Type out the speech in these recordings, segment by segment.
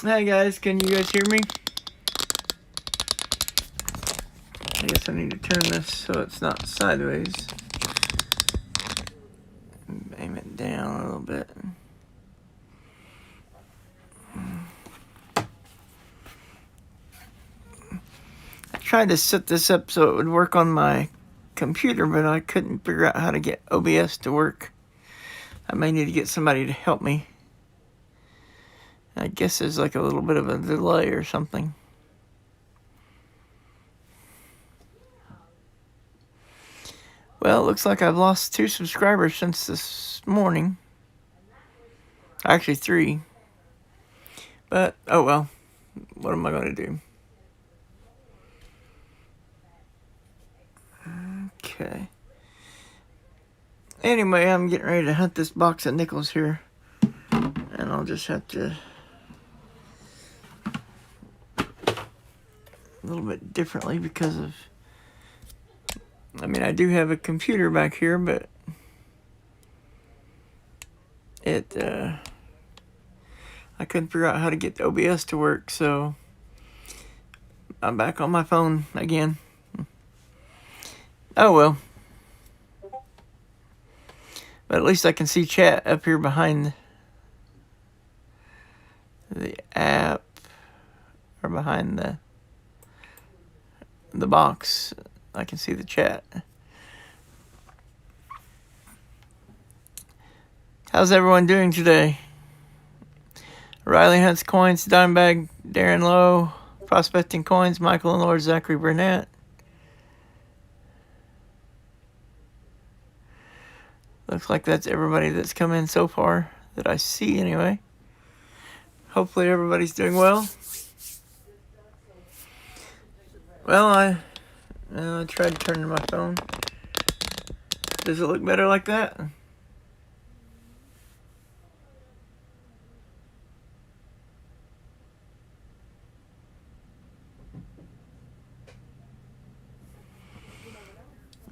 Hi guys, can you guys hear me? I guess I need to turn this so it's not sideways. Aim it down a little bit. I tried to set this up so it would work on my computer, but I couldn't figure out how to get OBS to work. I may need to get somebody to help me. I guess there's like a little bit of a delay or something. Well, it looks like I've lost 2 subscribers since this morning. Actually 3. But, oh well. What am I going to do? Okay. Anyway, I'm getting ready to hunt this box of nickels here. And I'll just have to... a little bit differently because of... I mean, I do have a computer back here, but... I couldn't figure out how to get the OBS to work, so... I'm back on my phone again. Oh well. But at least I can see chat up here behind the app, or behind the box. I can see the chat. How's everyone doing today? Riley Hunts Coins, Dimebag, Darren Lowe, Prospecting Coins, Michael and Lord, Zachary Burnett. Looks like that's everybody that's come in so far that I see anyway. Hopefully everybody's doing well. Well, I tried turning my phone. Does it look better like that?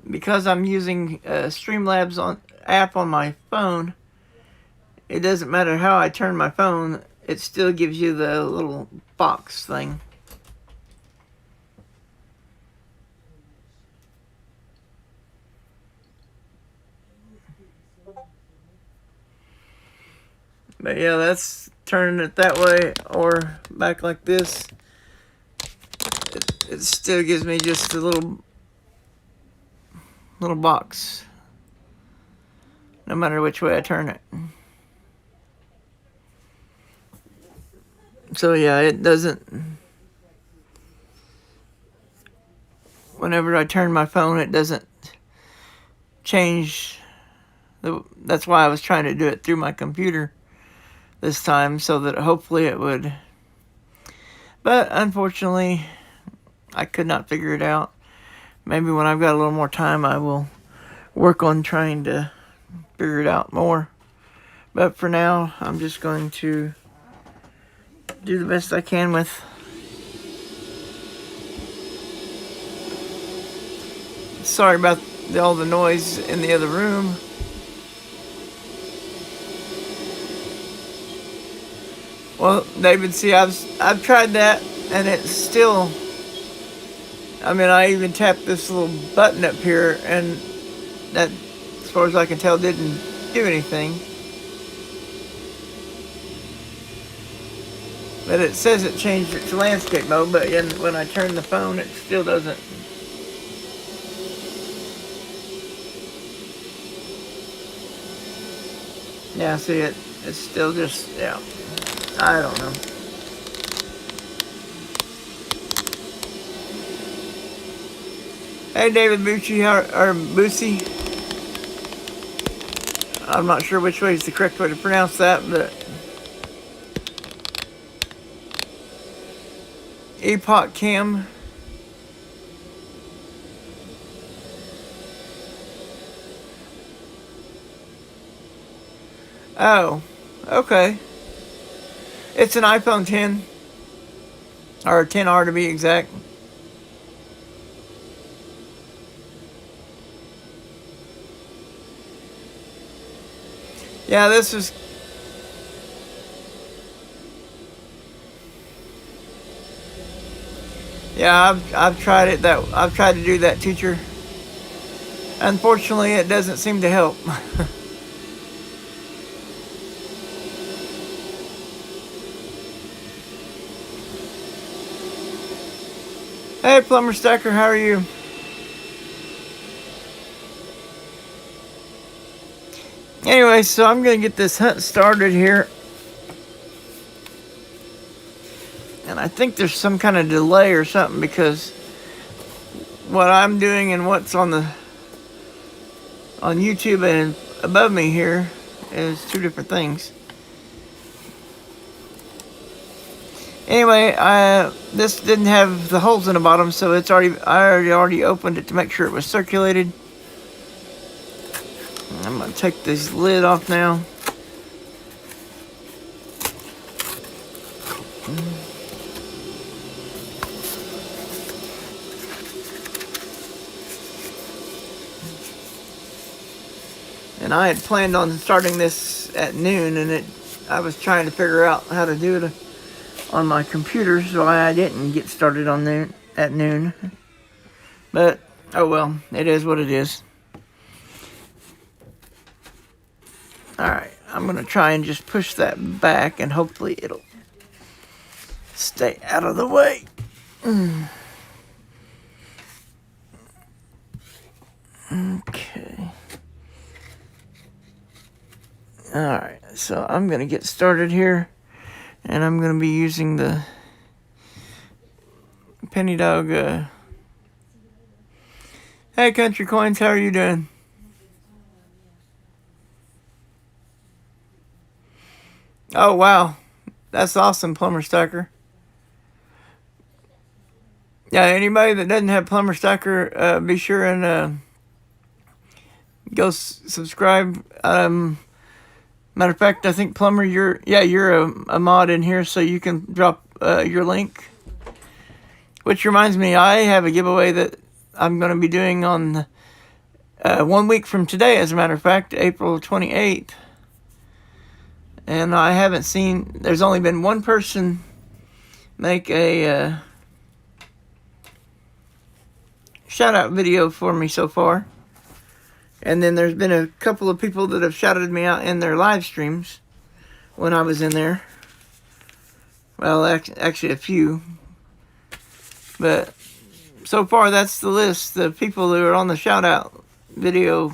Because I'm using Streamlabs app on my phone, it doesn't matter how I turn my phone, it still gives you the little box thing. But yeah, that's turning it that way or back like this. It still gives me just a little box, no matter which way I turn it. So yeah, it doesn't... whenever I turn my phone, it doesn't change. That's why I was trying to do it through my computer this time, so that hopefully it would. But unfortunately, I could not figure it out. Maybe when I've got a little more time, I will work on trying to figure it out more. But for now, I'm just going to do the best I can with sorry about all the noise in the other room. Well, David, see, I've tried that, and it's still... I mean, I even tapped this little button up here, and that, as far as I can tell, didn't do anything. But it says it changed it to landscape mode, but when I turn the phone, it still doesn't. Yeah, see, it's still just, yeah, I don't know. Hey, David Bucci, or Boosie. I'm not sure which way is the correct way to pronounce that, but... Epoch Cam. Oh, okay. It's an iPhone 10. Or 10R to be exact. Yeah, this is... Yeah, I've tried it. I've tried to do that, teacher. Unfortunately, it doesn't seem to help. Hey, Plumber Stacker, how are you? Anyway, so I'm gonna get this hunt started here. And I think there's some kind of delay or something, because what I'm doing and what's on YouTube and above me here is two different things. Anyway, this didn't have the holes in the bottom, so I already opened it to make sure it was circulated. I'm gonna take this lid off now. And I had planned on starting this at noon, and I was trying to figure out how to do it on my computer, so I didn't get started at noon. But oh well, it is what it is. Alright, I'm gonna try and just push that back, and hopefully it'll stay out of the way. Okay. Alright, so I'm going to get started here, and I'm going to be using the Penny Dog. Hey, Country Coins, how are you doing? Oh, wow. That's awesome, Plumber Stacker. Yeah, anybody that doesn't have Plumber Stacker, be sure and go subscribe. Matter of fact, I think Plumber, you're a mod in here, so you can drop your link. Which reminds me, I have a giveaway that I'm going to be doing on 1 week from today, as a matter of fact, April 28th. And I haven't seen, there's only been one person make a shout out video for me so far. And then there's been a couple of people that have shouted me out in their live streams when I was in there. Well, actually a few. But so far that's the list. The people who are on the shout out video.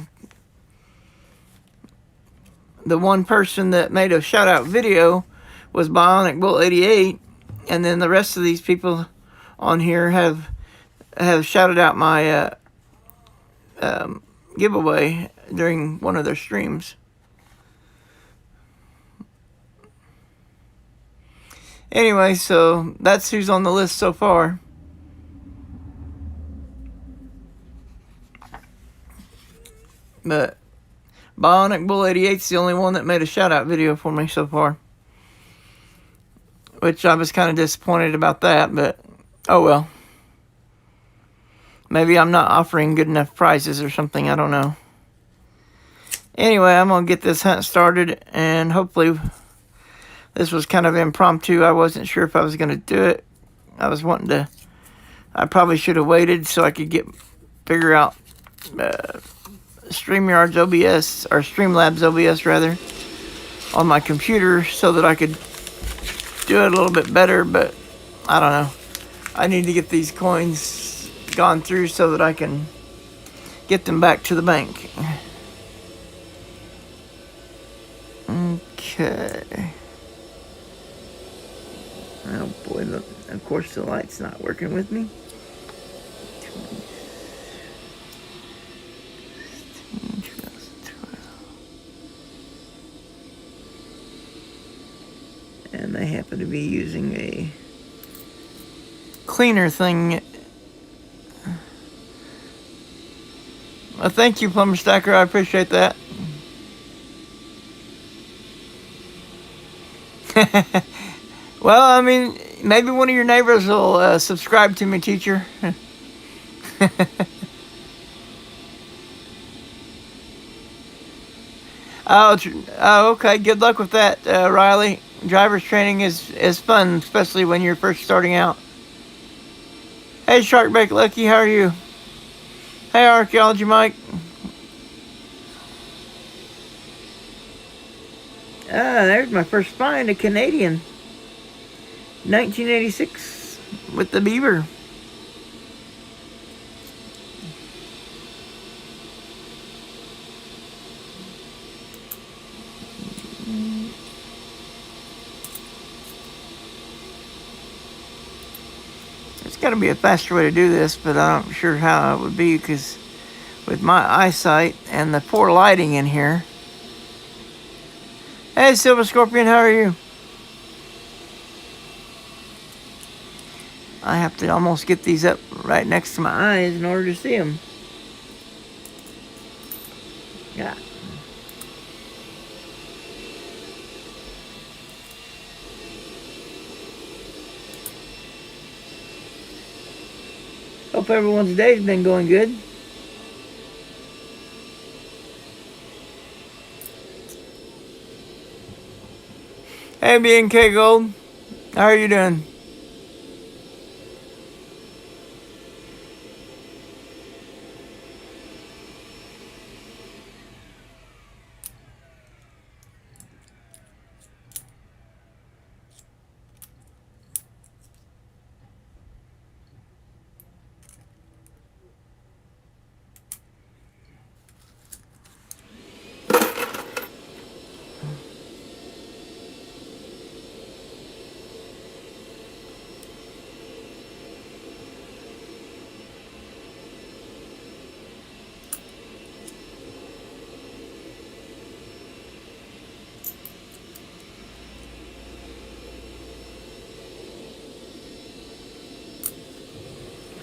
The one person that made a shout out video was Bionic Bull 88. And then the rest of these people on here have shouted out my giveaway during one of their streams. Anyway, so that's who's on the list so far. But Bionic Bull 88's the only one that made a shout out video for me so far. Which I was kind of disappointed about that, but oh well. Maybe I'm not offering good enough prizes or something, I don't know. Anyway, I'm going to get this hunt started, and hopefully this was kind of impromptu. I wasn't sure if I was going to do it. I probably should have waited so I could figure out StreamYard's OBS, or Streamlabs OBS rather, on my computer so that I could do it a little bit better, but I don't know. I need to get these coins gone through so that I can get them back to the bank. Okay. Oh boy, look, of course the light's not working with me. 2012. And they happen to be using a cleaner thing. Well, thank you, Plumber Stacker. I appreciate that. Well, I mean, maybe one of your neighbors will subscribe to me, teacher. Oh, okay. Good luck with that, Riley. Driver's training is fun, especially when you're first starting out. Hey, Sharkbait Lucky, how are you? Hey, Archaeology Mike. There's my first find, a Canadian. 1986 with the beaver. There's got to be a faster way to do this, but I'm not sure how it would be because with my eyesight and the poor lighting in here. Hey, Silver Scorpion, how are you? I have to almost get these up right next to my eyes in order to see them. Yeah. Hope everyone's day's been going good. Hey, B&K Gold. How are you doing?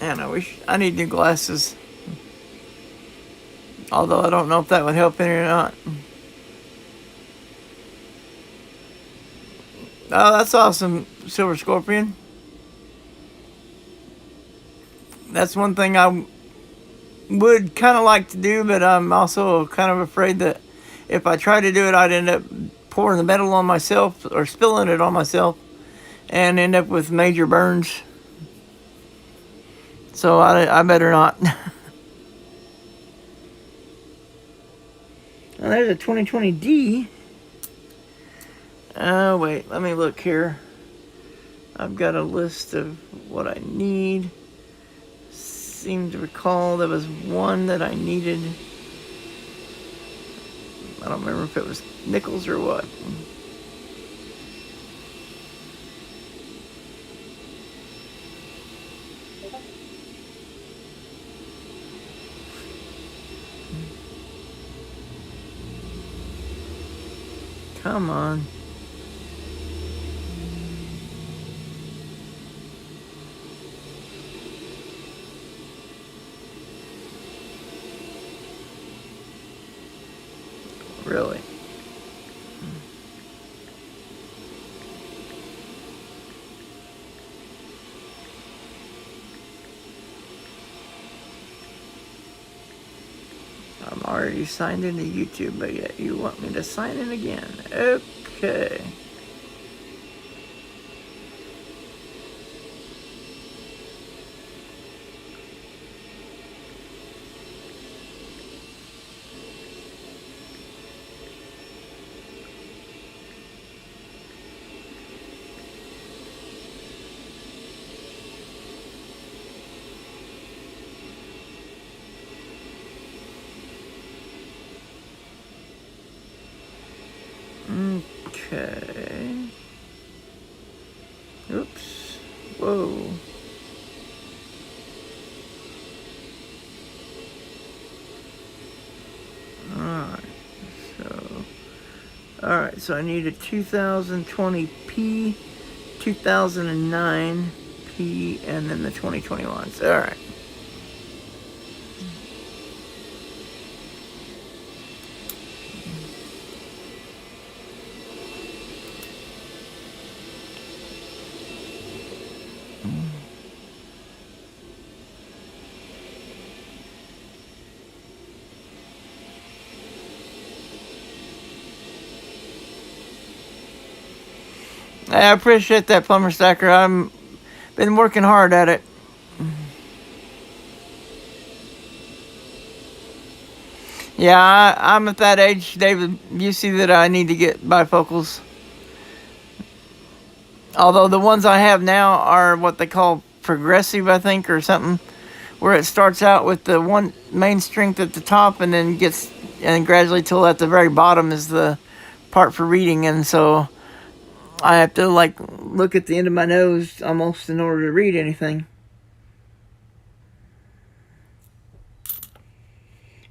Man, I need new glasses. Although I don't know if that would help any or not. Oh, that's awesome, Silver Scorpion. That's one thing I would kind of like to do, but I'm also kind of afraid that if I try to do it, I'd end up pouring the metal on myself or spilling it on myself and end up with major burns. So I better not. Well, there's a 2020D. Oh, wait, let me look here. I've got a list of what I need. Seem to recall there was one that I needed. I don't remember if it was nickels or what. Come on. Really? I'm already signed into YouTube, but yet you want me to sign in again. Okay. Okay. Oops. Whoa. Alright, so I need a 2020P, 2009P, and then the 2021s. Alright. I appreciate that, Plumber Stacker. I've been working hard at it. Yeah, I'm at that age, David. You see that I need to get bifocals. Although the ones I have now are what they call progressive, I think, or something, where it starts out with the one main strength at the top and then gets, and gradually till at the very bottom is the part for reading. And so I have to like look at the end of my nose almost in order to read anything.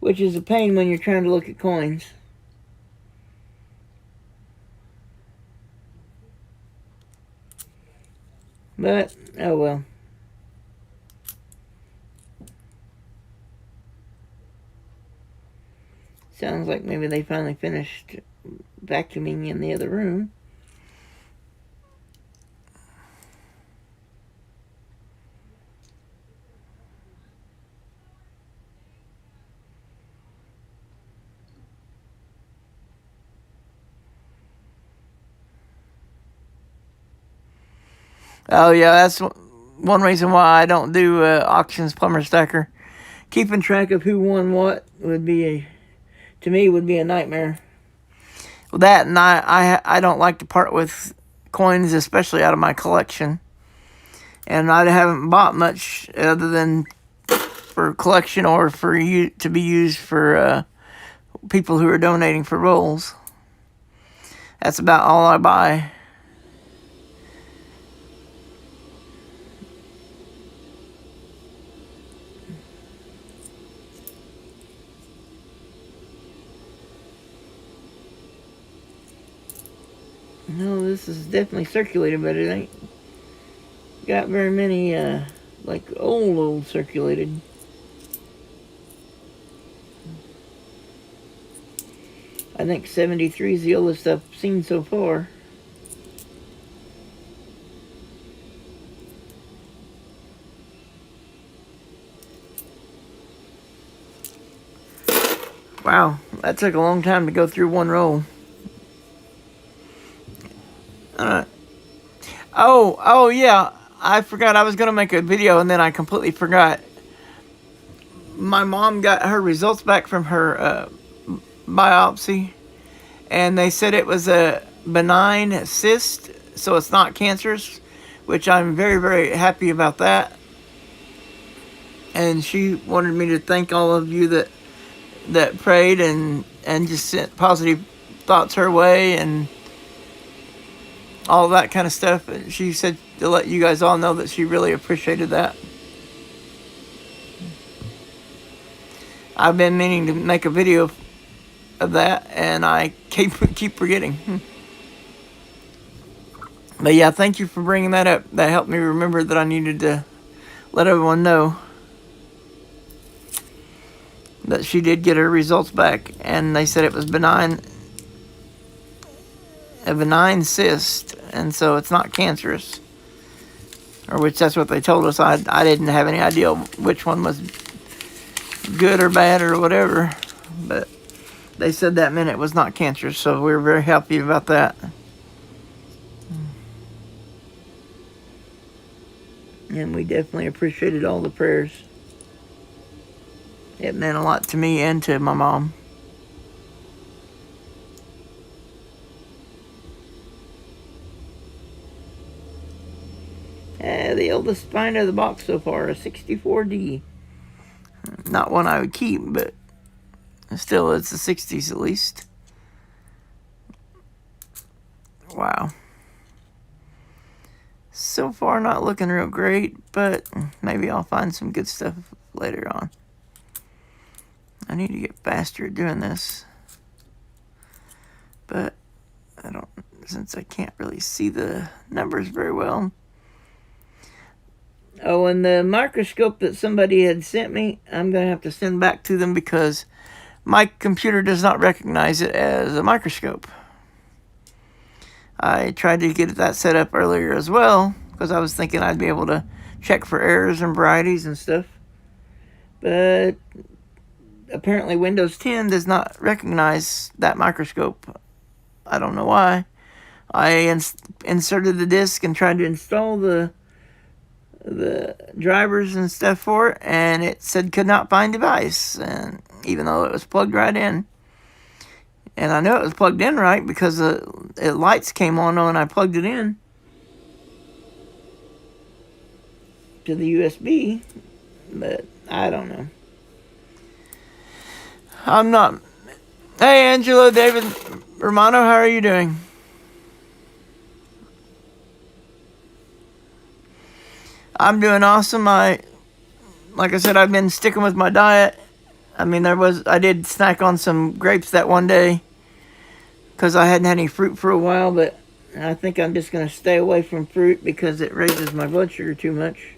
Which is a pain when you're trying to look at coins. But, oh well. Sounds like maybe they finally finished vacuuming in the other room. Oh yeah, that's one reason why I don't do auctions, plumber stacker. Keeping track of who won what would be to me would be a nightmare. Well, that, and I don't like to part with coins, especially out of my collection. And I haven't bought much other than for collection or for you to be used for people who are donating for rolls. That's about all I buy. No, this is definitely circulated, but it ain't got very many, like old circulated. I think 73 is the oldest I've seen so far. Wow, that took a long time to go through one roll. Oh yeah, I forgot I was going to make a video and then I completely forgot. My mom got her results back from her biopsy, and they said it was a benign cyst, so it's not cancerous, which I'm very, very happy about that. And she wanted me to thank all of you that prayed and just sent positive thoughts her way and all that kind of stuff. And she said to let you guys all know that she really appreciated that. I've been meaning to make a video of that, and I keep forgetting. But yeah, thank you for bringing that up. That helped me remember that I needed to let everyone know that she did get her results back, and they said it was benign, a benign cyst, and so it's not cancerous, or which that's what they told us. I didn't have any idea which one was good or bad or whatever, but they said that meant it was not cancerous, so we were very happy about that. And we definitely appreciated all the prayers. It meant a lot to me and to my mom. The oldest find of the box so far, a 64D. Not one I would keep, but still, it's the 60s at least. Wow. So far, not looking real great, but maybe I'll find some good stuff later on. I need to get faster at doing this, but I don't, since I can't really see the numbers very well. Oh, and the microscope that somebody had sent me, I'm going to have to send back to them because my computer does not recognize it as a microscope. I tried to get that set up earlier as well because I was thinking I'd be able to check for errors and varieties and stuff. But apparently Windows 10 does not recognize that microscope. I don't know why. I inserted the disk and tried to install the drivers and stuff for it, and it said could not find device. And even though it was plugged right in. And I know it was plugged in right because the lights came on when I plugged it in to the USB, but I don't know. I'm not. Hey, Angelo, David, Romano, how are you doing? I'm doing awesome. Like I said, I've been sticking with my diet. I mean, I did snack on some grapes that one day because I hadn't had any fruit for a while, but I think I'm just going to stay away from fruit because it raises my blood sugar too much.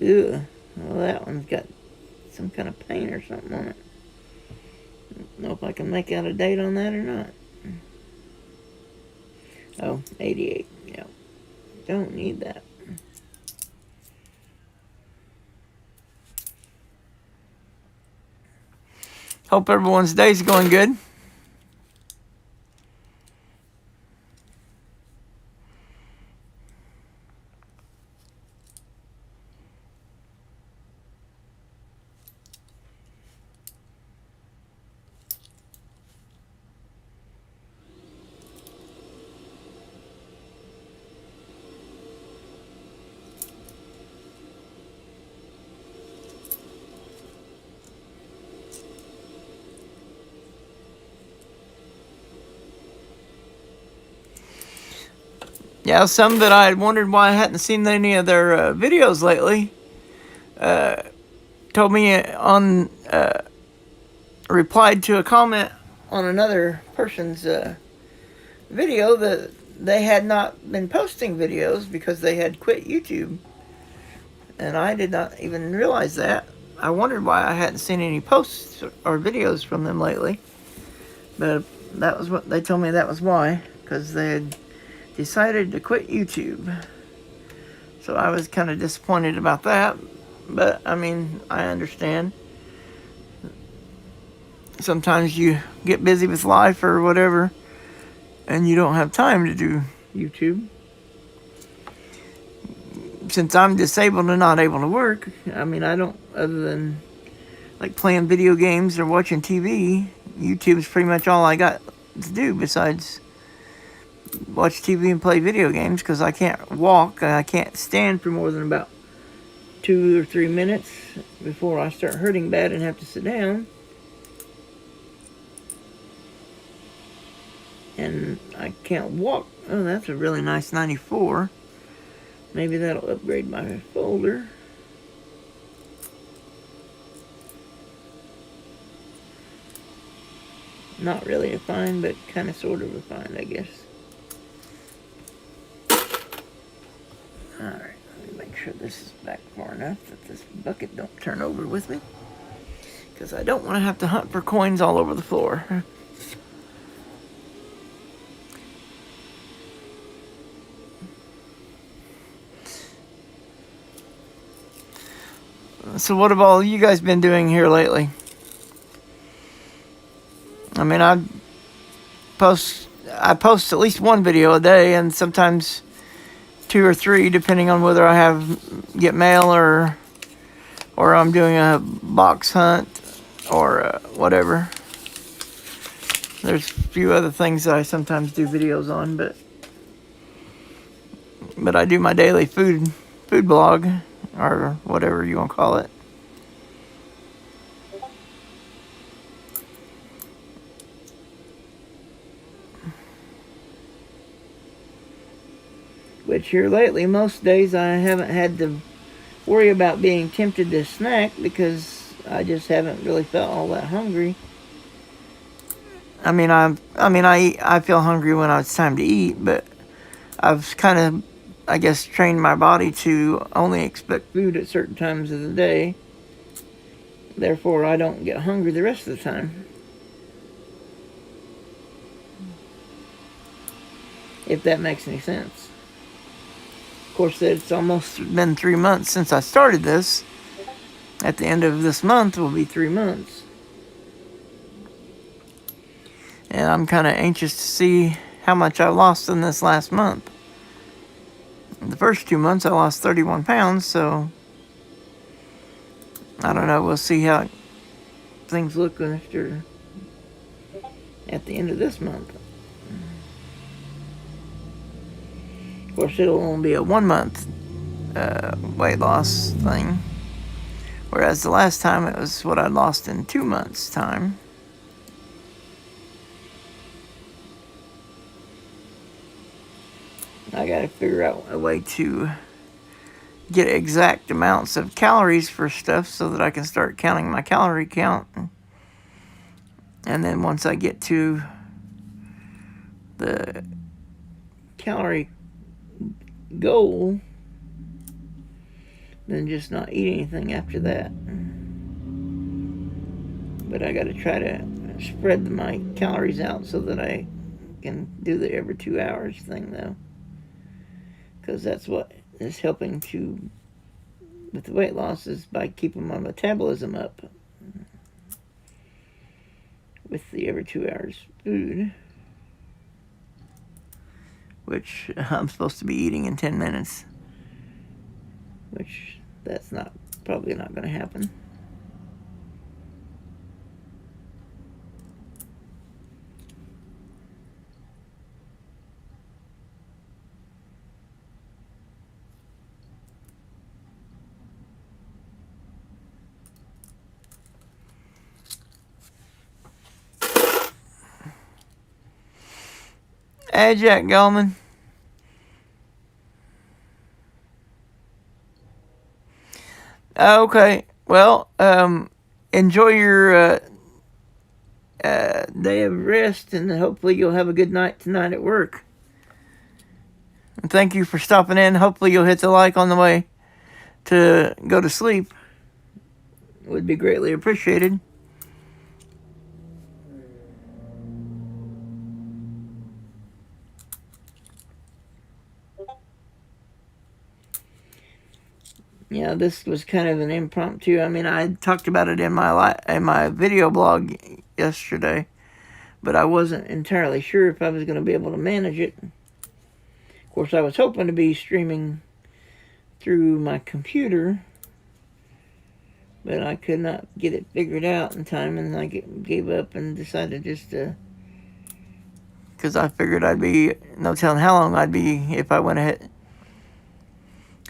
Ew. Well, that one's got some kind of paint or something on it. I don't know if I can make out a date on that or not. Oh, 88. Yeah. Don't need that. Hope everyone's day's going good. Yeah, some that I had wondered why I hadn't seen any of their videos lately told me replied to a comment on another person's video that they had not been posting videos because they had quit YouTube. And I did not even realize that. I wondered why I hadn't seen any posts or videos from them lately. But that was what they told me, that was why. Because they had decided to quit YouTube. So I was kind of disappointed about that. But, I mean, I understand. Sometimes you get busy with life or whatever, and you don't have time to do YouTube. Since I'm disabled and not able to work, I mean, I don't, other than like playing video games or watching TV, YouTube's pretty much all I got to do besides watch TV and play video games, because I can't walk and I can't stand for more than about 2 or 3 minutes before I start hurting bad and have to sit down. And I can't walk. Oh, that's a really nice 94. Maybe that'll upgrade my folder. Not really a find, but kind of sort of a find, I guess. Alright, let me make sure this is back far enough that this bucket don't turn over with me, because I don't want to have to hunt for coins all over the floor. So what have all you guys been doing here lately? I mean, I post at least one video a day, and sometimes 2 or 3, depending on whether I get mail or I'm doing a box hunt or whatever. There's a few other things that I sometimes do videos on, but I do my daily food blog, or whatever you want to call it. Which here lately, most days I haven't had to worry about being tempted to snack because I just haven't really felt all that hungry. I feel hungry when it's time to eat, but I've kind of, I guess, trained my body to only expect food at certain times of the day. Therefore, I don't get hungry the rest of the time. If that makes any sense. Of course, it's almost been 3 months since I started this. At the end of this month will be 3 months. And I'm kind of anxious to see how much I lost in this last month. the first 2 months I lost 31 pounds, so I don't know. We'll see how things look after at the end of this month. Of course, it'll only be a 1 month weight loss thing, whereas the last time it was what I lost in 2 months' time. I gotta figure out a way to get exact amounts of calories for stuff so that I can start counting my calorie count. And then once I get to the calorie goal, then just not eat anything after that. But I gotta try to spread my calories out so that I can do the every 2 hours thing, though, because that's what is helping to with the weight loss, is by keeping my metabolism up with the every 2 hours food, which I'm supposed to be eating in 10 minutes, which that's probably not going to happen. Hey, Jack Gallman. Okay, well, enjoy your day of rest, and hopefully you'll have a good night tonight at work. And thank you for stopping in. Hopefully you'll hit the like on the way to go to sleep. It would be greatly appreciated. Yeah, this was kind of an impromptu. I mean, I talked about it in my video blog yesterday, but I wasn't entirely sure if I was going to be able to manage it. Of course, I was hoping to be streaming through my computer, but I could not get it figured out in time, and I gave up and decided just to, because I figured I'd be no telling how long I'd be if I went ahead.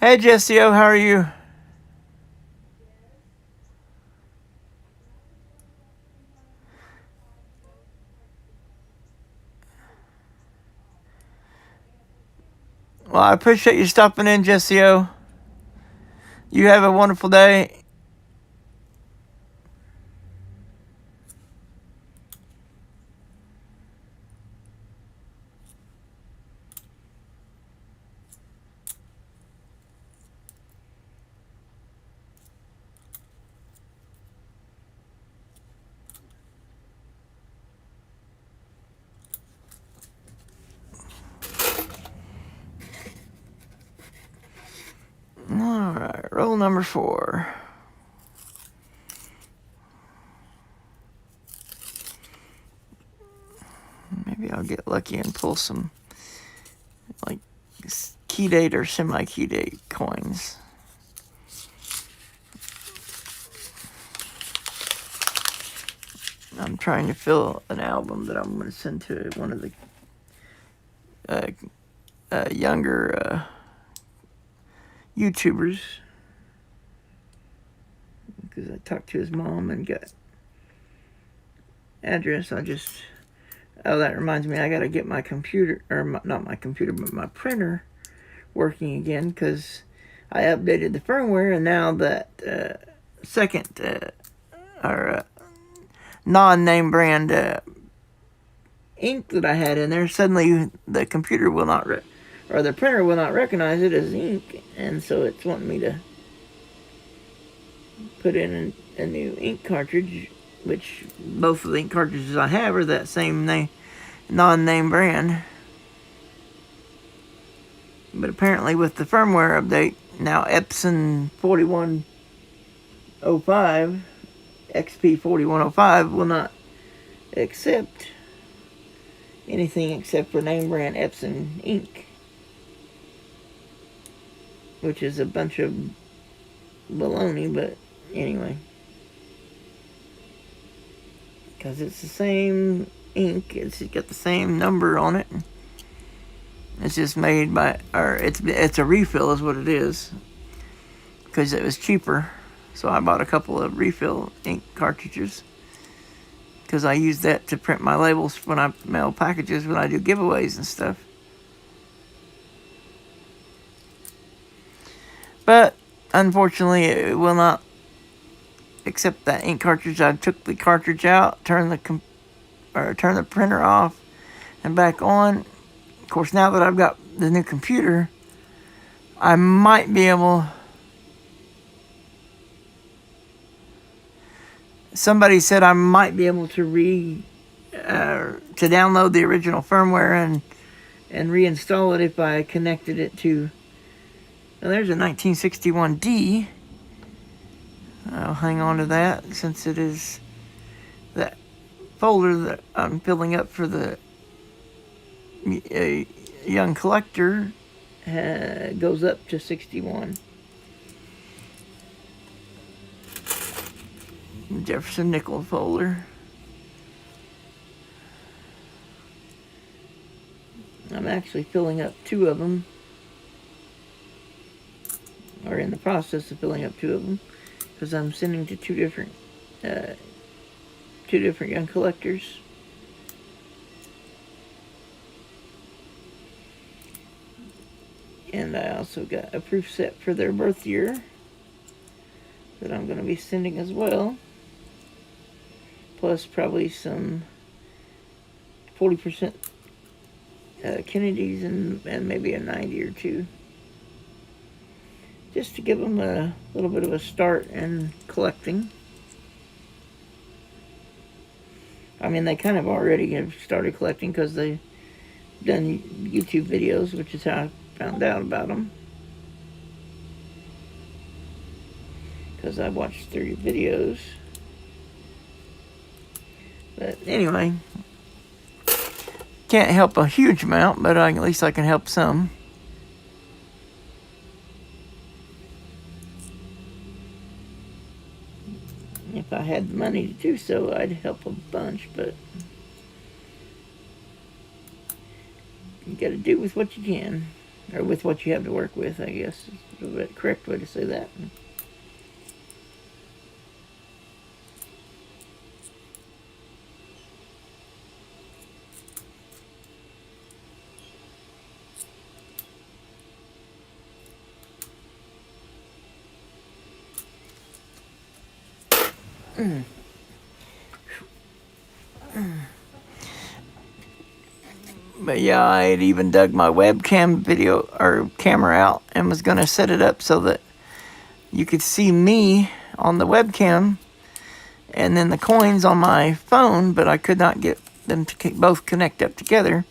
Hey, Jesse O, how are you? Well, I appreciate you stopping in, Jesse O. You have a wonderful day. All right, roll number 4. Maybe I'll get lucky and pull some like key date or semi-key date coins. I'm trying to fill an album that I'm going to send to one of the younger YouTubers, because I talked to his mom and got address. Oh, that reminds me, I got to get my computer, or not my computer, but my printer working again, because I updated the firmware, and now that second or non-name brand ink that I had in there, suddenly the computer will not or the printer will not recognize it as ink, and so it's wanting me to put in a new ink cartridge, which both of the ink cartridges I have are that same non-name brand. But apparently with the firmware update, now Epson 4105, XP 4105 will not accept anything except for name brand Epson ink. which is a bunch of baloney, but anyway. Because it's the same ink, it's got the same number on it. It's just made by, or it's a refill is what it is. Because it was cheaper. So I bought a couple of refill ink cartridges. Because I use that to print my labels when I mail packages, when I do giveaways and stuff. But unfortunately, it will not accept that ink cartridge. I took the cartridge out, turned the printer off, and back on. Of course, now that I've got the new computer, I might be able. Somebody said I might be able to to download the original firmware and reinstall it if I connected it to. Well, there's a 1961D. I'll hang on to that since it is that folder that I'm filling up for the young collector goes up to 61. Jefferson nickel folder. I'm actually filling up 2 of them, or in the process of filling up 2 of them, because I'm sending to 2 different young collectors. And I also got a proof set for their birth year that I'm going to be sending as well. Plus probably some 40% Kennedys and maybe a 90 or 2. Just to give them a little bit of a start in collecting. I mean, they kind of already have started collecting because they've done YouTube videos, which is how I found out about them. Because I watched their videos. But anyway, can't help a huge amount, but at least I can help some. If I had the money to do so, I'd help a bunch, but you gotta do with what you can, or with what you have to work with, I guess is the correct way to say that. But yeah, I had even dug my webcam video or camera out and was going to set it up so that you could see me on the webcam and then the coins on my phone, but I could not get them to both connect up together.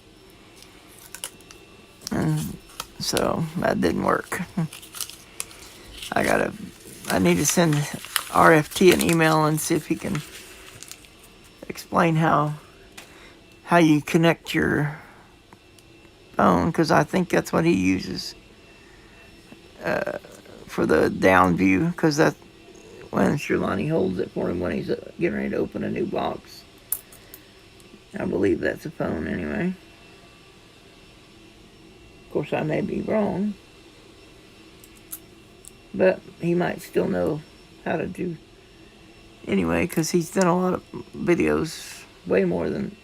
And so that didn't work. I need to send RFT an email and see if he can explain how you connect your phone, because I think that's what he uses for the down view, because that when Shirlani holds it for him when he's getting ready to open a new box. I believe that's a phone anyway. Of course, I may be wrong, but he might still know how to do anyway, because he's done a lot of videos, way more than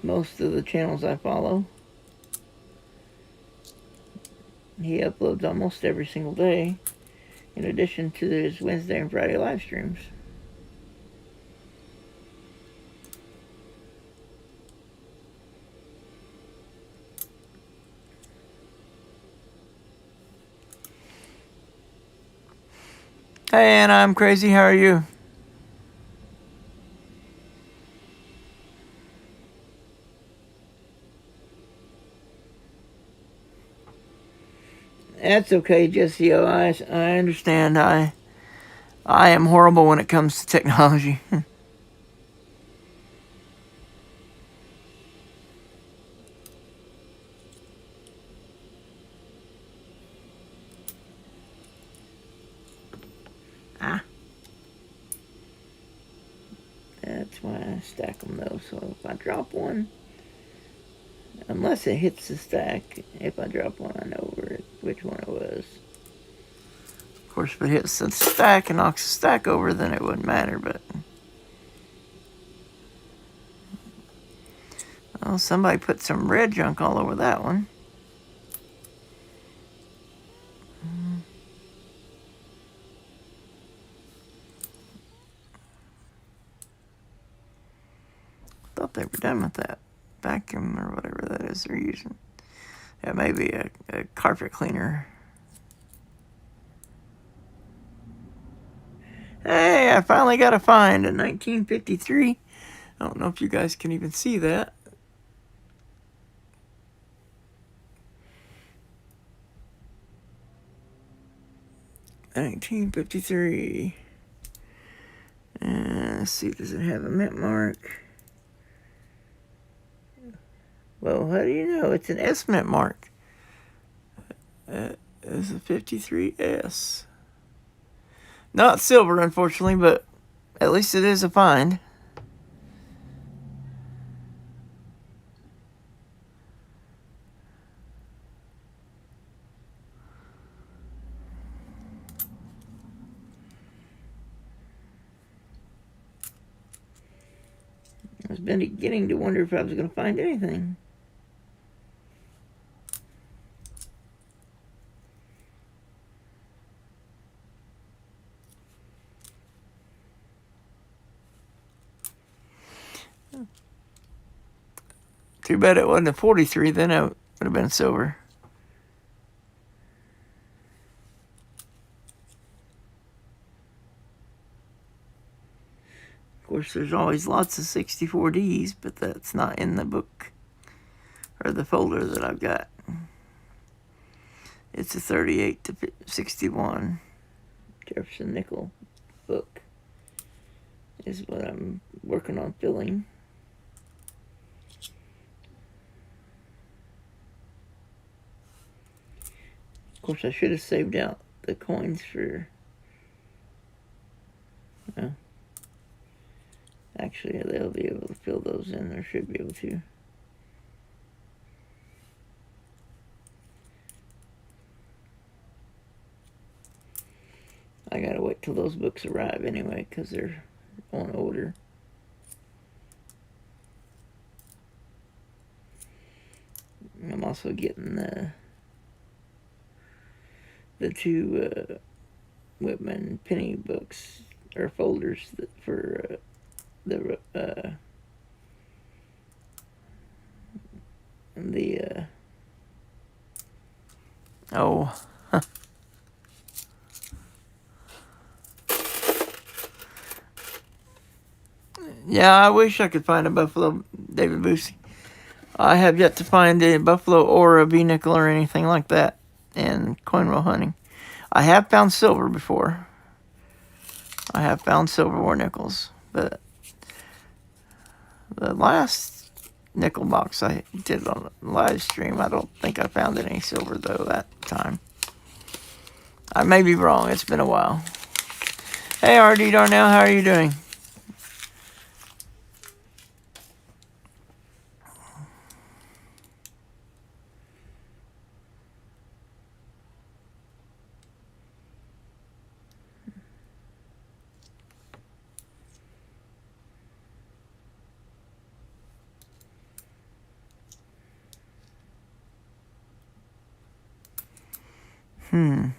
most of the channels I follow. He uploads almost every single day, in addition to his Wednesday and Friday live streams. Hey Anna, I'm crazy. How are you? That's okay, Jesse. I understand. I am horrible when it comes to technology. to stack them though, so if I drop one, unless it hits the stack, if I drop one, I know which one it was. Of course, if it hits the stack and knocks the stack over, then it wouldn't matter, but... Oh, somebody put some red junk all over that one. Thought they were done with that vacuum or whatever that is they're using. Yeah, maybe a carpet cleaner. Hey, I finally got a find in 1953. I don't know if you guys can even see that. $19.53. Let's see, does it have a mint mark? Well, how do you know? It's an S mint mark. It's a 53S. Not silver, unfortunately, but at least it is a find. I was beginning to wonder if I was going to find anything. Too bad it wasn't a 43, then it would have been silver. Of course, there's always lots of 64Ds, but that's not in the book or the folder that I've got. It's a 38 to 61 Jefferson nickel book is what I'm working on filling. Of course, I should have saved out the coins for... Well, actually, they'll be able to fill those in, or should be able to. I gotta wait till those books arrive anyway, because they're on order. I'm also getting the two Whitman penny books, or folders, for the oh, yeah, I wish I could find a Buffalo David Boosie. I have yet to find a Buffalo or a B-nickel or anything like that in coin roll hunting. I have found silver before. I have found silver or nickels, but the last nickel box I did on the live stream, I don't think I found any silver though that time. I may be wrong. It's been a while. Hey, RD Darnell, how are you doing? Well,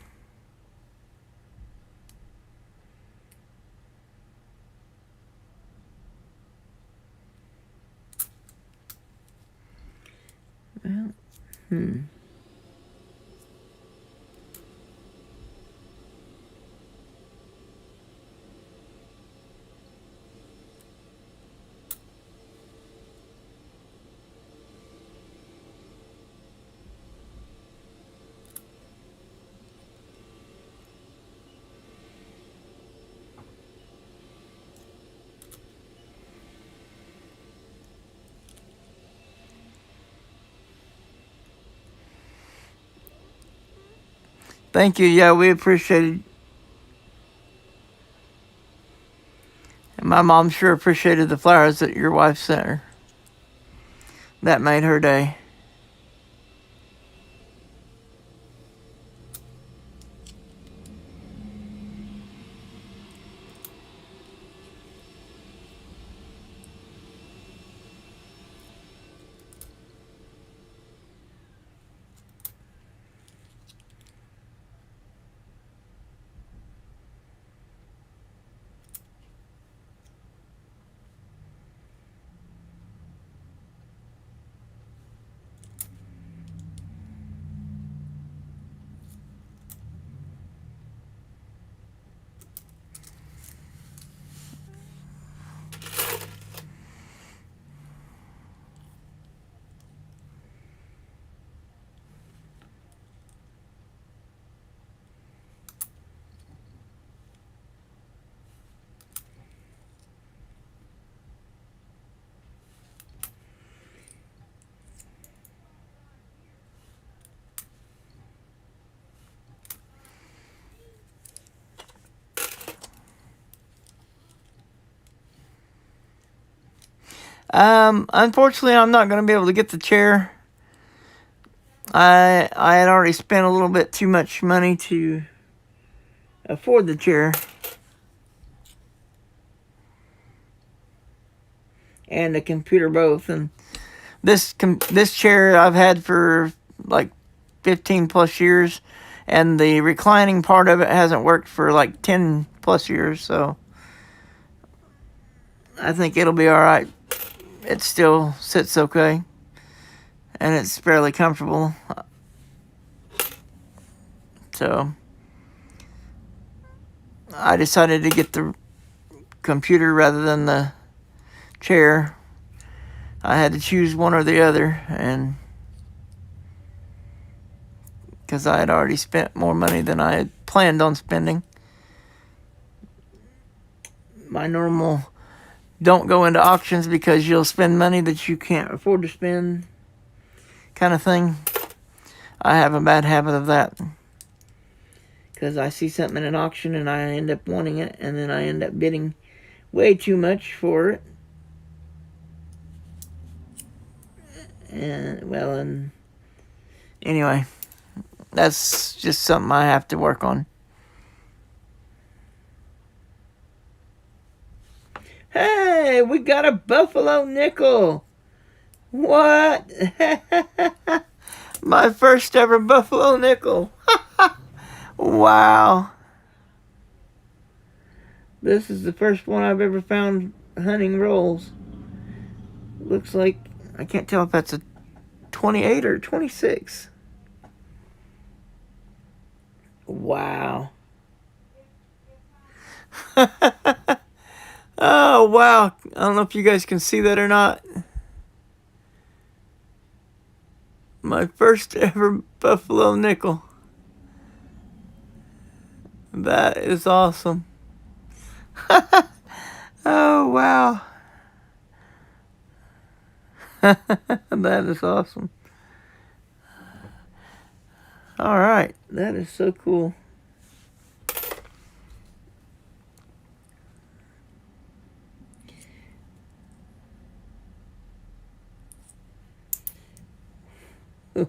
Thank you. Yeah, we appreciate it. My mom sure appreciated the flowers that your wife sent her. That made her day. Unfortunately, I'm not going to be able to get the chair. I had already spent a little bit too much money to afford the chair. And the computer both. And this chair I've had for like 15 plus years. And the reclining part of it hasn't worked for like 10 plus years. So I think it'll be alright. It still sits okay. And it's fairly comfortable. So I decided to get the computer rather than the chair. I had to choose one or the other, and because I had already spent more money than I had planned on spending. My normal don't go into auctions because you'll spend money that you can't afford to spend kind of thing. I have a bad habit of that. Because I see something in an auction and I end up wanting it, and then I end up bidding way too much for it. And anyway, that's just something I have to work on. Hey, we got a buffalo nickel. What? My first ever buffalo nickel. Wow. This is the first one I've ever found hunting rolls. Looks like, I can't tell if that's a 28 or 26. Wow. Oh, wow. I don't know if you guys can see that or not. My first ever buffalo nickel. That is awesome. Oh, wow. That is awesome. All right. That is so cool.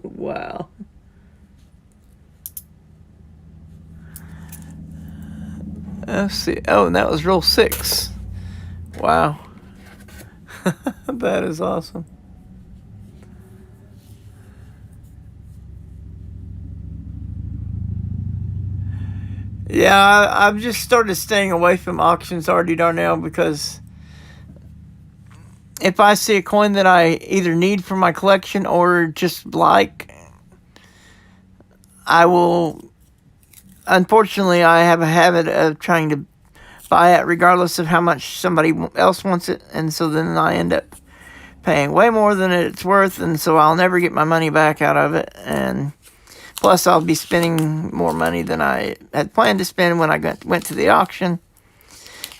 Wow. Let's see. Oh, and that was roll 6. Wow. That is awesome. Yeah, I've just started staying away from auctions already now because if I see a coin that I either need for my collection or just like, I will. Unfortunately, I have a habit of trying to buy it regardless of how much somebody else wants it, and so then I end up paying way more than it's worth, and so I'll never get my money back out of it, and plus I'll be spending more money than I had planned to spend when I went to the auction.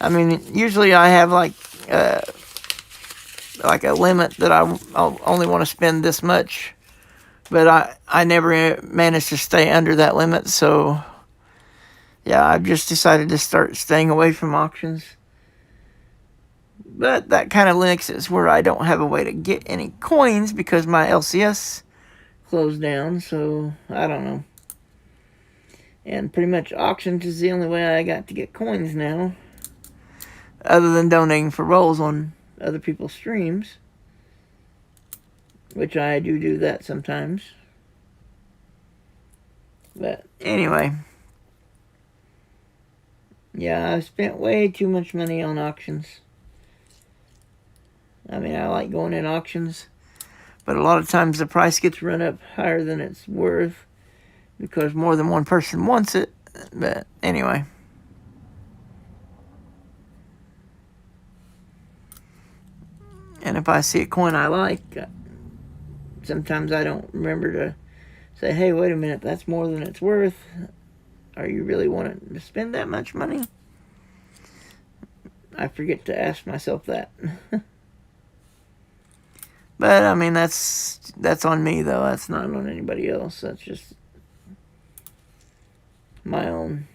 I mean, usually I have like a limit that I'll only want to spend this much, but I never managed to stay under that limit, so yeah, I've just decided to start staying away from auctions. But that kind of limits it where I don't have a way to get any coins because my LCS closed down, so I don't know. And pretty much auctions is the only way I got to get coins now, other than donating for rolls on other people's streams, which I do that sometimes. But anyway, yeah, I've spent way too much money on auctions. I mean, I like going in auctions, but a lot of times the price gets run up higher than it's worth because more than one person wants it. But anyway. And if I see a coin I like, sometimes I don't remember to say, hey, wait a minute, that's more than it's worth. Are you really wanting to spend that much money? I forget to ask myself that. But, I mean, that's on me, though. That's not on anybody else. That's just my own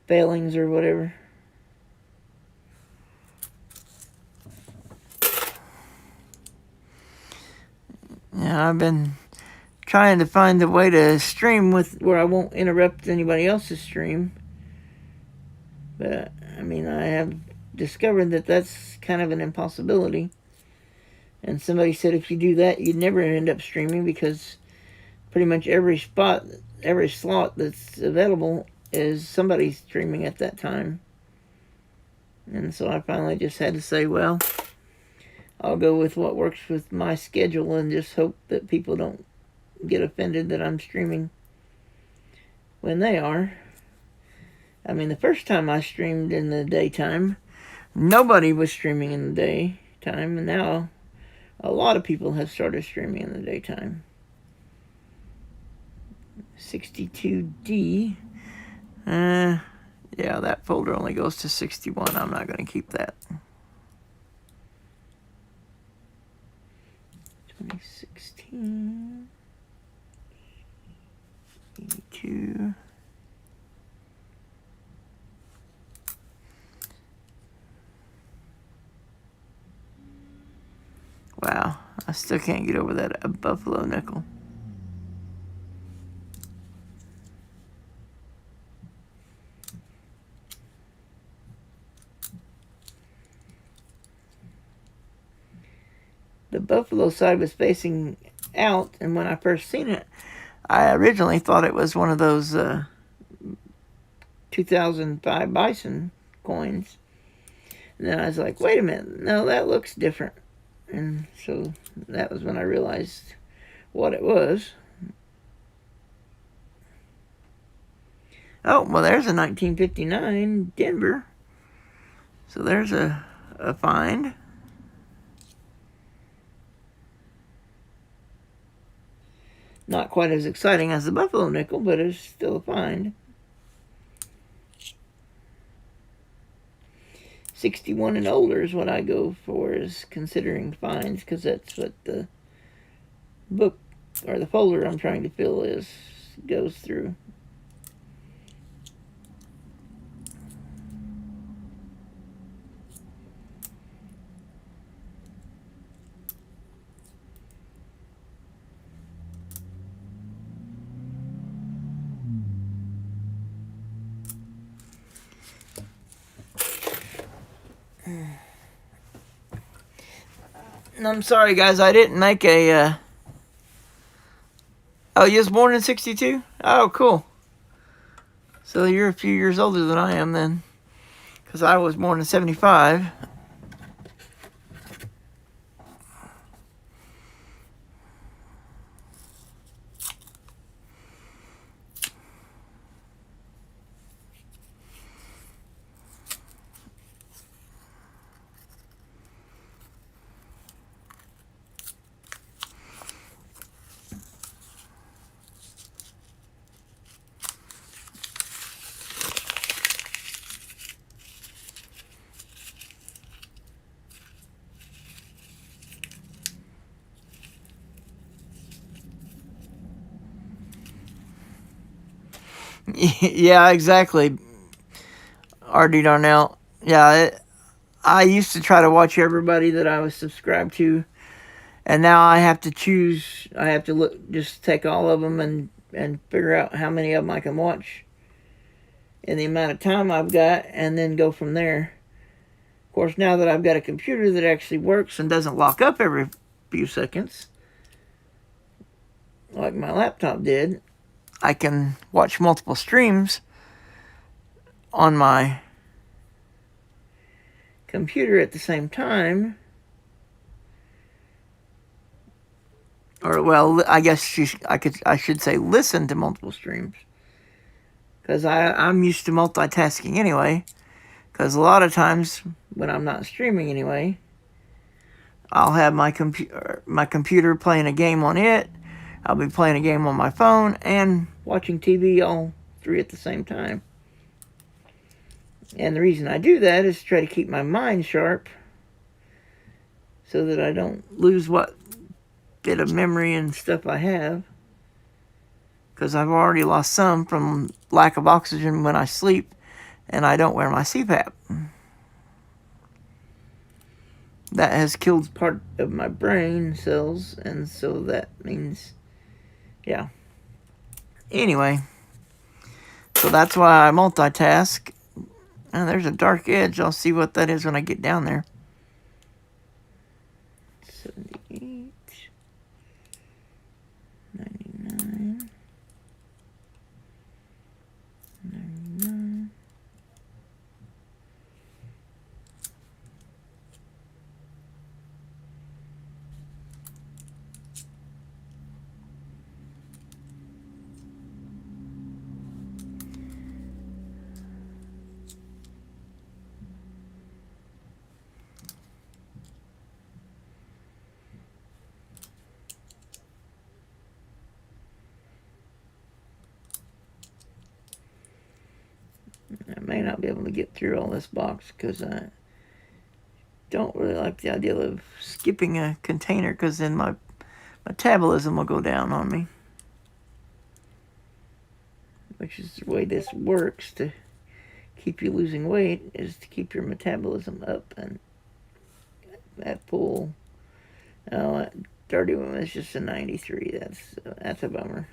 failings or whatever. Yeah, I've been trying to find a way to stream with where I won't interrupt anybody else's stream. But, I mean, I have discovered that that's kind of an impossibility. And somebody said if you do that, you'd never end up streaming because pretty much every slot that's available is somebody streaming at that time. And so I finally just had to say, well, I'll go with what works with my schedule and just hope that people don't get offended that I'm streaming when they are. I mean, the first time I streamed in the daytime, nobody was streaming in the daytime, and now a lot of people have started streaming in the daytime. 62D. Yeah, that folder only goes to 61. I'm not going to keep that. 2016. 82. Wow, I still can't get over that buffalo nickel. The buffalo side was facing out, and when I first seen it, I originally thought it was one of those 2005 bison coins. And then I was like, wait a minute, no, that looks different. And so that was when I realized what it was. Oh, well, there's a 1959 Denver. So there's a find. Not quite as exciting as the buffalo nickel, but it's still a find. 61 and older is what I go for, is considering finds, because that's what the book or the folder I'm trying to fill goes through. I'm sorry, guys, I didn't make a... Oh, you was born in 62? Oh, cool. So you're a few years older than I am then. Because I was born in 75. Yeah, exactly. R.D. Darnell. Yeah, I used to try to watch everybody that I was subscribed to, and now I have to choose. I have to look, just take all of them and figure out how many of them I can watch in the amount of time I've got, and then go from there. Of course, now that I've got a computer that actually works and doesn't lock up every few seconds, like my laptop did, I can watch multiple streams on my computer at the same time. Or, well, I guess I should say listen to multiple streams. Because I'm used to multitasking anyway. Because a lot of times when I'm not streaming anyway, I'll have my computer playing a game on it. I'll be playing a game on my phone and watching TV, all three at the same time. And the reason I do that is to try to keep my mind sharp so that I don't lose what bit of memory and stuff I have. Because I've already lost some from lack of oxygen when I sleep, and I don't wear my CPAP. That has killed part of my brain cells, and so that means, yeah. Anyway, so that's why I multitask. And there's a dark edge. I'll see what that is when I get down there. 78, 99, 99. I may not be able to get through all this box because I don't really like the idea of skipping a container, because then my metabolism will go down on me. Which is the way this works to keep you losing weight, is to keep your metabolism up. And that full, that dirty one is just a 93. That's a bummer.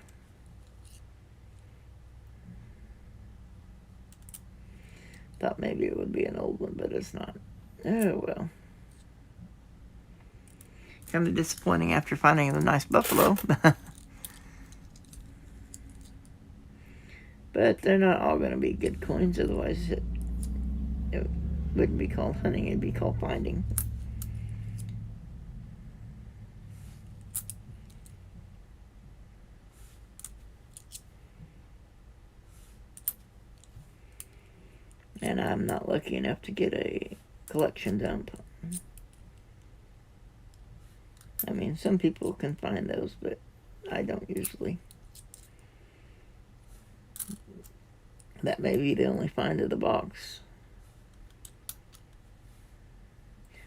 Thought maybe it would be an old one, but it's not. Oh, well. Kind of disappointing after finding the nice buffalo. But they're not all going to be good coins, otherwise it wouldn't be called hunting, it'd be called finding. And I'm not lucky enough to get a collection dump. I mean, some people can find those, but I don't usually. That may be the only find of the box.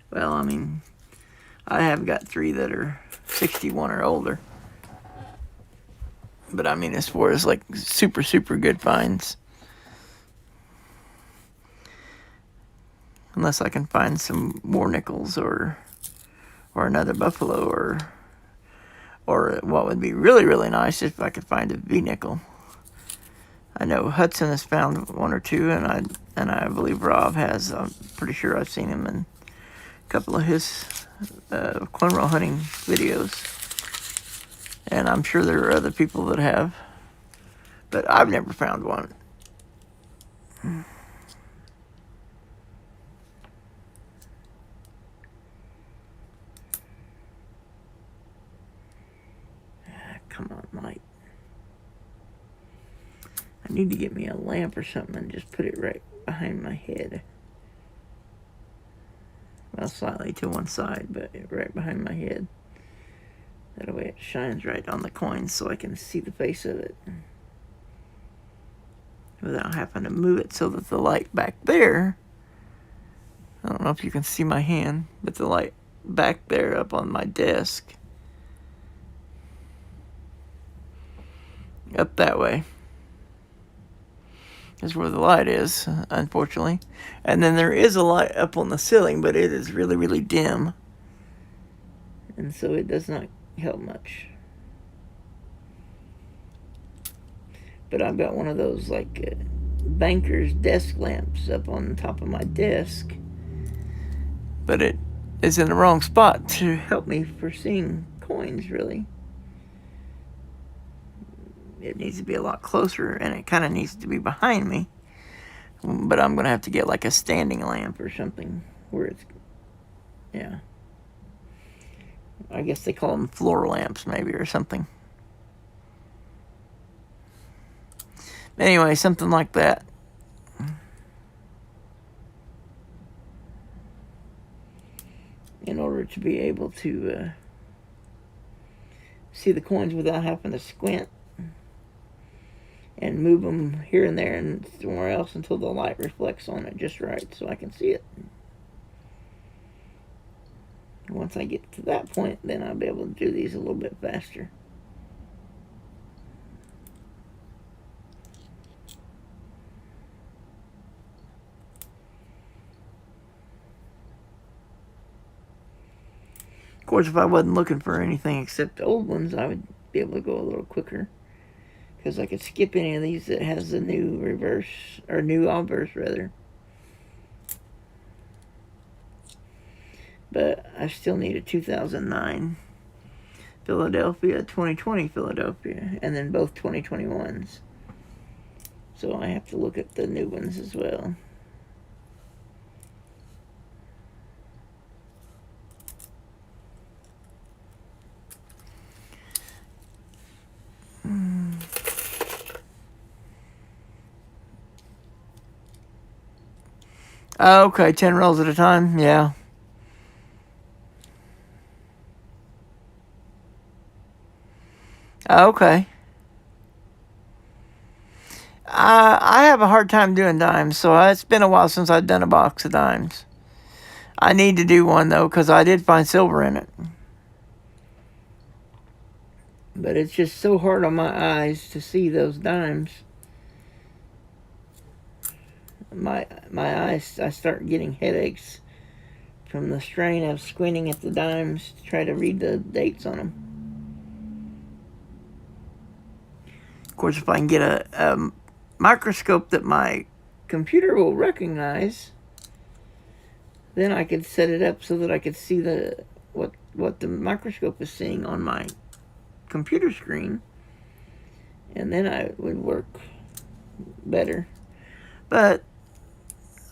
Well, I mean, I have got 3 that are 61 or older. But I mean, as far as like super, super good finds, unless I can find some more nickels or another buffalo, or what would be really, really nice if I could find a V-nickel. I know Hudson has found 1 or 2, and I believe Rob has. I'm pretty sure I've seen him in a couple of his cornrow hunting videos. And I'm sure there are other people that have. But I've never found one. Come on, light. I need to get me a lamp or something and just put it right behind my head. Well, slightly to one side, but right behind my head. That way it shines right on the coin so I can see the face of it without having to move it so that the light back there, I don't know if you can see my hand, but the light back there up on my desk, up that way, is where the light is, unfortunately. And then there is a light up on the ceiling, but it is really, really dim. And so it does not help much. But I've got one of those like banker's desk lamps up on top of my desk. But it is in the wrong spot to help me for seeing coins, really. It needs to be a lot closer, and it kind of needs to be behind me. But I'm going to have to get like a standing lamp or something where it's, yeah. I guess they call them floor lamps maybe or something. Anyway, something like that. In order to be able to see the coins without having to squint and move them here and there and somewhere else until the light reflects on it just right so I can see it. Once I get to that point, then I'll be able to do these a little bit faster. Of course, if I wasn't looking for anything except old ones, I would be able to go a little quicker. Because I could skip any of these that has the new reverse, or new obverse rather. But I still need a 2009 Philadelphia, 2020 Philadelphia, and then both 2021s. So I have to look at the new ones as well. Okay, 10 rolls at a time, yeah. Okay. I have a hard time doing dimes, so it's been a while since I've done a box of dimes. I need to do one, though, because I did find silver in it. But it's just so hard on my eyes to see those dimes. My eyes, I start getting headaches from the strain of squinting at the dimes to try to read the dates on them. Of course, if I can get a microscope that my computer will recognize, then I could set it up so that I could see what the microscope is seeing on my computer screen, and then I would work better. But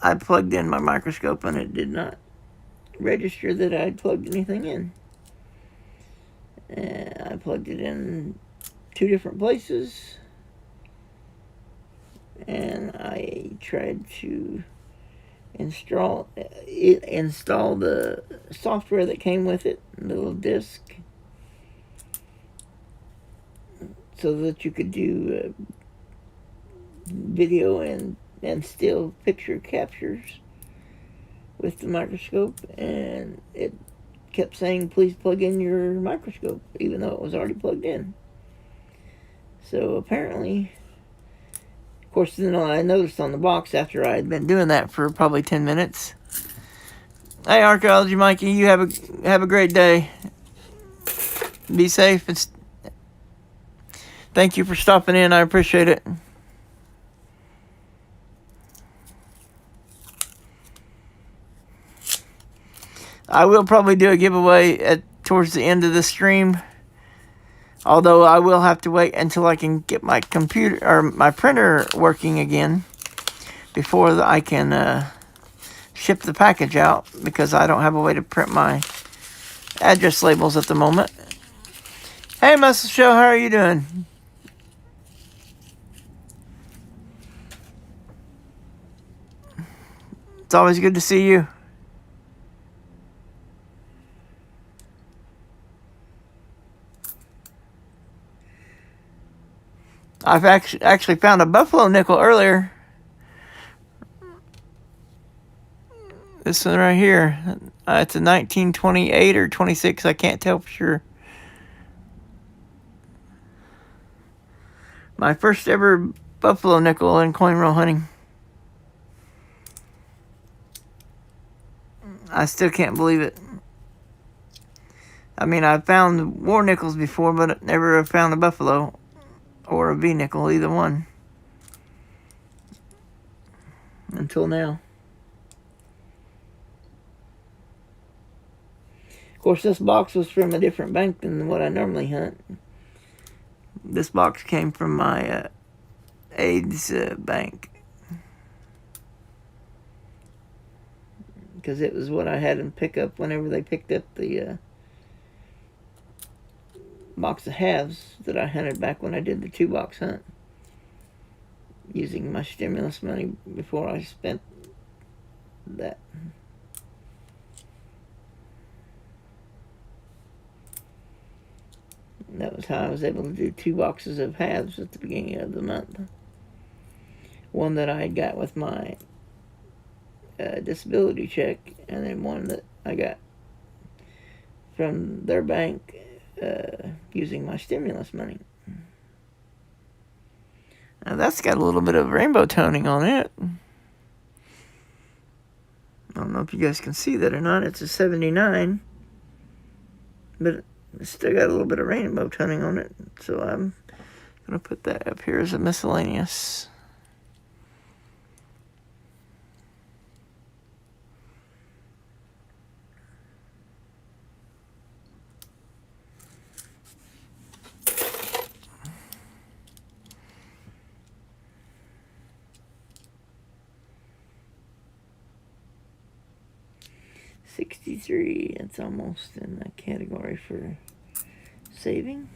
I plugged in my microscope and it did not register that I'd plugged anything in. I plugged it in 2 different places, and I tried to install the software that came with it, the little disk, so that you could do video and still picture captures with the microscope, and it kept saying please plug in your microscope even though it was already plugged in. So apparently, of course, then I noticed on the box after I had been doing that for probably 10 minutes. Hey, Archaeology Mikey, you have a great day. Be safe and thank you for stopping in. I appreciate it. I will probably do a giveaway towards the end of the stream. Although I will have to wait until I can get my computer or my printer working again before I can ship the package out, because I don't have a way to print my address labels at the moment. Hey, Muscle Show, how are you doing? It's always good to see you. I've actually found a buffalo nickel earlier. This one right here. It's a 1928 or 26. I can't tell for sure. My first ever buffalo nickel in coin roll hunting. I still can't believe it. I mean, I've found war nickels before, but never found a buffalo or a V nickel, either one, until now. Of course, this box was from a different bank than what I normally hunt. This box came from my AIDS bank, because it was what I had them pick up whenever they picked up the box of halves that I hunted back when I did the 2-box hunt, using my stimulus money before I spent that. And that was how I was able to do 2 boxes of halves at the beginning of the month. One that I had got with my disability check, and then one that I got from their bank using my stimulus money. Now that's got a little bit of rainbow toning on it. I don't know if you guys can see that or not. It's a 79, but it's still got a little bit of rainbow toning on it. So I'm going to put that up here as a miscellaneous. $63, it's almost in the category for saving.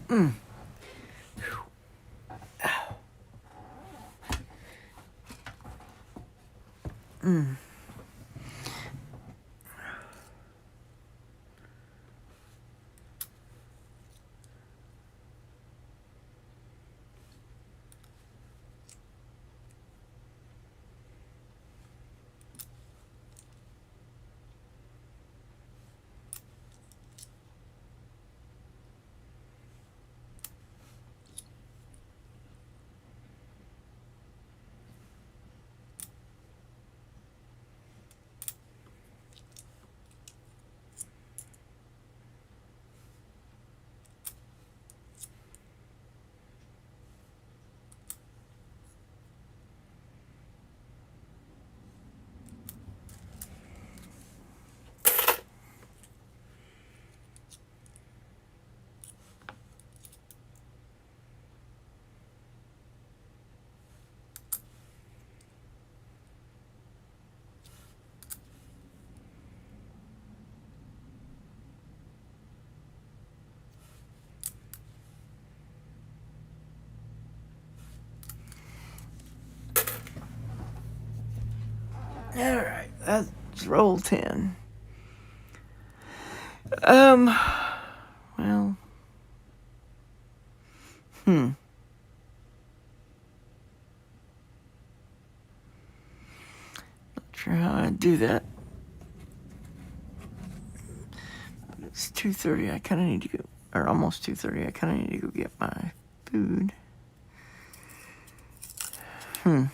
Mm. Mm. Alright, that's roll 10. Well. Not sure how I do that. It's 2:30. I kind of need to go, or almost 2:30. I kind of need to go get my food. Ah.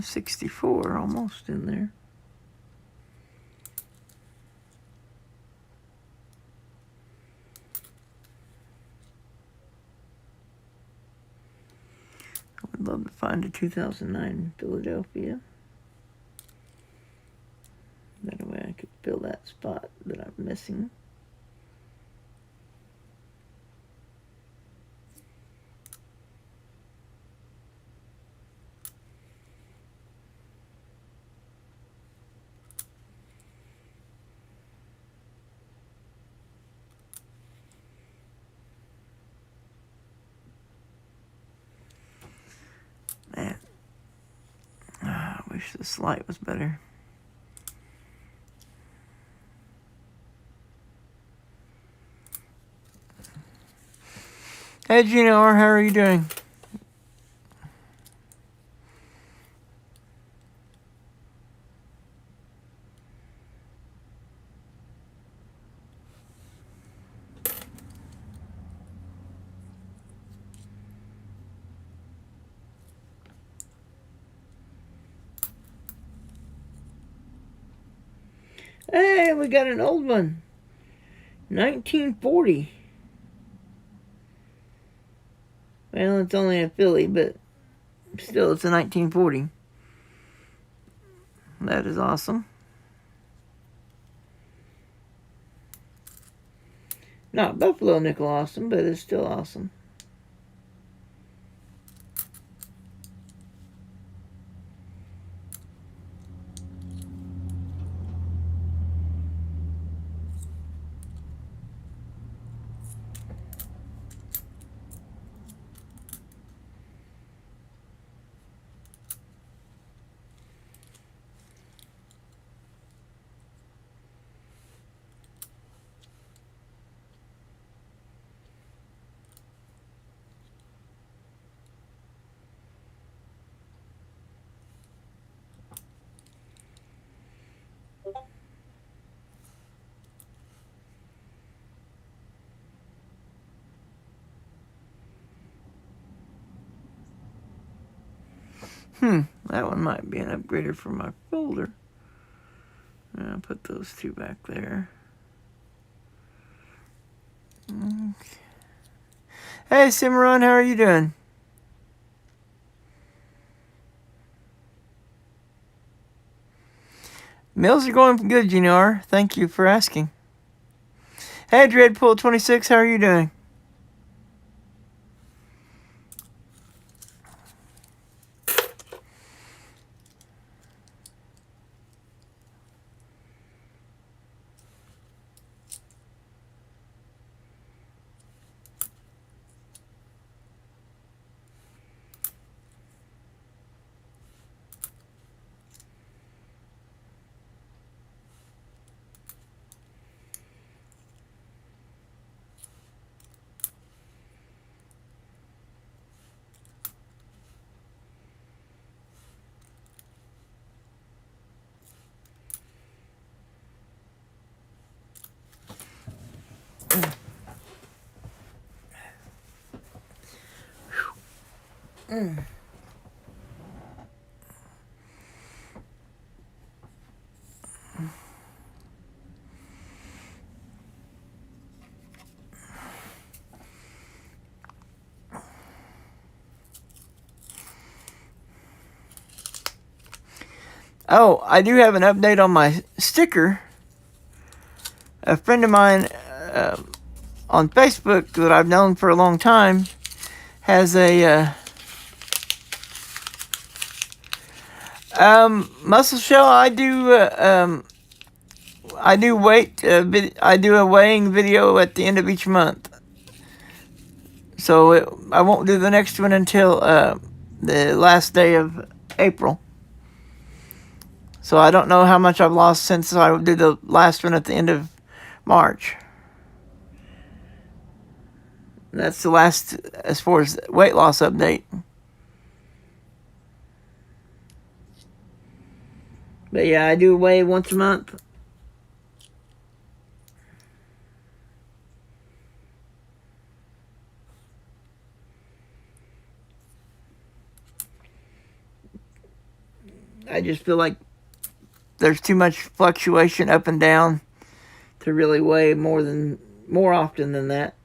64, almost in there. I would love to find a 2009 Philadelphia. missing. Man, I wish this light was better. Hey, Gina R., how are you doing? Hey, we got an old one. 1940. Well, it's only a Philly, but still, it's a 1940. That is awesome. Not Buffalo nickel awesome, but it's still awesome. That one might be an upgrader for my folder. I'll put those two back there. Okay. Hey, Cimarron, how are you doing? Mills are going good, Junior. Thank you for asking. Hey, Dreadpool26, how are you doing? Oh, I do have an update on my sticker. A friend of mine on Facebook that I've known for a long time has a muscle shell. I do I do a weighing video at the end of each month. So I won't do the next one until the last day of April. So I don't know how much I've lost since I did the last one at the end of March. That's the last as far as weight loss update. But yeah, I do weigh once a month. I just feel like there's too much fluctuation up and down to really weigh more often than that.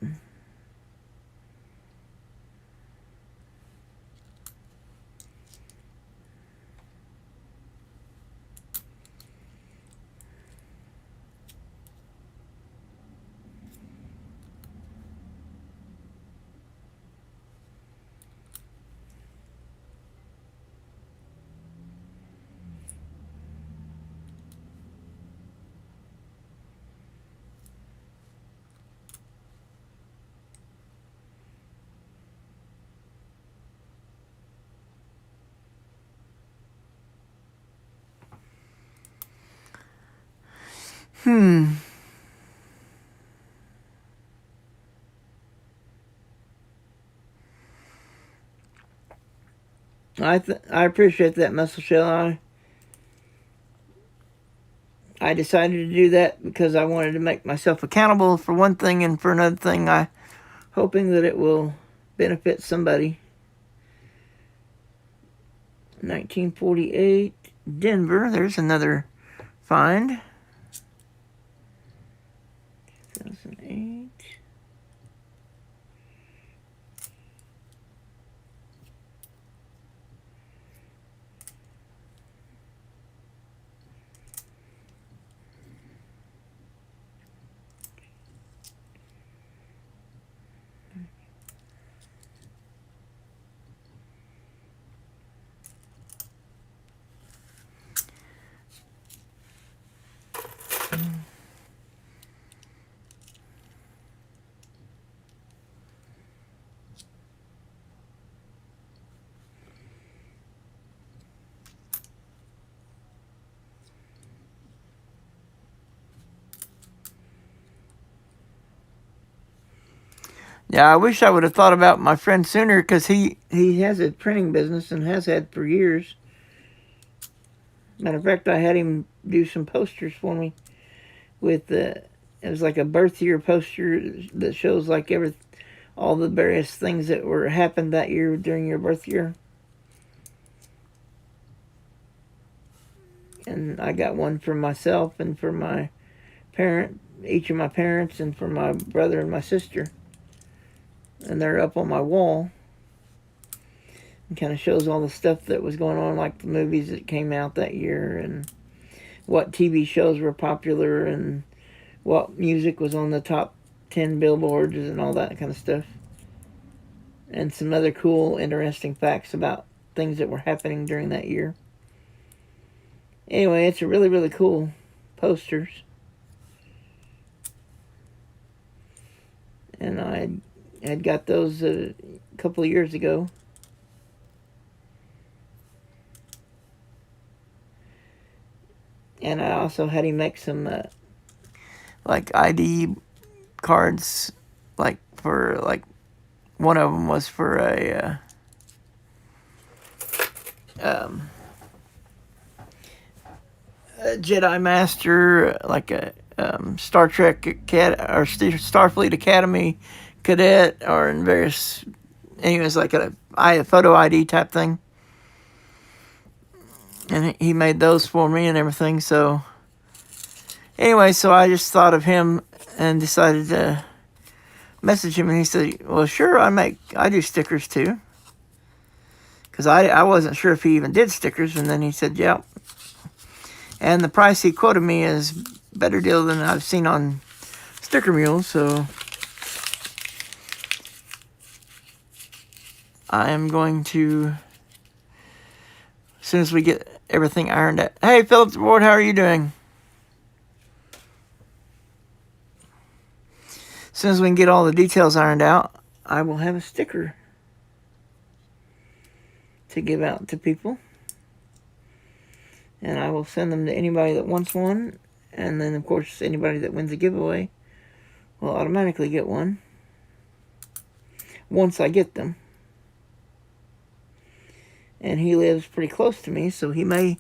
I appreciate that, Muscle Shell. I decided to do that because I wanted to make myself accountable for one thing, and for another thing, hoping that it will benefit somebody. 1948, Denver. There's another find. 2008. Yeah, I wish I would have thought about my friend sooner, because he has a printing business and has had for years. Matter of fact, I had him do some posters for me with it was like a birth year poster that shows like all the various things that happened that year during your birth year. And I got one for myself and for my each of my parents, and for my brother and my sister. And they're up on my wall. It kind of shows all the stuff that was going on, like the movies that came out that year, and what TV shows were popular, and what music was on the top 10 billboards, and all that kind of stuff. And some other cool, interesting facts about things that were happening during that year. Anyway, it's a really, really cool posters. And I had got those a couple of years ago. And I also had him make some like ID cards, like for like one of them was for a Jedi Master, like a Star Trek or Starfleet Academy cadet, or in various, anyways, like a photo ID type thing. And he made those for me and everything. So anyway, so I just thought of him and decided to message him, and he said, well, sure, I do stickers too. Because I wasn't sure if he even did stickers, and then he said, yep. And the price he quoted me is better deal than I've seen on Sticker Mule, so I am going to, as soon as we get everything ironed out. Hey, Philip Ward, how are you doing? As soon as we can get all the details ironed out, I will have a sticker to give out to people. And I will send them to anybody that wants one. And then, of course, anybody that wins a giveaway will automatically get one once I get them. And he lives pretty close to me, so he may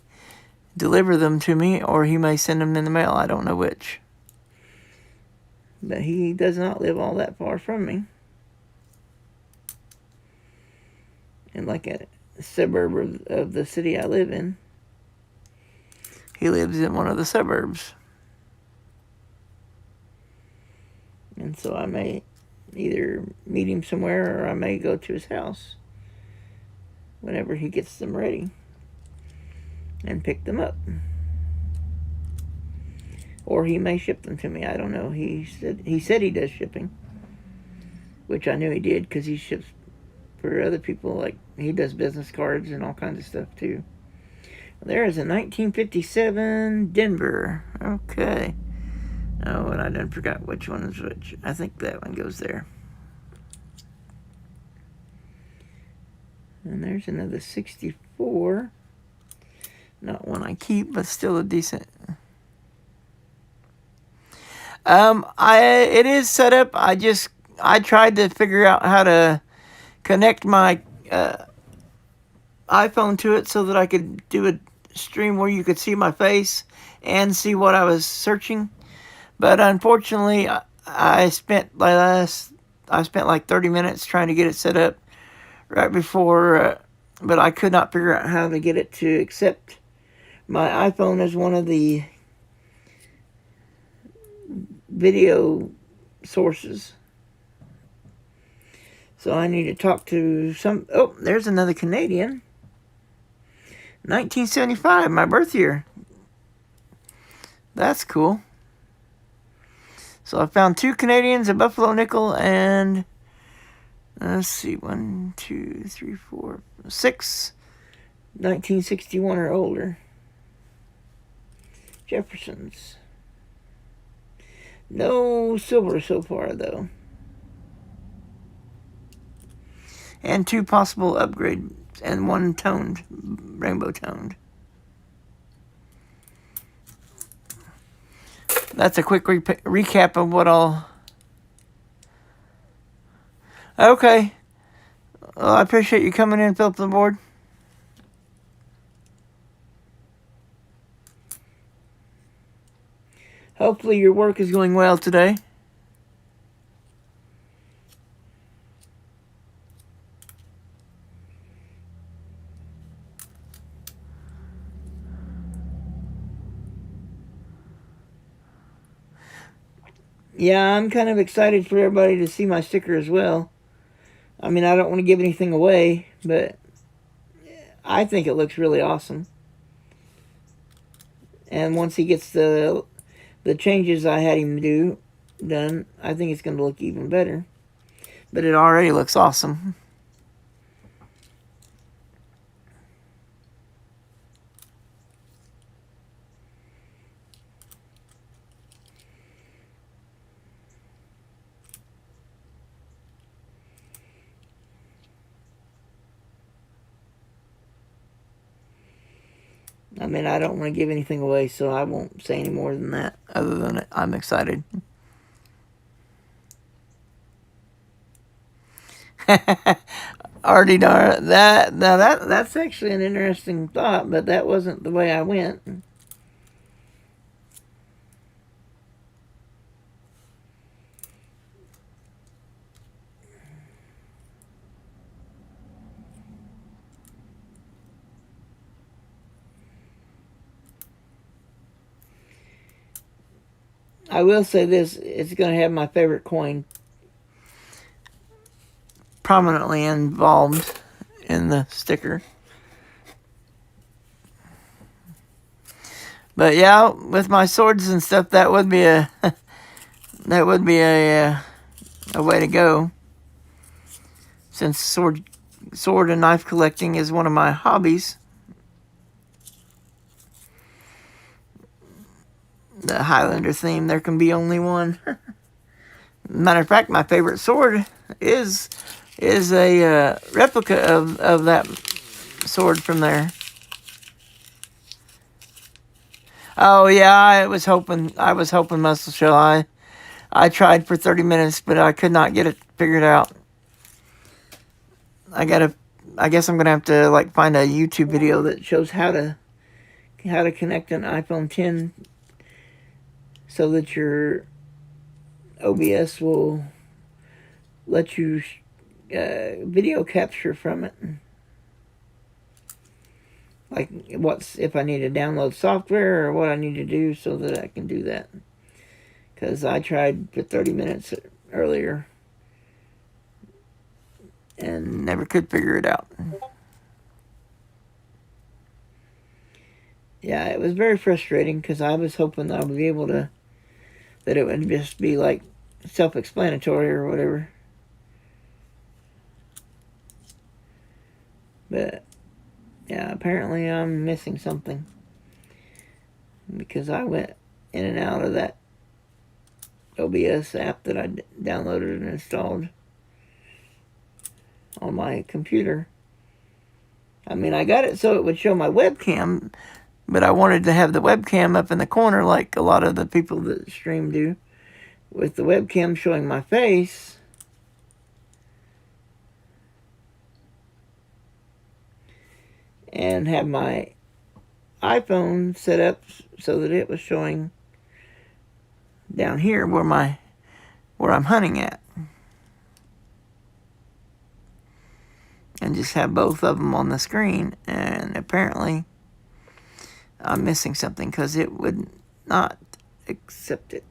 deliver them to me, or he may send them in the mail. I don't know which. But he does not live all that far from me. And like a suburb of the city I live in. He lives in one of the suburbs. And so I may either meet him somewhere, or I may go to his house whenever he gets them ready and pick them up. Or he may ship them to me. I don't know. He said he does shipping, which I knew he did, because he ships for other people. Like, he does business cards and all kinds of stuff too. There is a 1957 Denver. Okay. Oh, and I done forgot which one is which. I think that one goes there. And there's another 64. Not one I keep, but still a decent. It is set up. I tried to figure out how to connect my iPhone to it so that I could do a stream where you could see my face and see what I was searching. But unfortunately, I spent like 30 minutes trying to get it set up right before, but I could not figure out how to get it to accept my iPhone as one of the video sources. So I need to talk to some... Oh, there's another Canadian. 1975, my birth year. That's cool. So I found 2 Canadians, a Buffalo nickel, and... Let's see, 1, 2, 3, 4, 6. 1961 or older. Jeffersons. No silver so far, though. And 2 possible upgrades, and 1 toned, rainbow toned. That's a quick recap of what I'll... Okay. Well, I appreciate you coming in, Philip the board. Hopefully your work is going well today. Yeah, I'm kind of excited for everybody to see my sticker as well. I mean, I don't want to give anything away, but I think it looks really awesome. And once he gets the changes I had him do done, I think it's going to look even better. But it already looks awesome. I mean, I don't want to give anything away, so I won't say any more than that, other than I'm excited. Already darn that's actually an interesting thought, but that wasn't the way I went. I will say this, it's going to have my favorite coin prominently involved in the sticker. But yeah, with my swords and stuff, that would be a way to go. Since sword and knife collecting is one of my hobbies. The Highlander theme, there can be only one. Matter of fact, my favorite sword is a replica of that sword from there. Oh yeah, I was hoping Muscle Shell. I tried for 30 minutes, but I could not get it figured out. I guess I'm gonna have to like find a YouTube video that shows how to connect an iPhone 10 so that your OBS will let you video capture from it. Like if I need to download software or what I need to do so that I can do that. Because I tried for 30 minutes earlier and never could figure it out. Yeah, it was very frustrating because I was hoping I would be able to, that it would just be like self-explanatory or whatever. But yeah, apparently I'm missing something because I went in and out of that OBS app that I downloaded and installed on my computer. I mean, I got it so it would show my webcam, but I wanted to have the webcam up in the corner like a lot of the people that stream do. with the webcam showing my face, and have my iPhone set up so that it was showing down here where I'm hunting at, and just have both of them on the screen. And apparently I'm missing something because it would not accept it.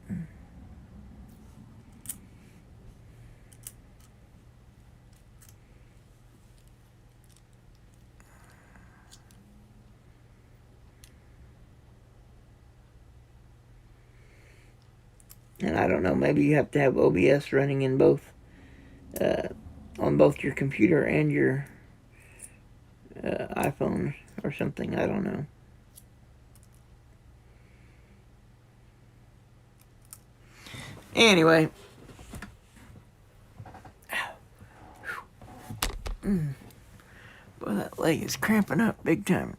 And I don't know, maybe you have to have OBS running in both, on both your computer and your iPhone or something. I don't know. Anyway. Boy, that leg is cramping up big time.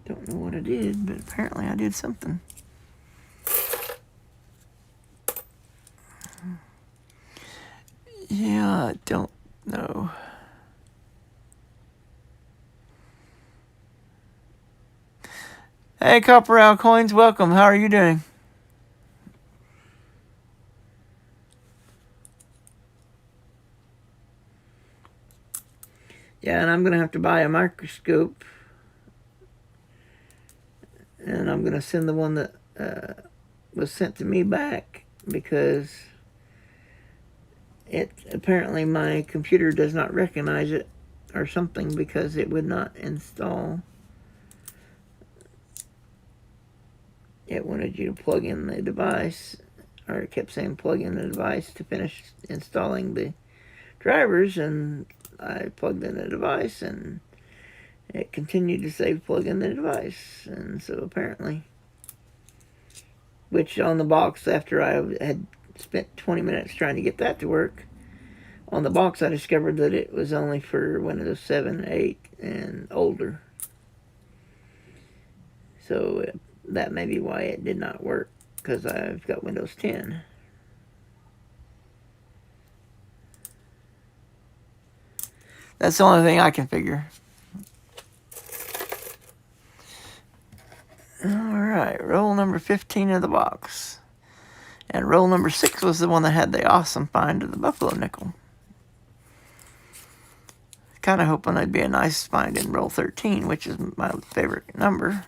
Don't know what I did, but apparently I did something. Yeah, I don't know. Hey, Copper Owl Coins, welcome. How are you doing? Yeah, and I'm going to have to buy a microscope. And I'm going to send the one that was sent to me back, because apparently my computer does not recognize it or something, because it would not install. It wanted you to plug in the device, or it kept saying plug in the device to finish installing the drivers, and I plugged in the device and it continued to say plug in the device. And so apparently, which on the box, after I had spent 20 minutes trying to get that to work, on the box I discovered that it was only for Windows 7, 8, and older. So that may be why it did not work, because I've got Windows 10. That's the only thing I can figure. Alright, roll number 15 of the box. And roll number 6 was the one that had the awesome find of the buffalo nickel. Kind of hoping it'd be a nice find in roll 13, which is my favorite number.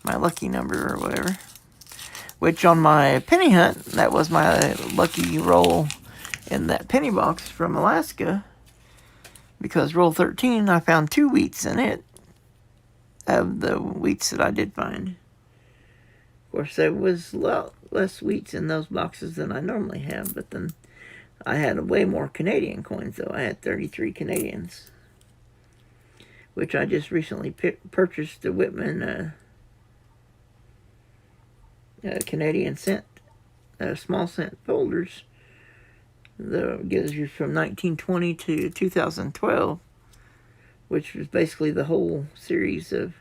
My lucky number or whatever. Which on my penny hunt, that was my lucky roll in that penny box from Alaska. Because roll 13, I found 2 wheats in it, of the wheats that I did find. Of course, there was less wheats in those boxes than I normally have, but then I had way more Canadian coins, though. I had 33 Canadians, which I just recently purchased the Whitman Canadian cent, small cent folders. That gives you from 1920 to 2012, which was basically the whole series of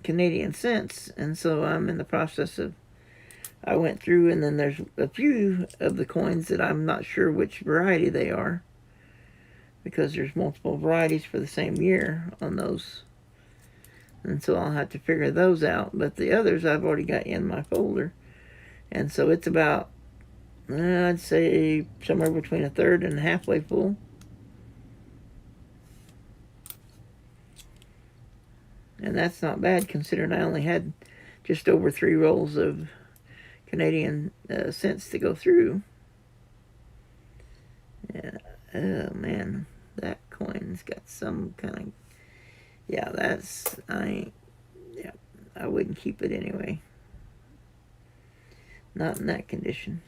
Canadian cents. And so I'm in the process of, I went through, and then there's a few of the coins that I'm not sure which variety they are, because there's multiple varieties for the same year on those. And so I'll have to figure those out. But the others I've already got in my folder. And so it's about, I'd say, somewhere between a third and halfway full. And that's not bad, considering I only had just over 3 rolls of Canadian cents to go through. Yeah. Oh man, that coin's got some kind of, yeah, that's, I wouldn't keep it anyway. Not in that condition.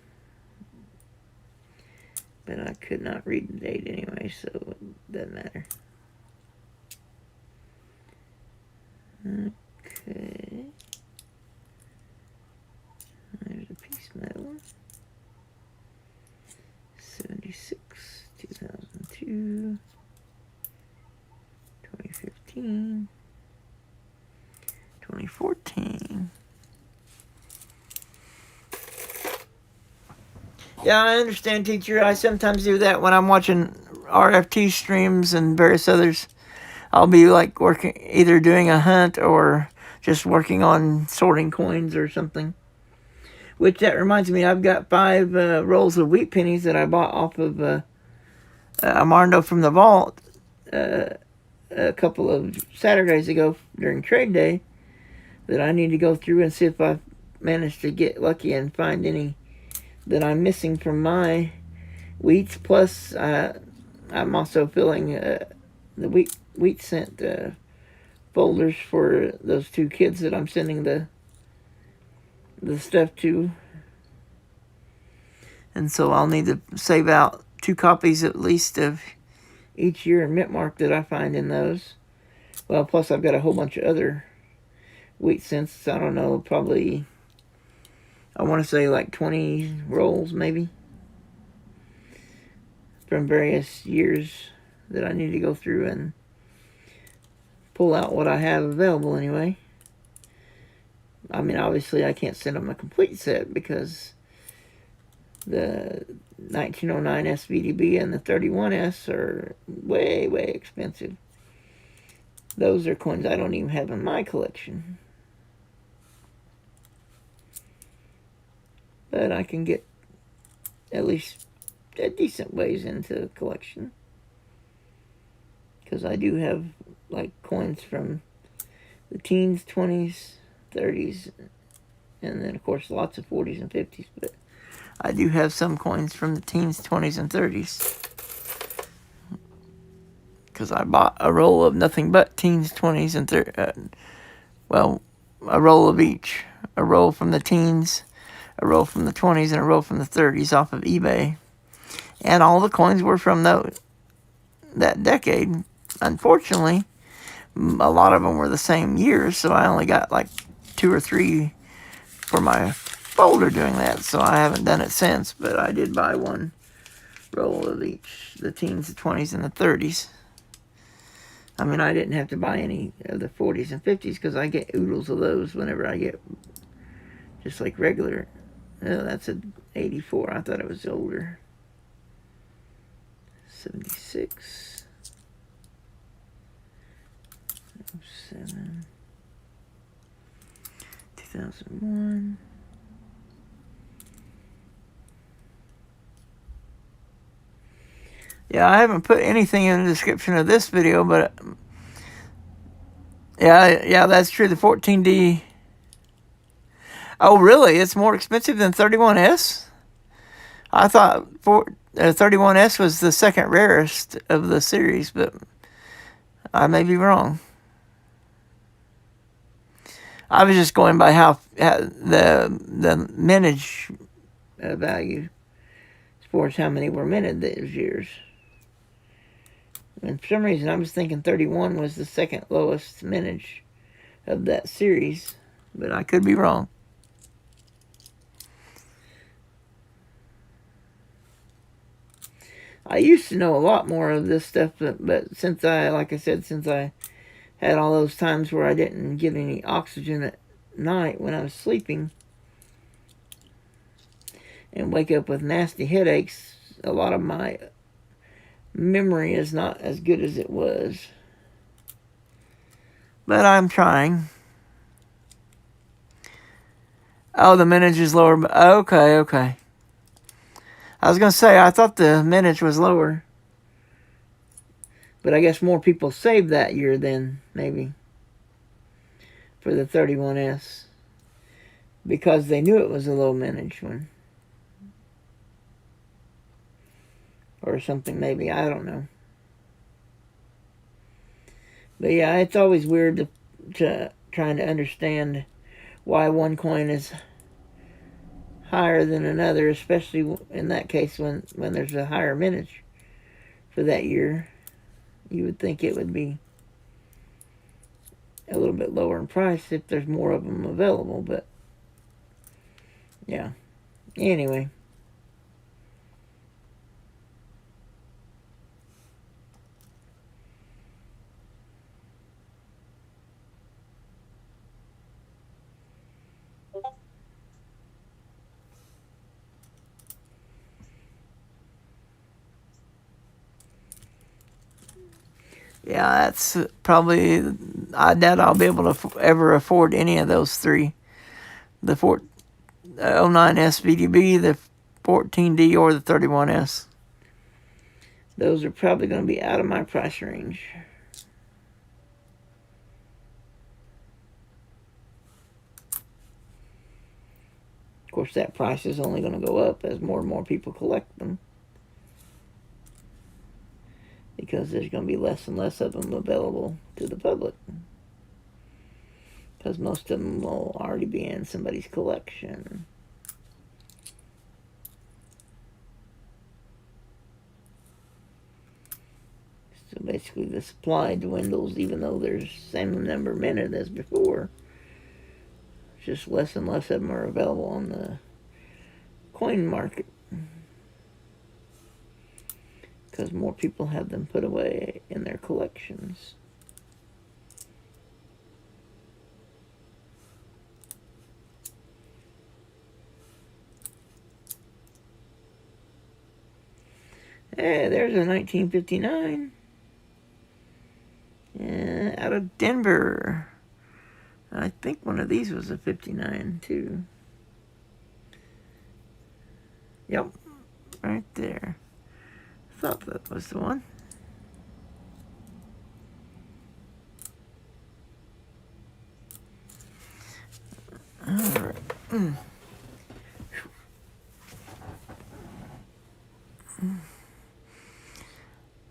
But I could not read the date anyway, so it doesn't matter. Okay. There's a piece metal. 76, 2002, 2015, 2014. Yeah, I understand, teacher. I sometimes do that when I'm watching RFT streams and various others. I'll be like working, either doing a hunt or just working on sorting coins or something. Which that reminds me, I've got 5 rolls of wheat pennies that I bought off of Armando from the vault a couple of Saturdays ago during trade day that I need to go through and see if I managed to get lucky and find any that I'm missing from my wheats. Plus, I'm also filling the wheat scent folders for those 2 kids that I'm sending the stuff to. And so I'll need to save out 2 copies at least of each year in mint mark that I find in those. Well, plus I've got a whole bunch of other wheat scents. I don't know, probably, I want to say like 20 rolls maybe from various years that I need to go through and pull out what I have available anyway. I mean, obviously I can't send them a complete set because the 1909 SVDB and the 31S are way, way expensive. Those are coins I don't even have in my collection. But I can get at least a decent ways into the collection. Because I do have like coins from the teens, 20s, 30s, and then of course lots of 40s and 50s. But I do have some coins from the teens, 20s, and 30s. Because I bought a roll of nothing but teens, 20s, and 30s. Well, a roll of each. A roll from the teens, a roll from the 20s, and a roll from the 30s off of eBay. And all the coins were from that decade. Unfortunately, a lot of them were the same year, so I only got like 2 or 3 for my folder doing that, so I haven't done it since, but I did buy 1 roll of each, the teens, the 20s, and the 30s. I mean, I didn't have to buy any of the 40s and 50s because I get oodles of those whenever I get just like regular. Oh, that's an 84. I thought it was older. 76. 07. 2001. Yeah, I haven't put anything in the description of this video, but yeah, that's true. The 14D. Oh, really? It's more expensive than 31S? I thought 31S was the second rarest of the series, but I may be wrong. I was just going by how the mintage value as far as how many were minted those years. And for some reason, I was thinking 31 was the second lowest mintage of that series, but I could be wrong. I used to know a lot more of this stuff, but since like I said, since I had all those times where I didn't get any oxygen at night when I was sleeping and wake up with nasty headaches, a lot of my memory is not as good as it was. But I'm trying. Oh, the mintage is lower. Okay. I was going to say, I thought the mintage was lower. But I guess more people saved that year then, maybe, for the 31S. Because they knew it was a low mintage one. Or something, maybe. I don't know. But yeah, it's always weird to trying to understand why one coin is higher than another, especially in that case when there's a higher mintage for that year. You would think it would be a little bit lower in price if there's more of them available, but yeah. Anyway. Yeah, that's probably, I doubt I'll be able to ever afford any of those three. The 09 SVDB, the 14D, or the 31S. Those are probably going to be out of my price range. Of course, that price is only going to go up as more and more people collect them, because there's going to be less and less of them available to the public, because most of them will already be in somebody's collection. So basically the supply dwindles, even though there's the same number minted as before. Just less and less of them are available on the coin market, because more people have them put away in their collections. Hey, there's a 1959. Out of Denver. I think one of these was a 59 too. Yep, right there. Thought that was the one. All right.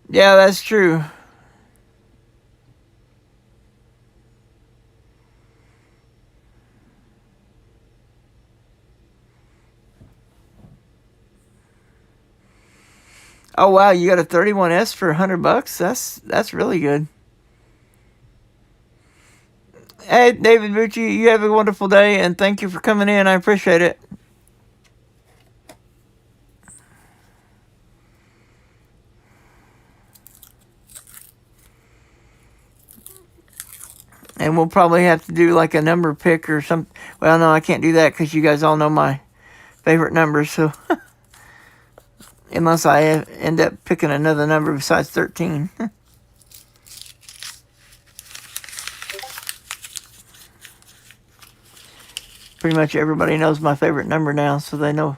Yeah, that's true. Oh wow, you got a 31S for $100? That's really good. Hey, David Bucci, you have a wonderful day, and thank you for coming in. I appreciate it. And we'll probably have to do like a number pick or some. Well, no, I can't do that because you guys all know my favorite numbers. So unless I end up picking another number besides 13. Pretty much everybody knows my favorite number now, so they know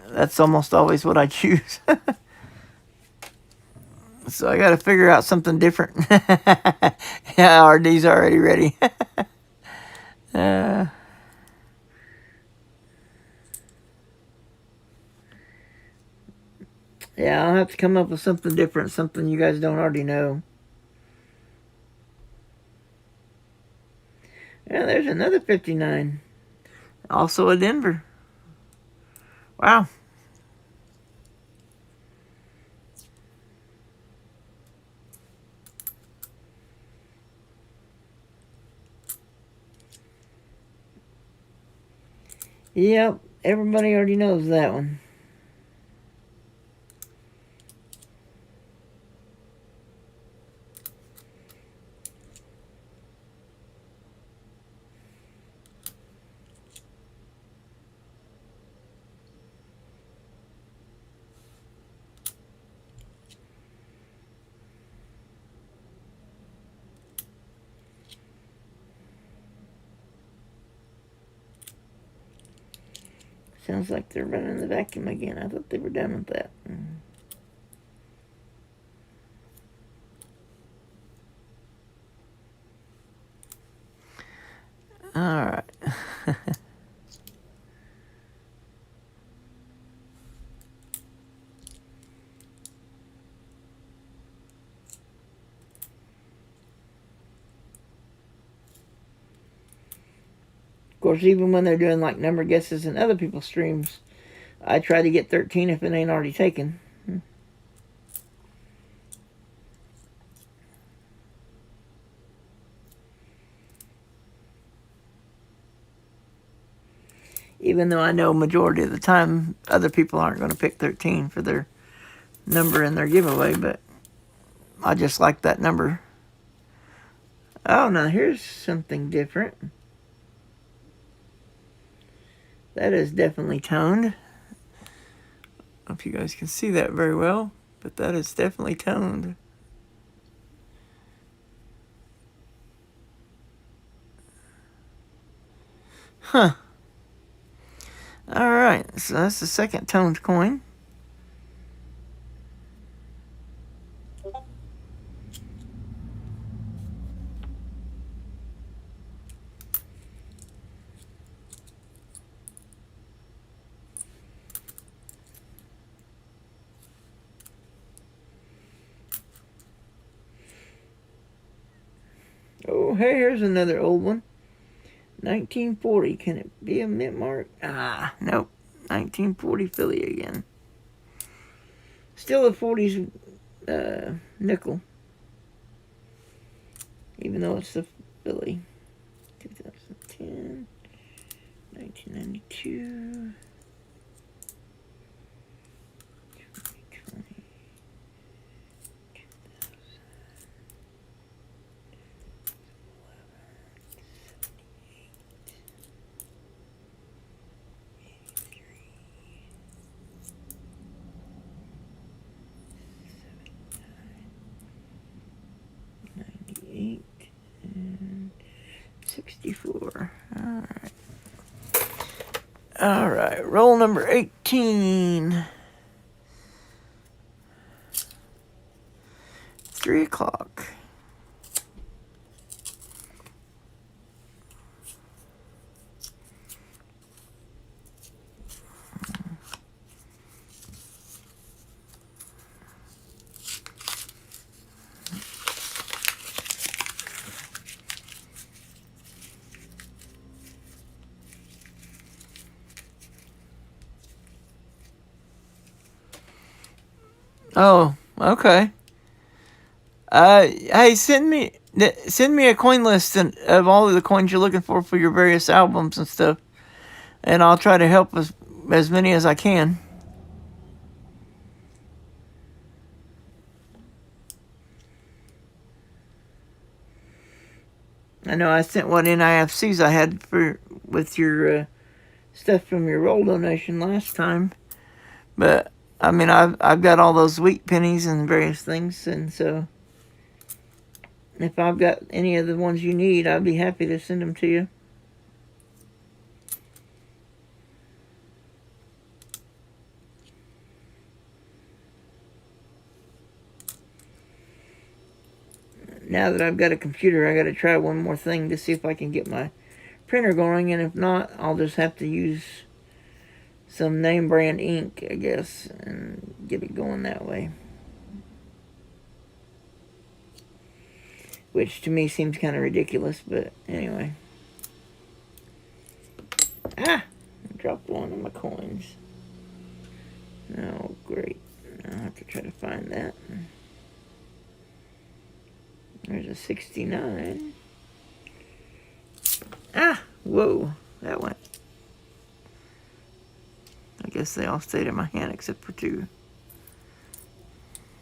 that's almost always what I choose. So I got to figure out something different. Yeah, RD's already ready. Yeah, I'll have to come up with something different, something you guys don't already know. Yeah, there's another 59. Also a Denver. Wow. Yep, everybody already knows that one. Sounds like they're running the vacuum again. I thought they were done with that. All right. Of course, even when they're doing like number guesses in other people's streams, I try to get 13 if it ain't already taken. Even though I know majority of the time other people aren't going to pick 13 for their number in their giveaway, but I just like that number. Oh, now here's something different. That is definitely toned. I don't know if you guys can see that very well, but that is definitely toned. Huh. Alright, so that's the second toned coin. Oh, hey, here's another old one. 1940. Can it be a mint mark? Ah, nope. 1940 Philly again. Still a 40s nickel. Even though it's the Philly. 2010. 1992. 2020. 98 and 64. Alright. Alright, roll number 18. 3 o'clock. Oh, okay. Hey, send me a coin list of all of the coins you're looking for your various albums and stuff, and I'll try to help as many as I can. I know I sent what NIFCs I had with your stuff from your roll donation last time, but I mean I've got all those wheat pennies and various things, and so if I've got any of the ones you need, I'd be happy to send them to you. Now that I've got a computer, I got to try one more thing to see if I can get my printer going, and if not, I'll just have to use some name brand ink, I guess, and get it going that way. Which to me seems kind of ridiculous, but anyway. Ah! I dropped one of my coins. Oh, great. I'll have to try to find that. There's a 69. Ah! Whoa. That went. I guess they all stayed in my hand except for 2.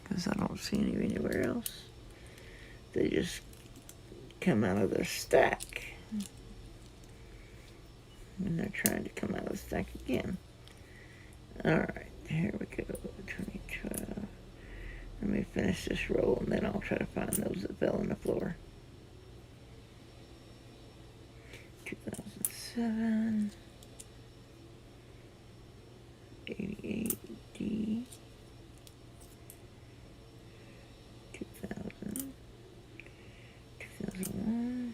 Because I don't see any anywhere else. They just come out of their stack. And they're trying to come out of the stack again. Alright, here we go. 2012. Let me finish this roll and then I'll try to find those that fell on the floor. 2007. 88D. 2000. 2001.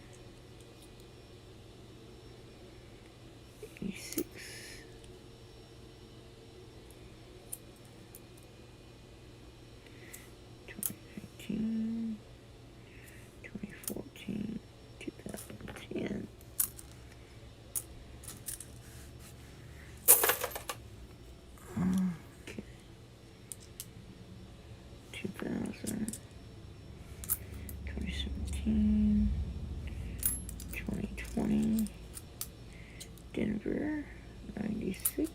86. 2019. 2014. 2010. Okay. 2000. 2017. 2020. Denver, 96,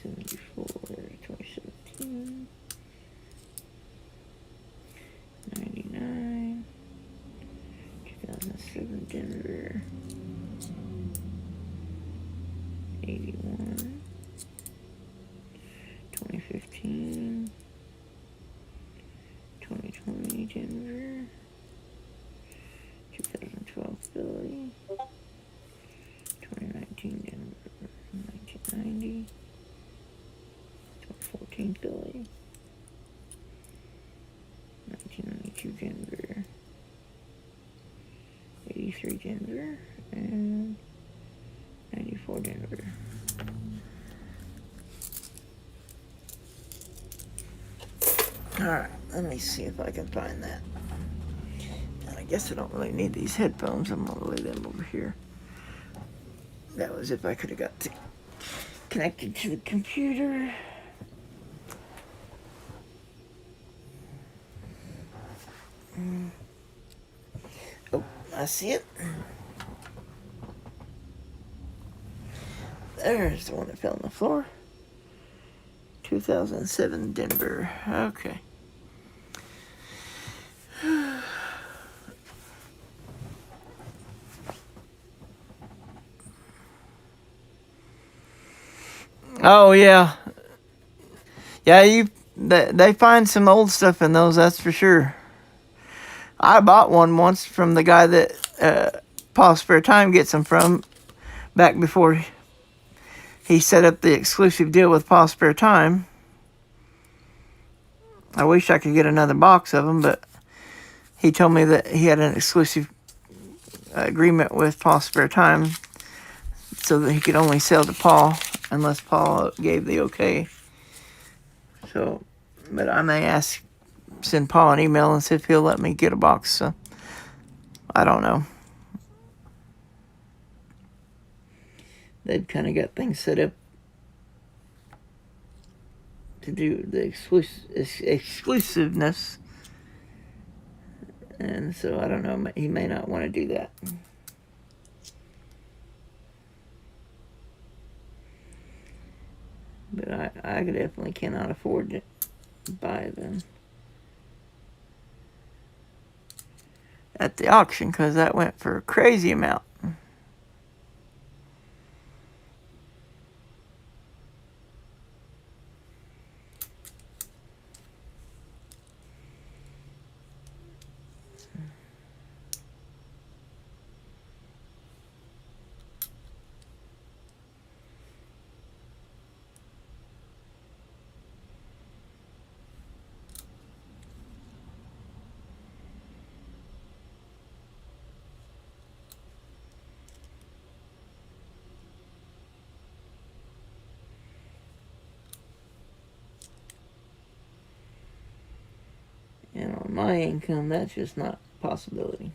74, 2017, 99, 2007, Denver, 81, 2015, 2020, Denver, 2012, Philly, 82 Denver, 83 Denver, and 94 Denver. Alright, let me see if I can find that. And I guess I don't really need these headphones. I'm going to lay them over here. That was if I could have got connected to the computer. Oh, I see it. There's the one that fell on the floor. 2007 Denver. Okay. Oh yeah, yeah. They find some old stuff in those. That's for sure. I bought one once from the guy that Paul Spare Time gets them from, back before he set up the exclusive deal with Paul Spare Time. I wish I could get another box of them, but he told me that he had an exclusive agreement with Paul Spare Time, so that he could only sell to Paul unless Paul gave the okay. So, but I may send Paul an email and see if he'll let me get a box. So, I don't know. They've kind of got things set up to do the exclusiveness. And so, I don't know. He may not want to do that. But I definitely cannot afford to buy them at the auction, because that went for a crazy amount. And on my income, that's just not a possibility.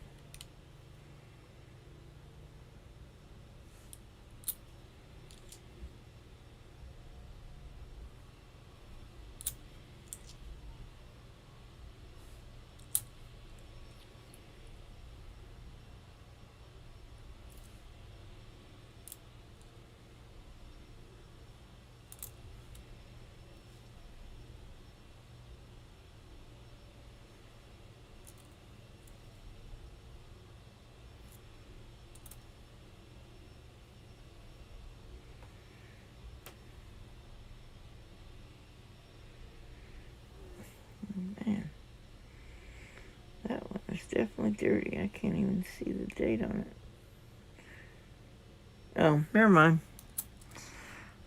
Man, that one is definitely dirty. I can't even see the date on it. Oh, never mind.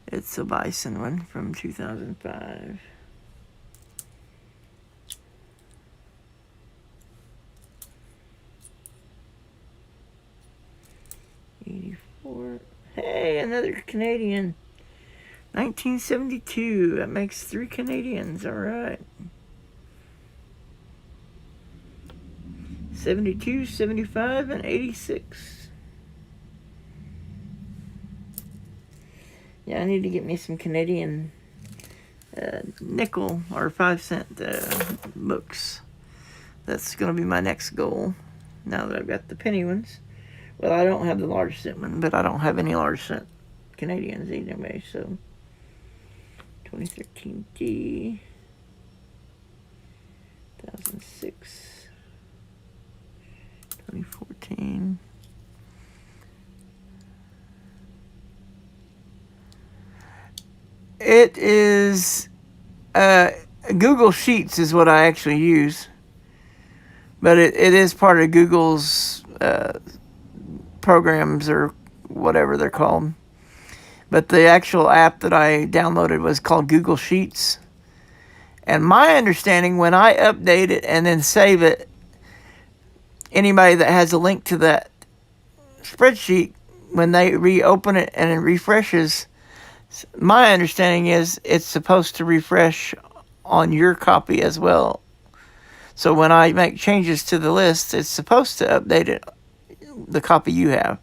It's a bison one from 2005. '84. Hey, another Canadian. 1972. That makes 3 Canadians. All right. 72, 75, and 86. Yeah, I need to get me some Canadian nickel or 5-cent books. That's going to be my next goal, now that I've got the penny ones. Well, I don't have the large cent one, but I don't have any large cent Canadians anyway, so 2013 D, 2006, 2014. It is Google Sheets is what I actually use, but it is part of Google's programs or whatever they're called. But the actual app that I downloaded was called Google Sheets, And my understanding, when I update it and then save it, anybody that has a link to that spreadsheet, when they reopen it and it refreshes, my understanding is it's supposed to refresh on your copy as well. So when I make changes to the list, it's supposed to update it, the copy you have.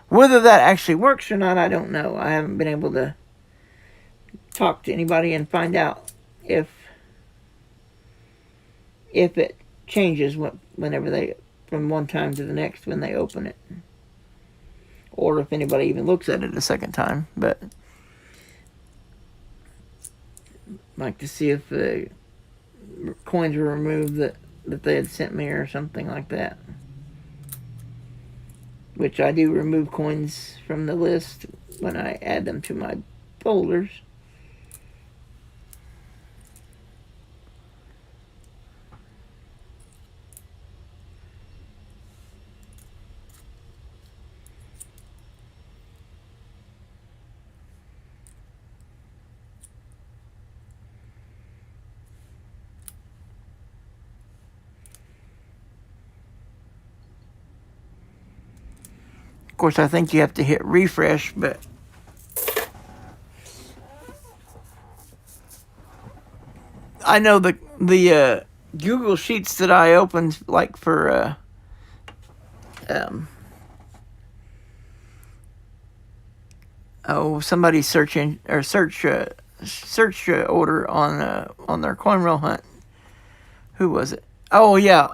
Whether that actually works or not, I don't know. I haven't been able to talk to anybody and find out if it changes whenever they, from one time to the next when they open it, or if anybody even looks at it a second time. But I'd like to see if the coins were removed that they had sent me or something like that. Which I do remove coins from the list when I add them to my folders. Of course, I think you have to hit refresh, but I know the Google Sheets that I opened, like for somebody searching or search order on their coin roll hunt. Who was it? Oh yeah,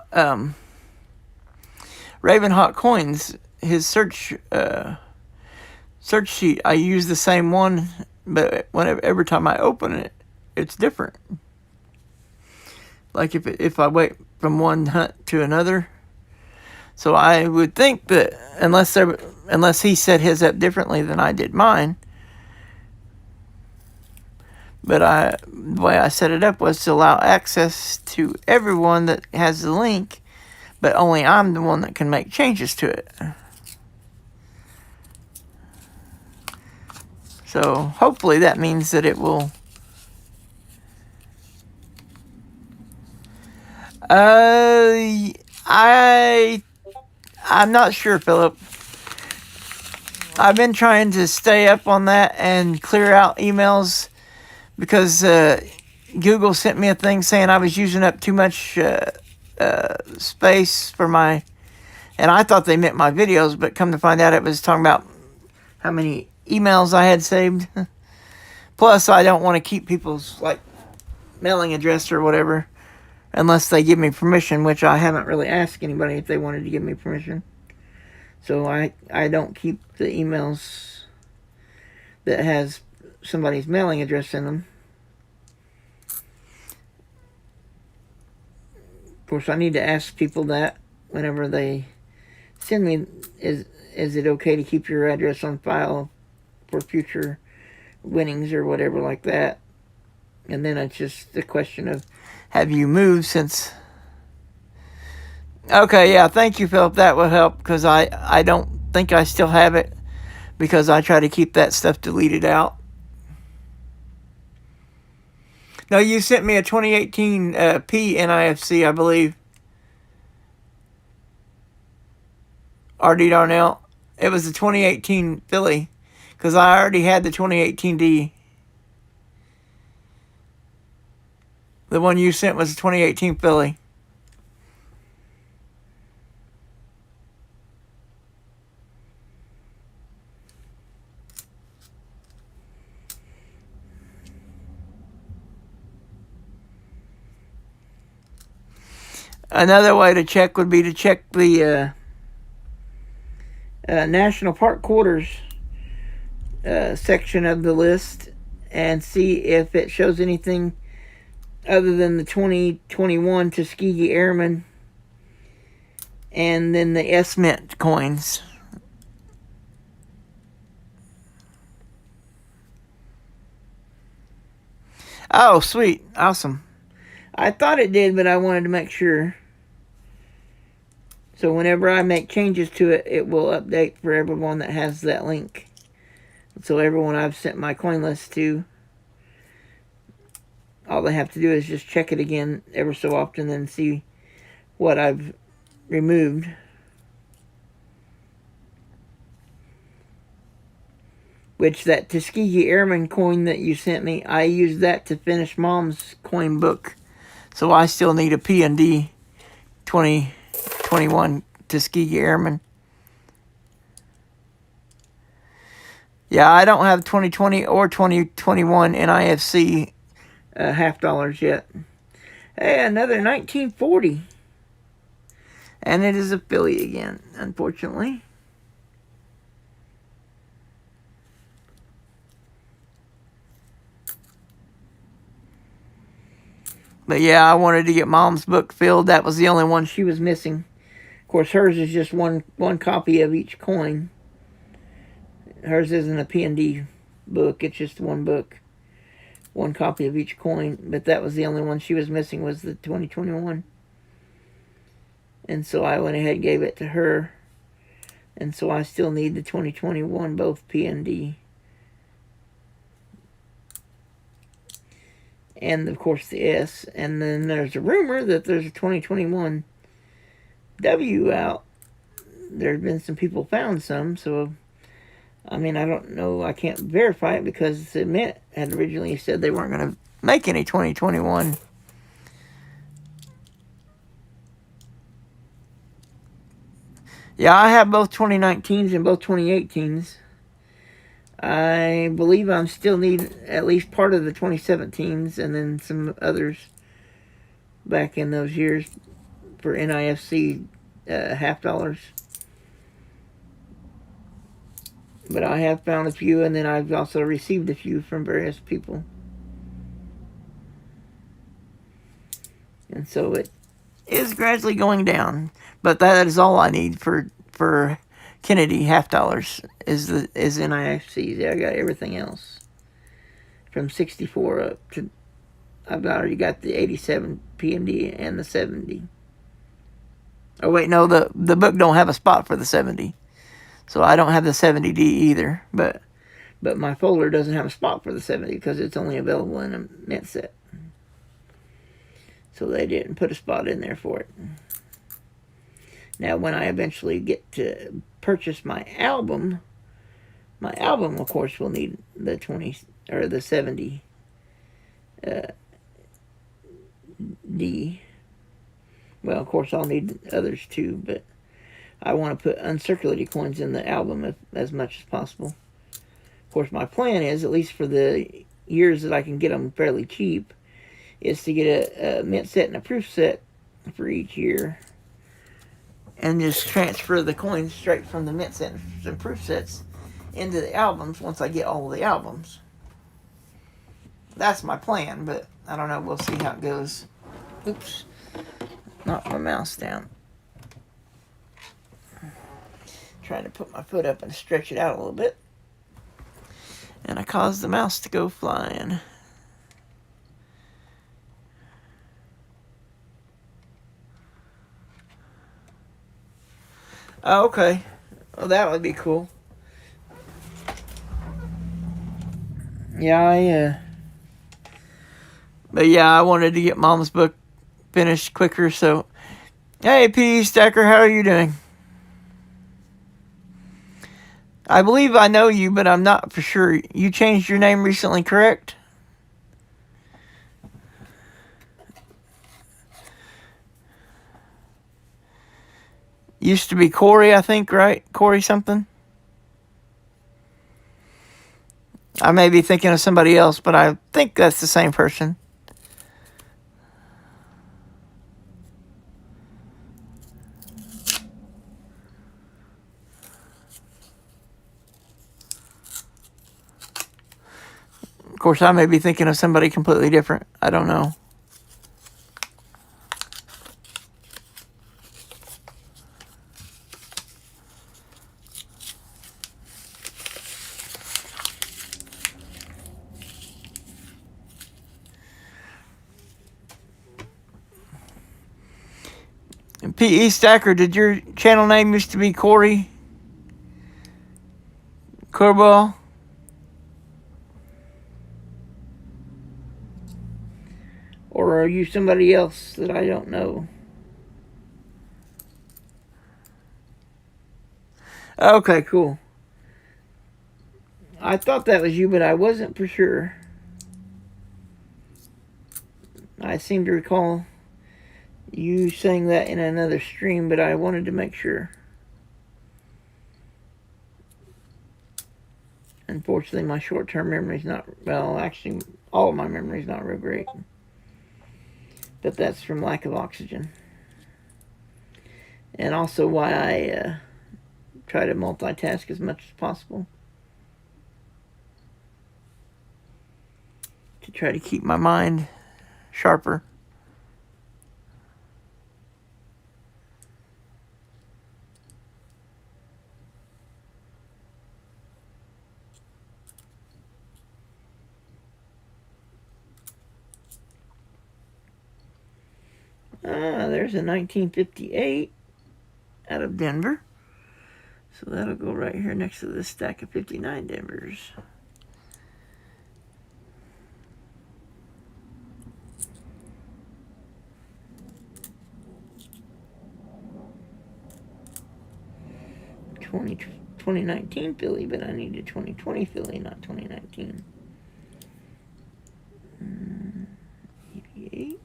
Ravenhawk Coins. His search sheet, I use the same one, but every time I open it, it's different. Like if I wait from one hunt to another. So I would think that unless he set his up differently than I did mine, but the way I set it up was to allow access to everyone that has the link, but only I'm the one that can make changes to it. So hopefully that means that it will. I'm not sure, Philip. I've been trying to stay up on that and clear out emails because Google sent me a thing saying I was using up too much space for my, and I thought they meant my videos, but come to find out it was talking about how many emails I had saved. Plus, I don't want to keep people's mailing address or whatever unless they give me permission, which I haven't really asked anybody if they wanted to give me permission. So I don't keep the emails that has somebody's mailing address in them. Of course, I need to ask people that whenever they send me, is it okay to keep your address on file for future winnings or whatever like that? And then it's just a question of, have you moved since? Okay, yeah, thank you, Philip. That will help because I don't think I still have it because I try to keep that stuff deleted out. No, you sent me a 2018 P NIFC, I believe. RD Darnell. It was the 2018 Philly because I already had the 2018 D. The one you sent was the 2018 Philly. Another way to check would be to check the National Park Quarters section of the list and see if it shows anything other than the 2021 Tuskegee Airmen and then the S-Mint coins. Oh, sweet. Awesome. I thought it did, but I wanted to make sure. So whenever I make changes to it, it will update for everyone that has that link. So everyone I've sent my coin list to all they have to do is just check it again ever so often and see what I've removed. Which, that Tuskegee Airman coin that you sent me, I used that to finish Mom's coin book. So I still need a P&D 2021 Tuskegee Airman. Yeah, I don't have 2020 or 2021 NIFC half dollars yet. Hey, another 1940. And it is a Philly again, unfortunately. But yeah, I wanted to get Mom's book filled. That was the only one she was missing. Of course, hers is just one copy of each coin. Hers isn't a P&D book. It's just one book. One copy of each coin. But that was the only one she was missing, was the 2021. And so I went ahead and gave it to her. And so I still need the 2021, both P&D. And, of course, the S. And then there's a rumor that there's a 2021 W out. There's been some people found some, so I mean, I don't know. I can't verify it because the Mint had originally said they weren't going to make any 2021. Yeah, I have both 2019s and both 2018s. I believe I still need at least part of the 2017s and then some others back in those years for NIFC half dollars. But I have found a few, and then I've also received a few from various people. And so it is gradually going down. But that is all I need for Kennedy half dollars is NIFCs. Yeah, I got everything else. From 64 up to, I've already got the 87 P&D and the 70. Oh wait, no, the book don't have a spot for the 70. So I don't have the 70D either, but my folder doesn't have a spot for the 70 because it's only available in a Mint set. So they didn't put a spot in there for it. Now, when I eventually get to purchase my album, of course, will need the 20 or the 70 D. Well, of course, I'll need others too, but I want to put uncirculated coins in the album as much as possible. Of course, my plan is, at least for the years that I can get them fairly cheap, is to get a Mint set and a proof set for each year. And just transfer the coins straight from the Mint set and proof sets into the albums once I get all of the albums. That's my plan, but I don't know. We'll see how it goes. Oops. Knocked my mouse down. Trying to put my foot up and stretch it out a little bit. And I caused the mouse to go flying. Oh, okay. Well, that would be cool. Yeah, but yeah, I wanted to get Mom's book finished quicker, so... Hey, P. Stacker, how are you doing? I believe I know you, but I'm not for sure. You changed your name recently, correct? Used to be Corey, I think, right? Corey something? I may be thinking of somebody else, but I think that's the same person. Of course, I may be thinking of somebody completely different. I don't know. P.E. Stacker, did your channel name used to be Corey? Corball? Or are you somebody else that I don't know? Okay, cool. I thought that was you, but I wasn't for sure. I seem to recall you saying that in another stream, but I wanted to make sure. Unfortunately, my short-term memory's not, well, actually, all of my memory's not real great. But that's from lack of oxygen. And also why I try to multitask as much as possible. To try to keep my mind sharper. There's a 1958 out of Denver. So that'll go right here next to this stack of 59 Denvers. '20, 2019 Philly, but I need a 2020 Philly, not 2019. 88.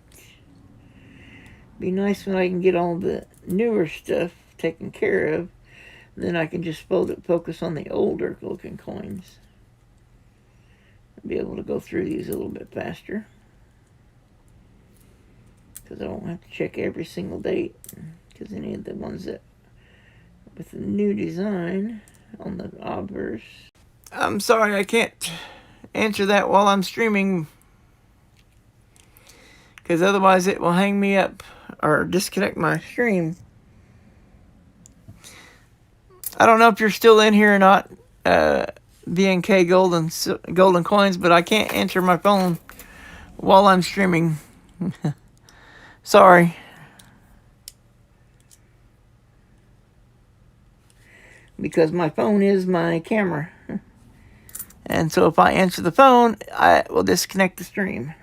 Be nice when I can get all the newer stuff taken care of. Then I can just focus on the older looking coins. I'll be able to go through these a little bit faster. Because I won't have to check every single date. Because any of the ones that with the new design on the obverse. I'm sorry I can't answer that while I'm streaming. Because otherwise it will hang me up or disconnect my stream. I don't know if you're still in here or not, BNK Golden Coins, but I can't answer my phone while I'm streaming. Sorry. Because my phone is my camera. And so if I answer the phone, I will disconnect the stream.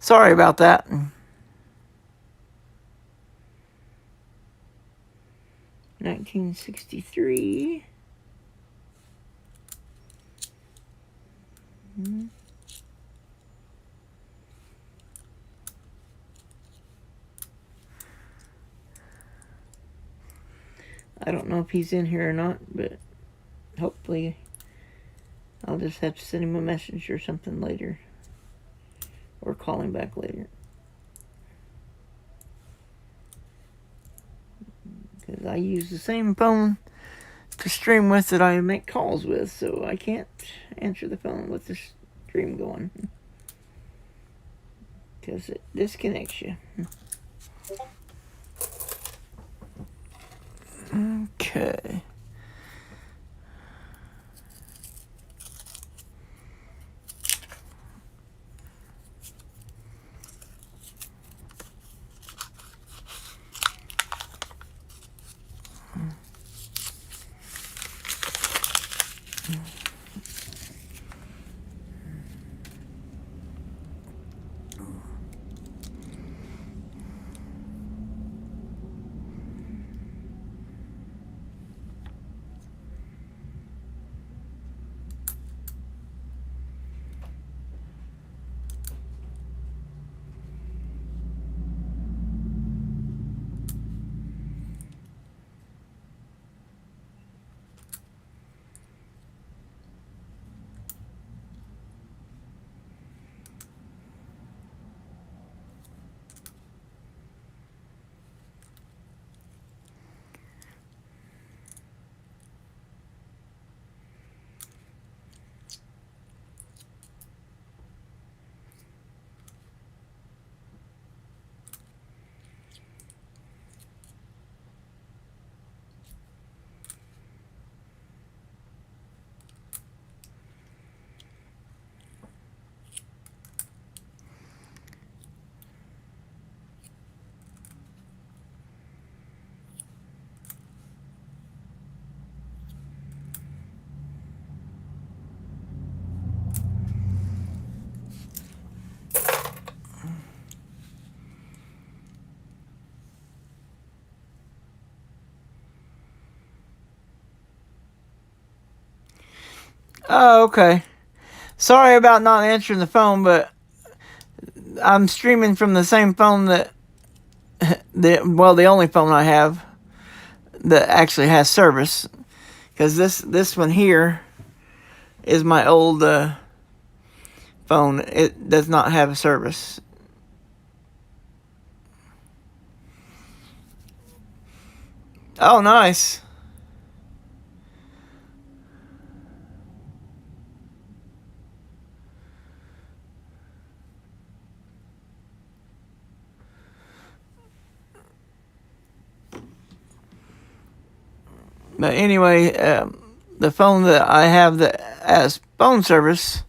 Sorry about that. 1963. I don't know if he's in here or not, but hopefully I'll just have to send him a message or something later. Or call him back later. Because I use the same phone to stream with that I make calls with, so I can't answer the phone with the stream going. Because it disconnects you. Okay. Oh, okay. Sorry about not answering the phone, but I'm streaming from the same phone that the only phone I have that actually has service, because this one here is my old phone. It does not have a service. Oh, nice. But anyway, the phone that I have that has phone service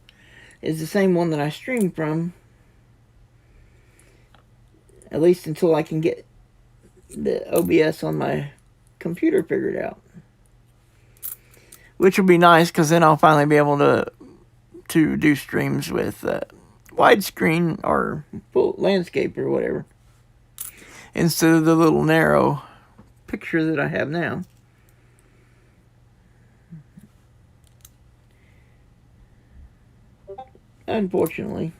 is the same one that I stream from. At least until I can get the OBS on my computer figured out. Which will be nice, because then I'll finally be able to do streams with widescreen or full landscape or whatever, instead of the little narrow picture that I have now. Unfortunately.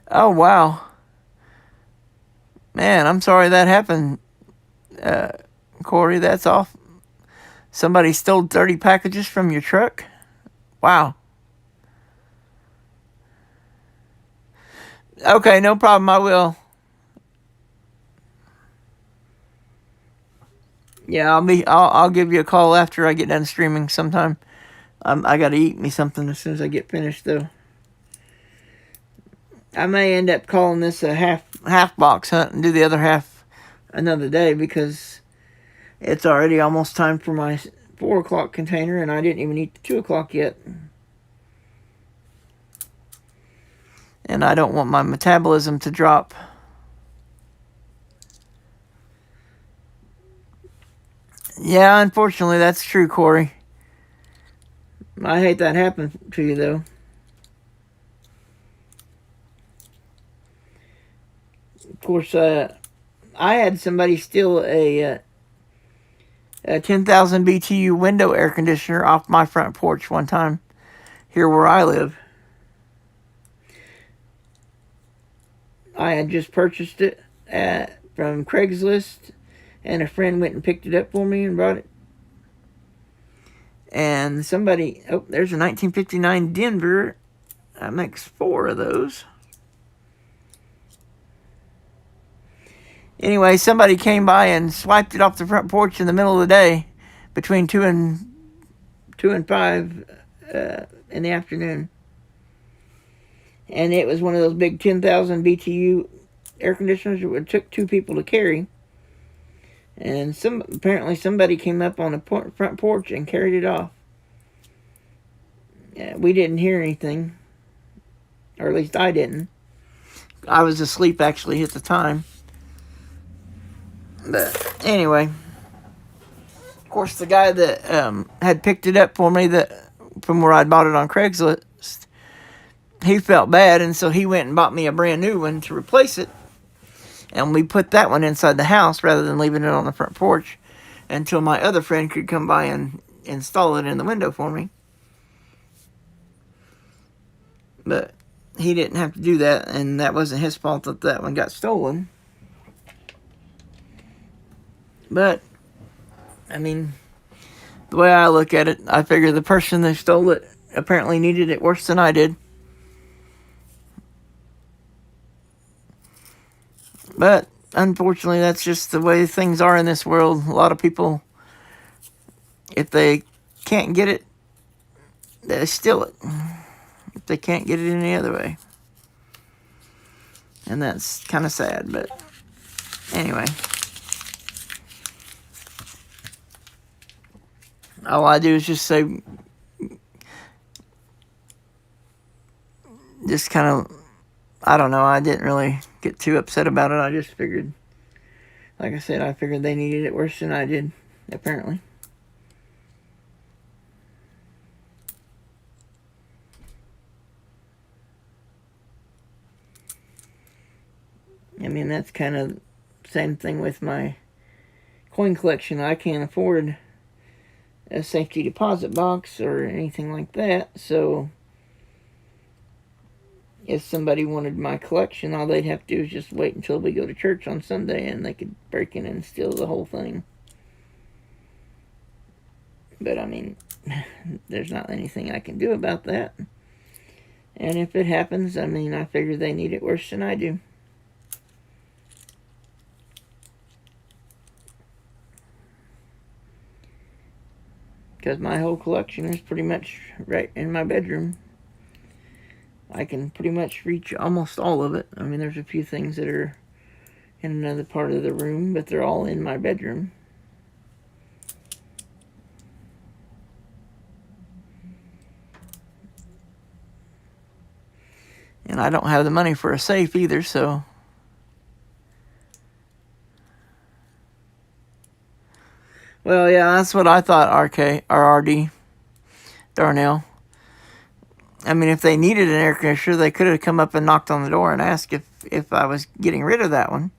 Oh, wow. Man, I'm sorry that happened, Corey. That's off. Somebody stole 30 packages from your truck? Wow. Okay, no problem. I will. Yeah, I'll give you a call after I get done streaming sometime. I gotta eat me something as soon as I get finished, though. I may end up calling this a half box hunt and do the other half another day, because it's already almost time for my 4 o'clock container, and I didn't even eat the 2 o'clock yet. And I don't want my metabolism to drop. Yeah, unfortunately, that's true, Corey. I hate that happened to you, though. Of course, I had somebody steal a 10,000 BTU window air conditioner off my front porch one time, here where I live. I had just purchased it from Craigslist, and a friend went and picked it up for me and brought it. And somebody, there's a 1959 Denver. That makes 4 of those. Anyway, somebody came by and swiped it off the front porch in the middle of the day, between 2 and 5 in the afternoon. And it was one of those big 10,000 BTU air conditioners that it took 2 people to carry. And apparently somebody came up on the front porch and carried it off. We didn't hear anything, or at least I didn't. I was asleep actually at the time. But anyway, of course, the guy that had picked it up for me, from where I'd bought it on Craigslist, he felt bad, and so he went and bought me a brand new one to replace it. And we put that one inside the house rather than leaving it on the front porch until my other friend could come by and install it in the window for me. But he didn't have to do that, and that wasn't his fault that one got stolen. But, I mean, the way I look at it, I figure the person that stole it apparently needed it worse than I did. But, unfortunately, that's just the way things are in this world. A lot of people, if they can't get it, they steal it. If they can't get it any other way. And that's kind of sad, but anyway. All I do is just say, just kind of, I don't know, I didn't really get too upset about it. I just figured, like I said, I figured they needed it worse than I did, apparently. I mean, that's kind of the same thing with my coin collection. I can't afford a safety deposit box or anything like that, so if somebody wanted my collection, all they'd have to do is just wait until we go to church on Sunday and they could break in and steal the whole thing. But I mean, there's not anything I can do about that. And if it happens, I mean, I figure they need it worse than I do. Because my whole collection is pretty much right in my bedroom. I can pretty much reach almost all of it. I mean, there's a few things that are in another part of the room, but they're all in my bedroom. And I don't have the money for a safe either, so... Well, yeah, that's what I thought, RD, Darnell. I mean, if they needed an air conditioner, they could have come up and knocked on the door and asked if I was getting rid of that one.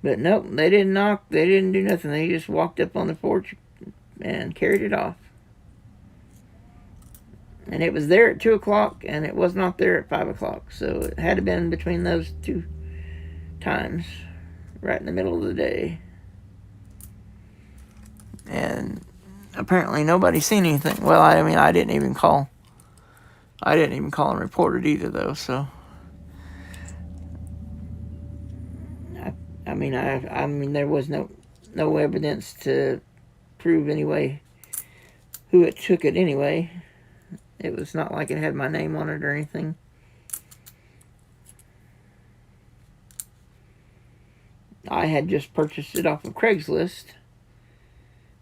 But nope, they didn't knock, they didn't do nothing. They just walked up on the porch and carried it off. And it was there at 2 o'clock, and it was not there at 5 o'clock. So it had to been between those two times, right in the middle of the day. And apparently nobody seen anything. Well, I mean, I didn't even call and report it either, though. So, I mean, there was no evidence to prove anyway who it took it anyway. It was not like it had my name on it or anything. I had just purchased it off of Craigslist.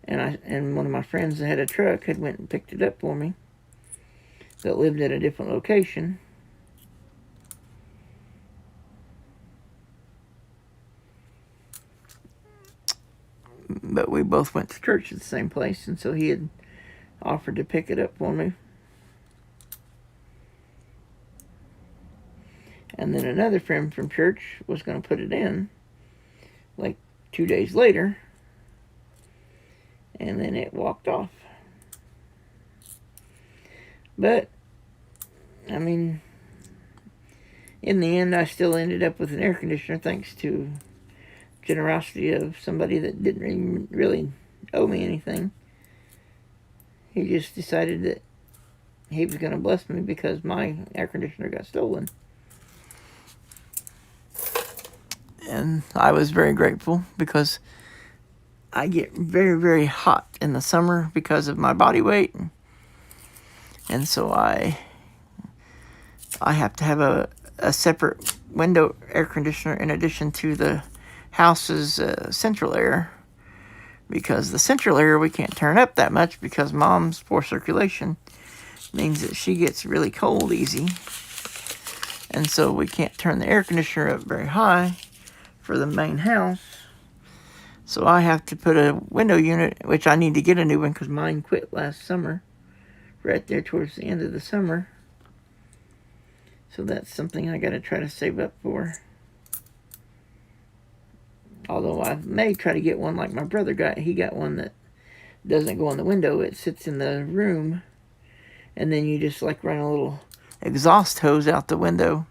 And one of my friends that had a truck had went and picked it up for me, that lived at a different location. But we both went to church at the same place, and so he had offered to pick it up for me. And then another friend from church was going to put it in, like 2 days later. And then it walked off. But, I mean, in the end, I still ended up with an air conditioner thanks to generosity of somebody that didn't even really owe me anything. He just decided that he was going to bless me because my air conditioner got stolen. And I was very grateful because I get very, very hot in the summer because of my body weight. And so I have to have a separate window air conditioner in addition to the house's central air. Because the central air we can't turn up that much because Mom's poor circulation means that she gets really cold easy. And so we can't turn the air conditioner up very high for the main house. So I have to put a window unit, which I need to get a new one because mine quit last summer, right there towards the end of the summer. So that's something I got to try to save up for. Although I may try to get one like my brother got. He got one that doesn't go in the window. It sits in the room, and then you just like run a little exhaust hose out the window.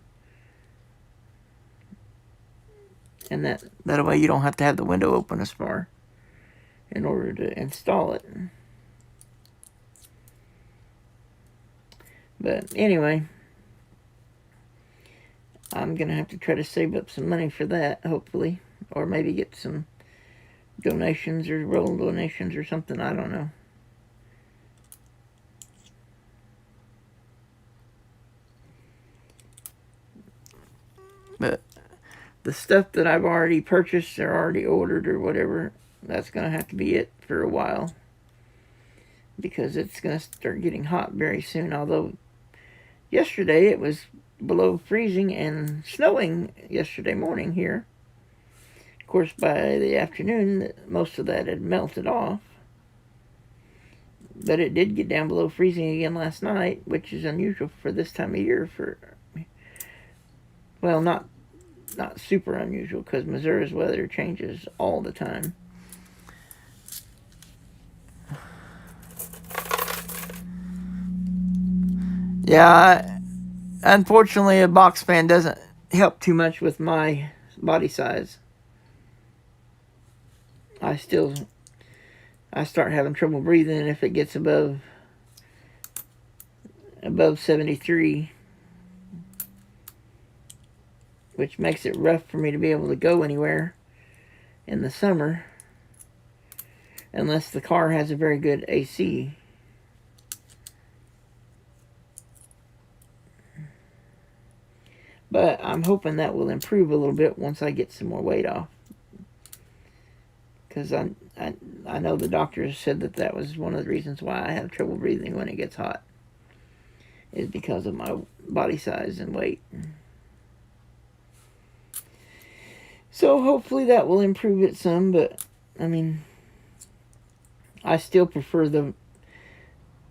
And that way you don't have to have the window open as far in order to install it. But anyway, I'm going to have to try to save up some money for that, hopefully. Or maybe get some donations or roll donations or something. I don't know. But the stuff that I've already purchased or already ordered or whatever, that's going to have to be it for a while. Because it's going to start getting hot very soon. Although yesterday it was below freezing and snowing yesterday morning here. Of course, by the afternoon, most of that had melted off. But it did get down below freezing again last night, which is unusual for this time of year. Well, not not super unusual because Missouri's weather changes all the time. Yeah, unfortunately, a box fan doesn't help too much with my body size. I start having trouble breathing if it gets above 73, which makes it rough for me to be able to go anywhere in the summer unless the car has a very good AC. But I'm hoping that will improve a little bit once I get some more weight off. Because I know the doctors said that was one of the reasons why I have trouble breathing when it gets hot, is because of my body size and weight. So hopefully that will improve it some, but I mean, I still prefer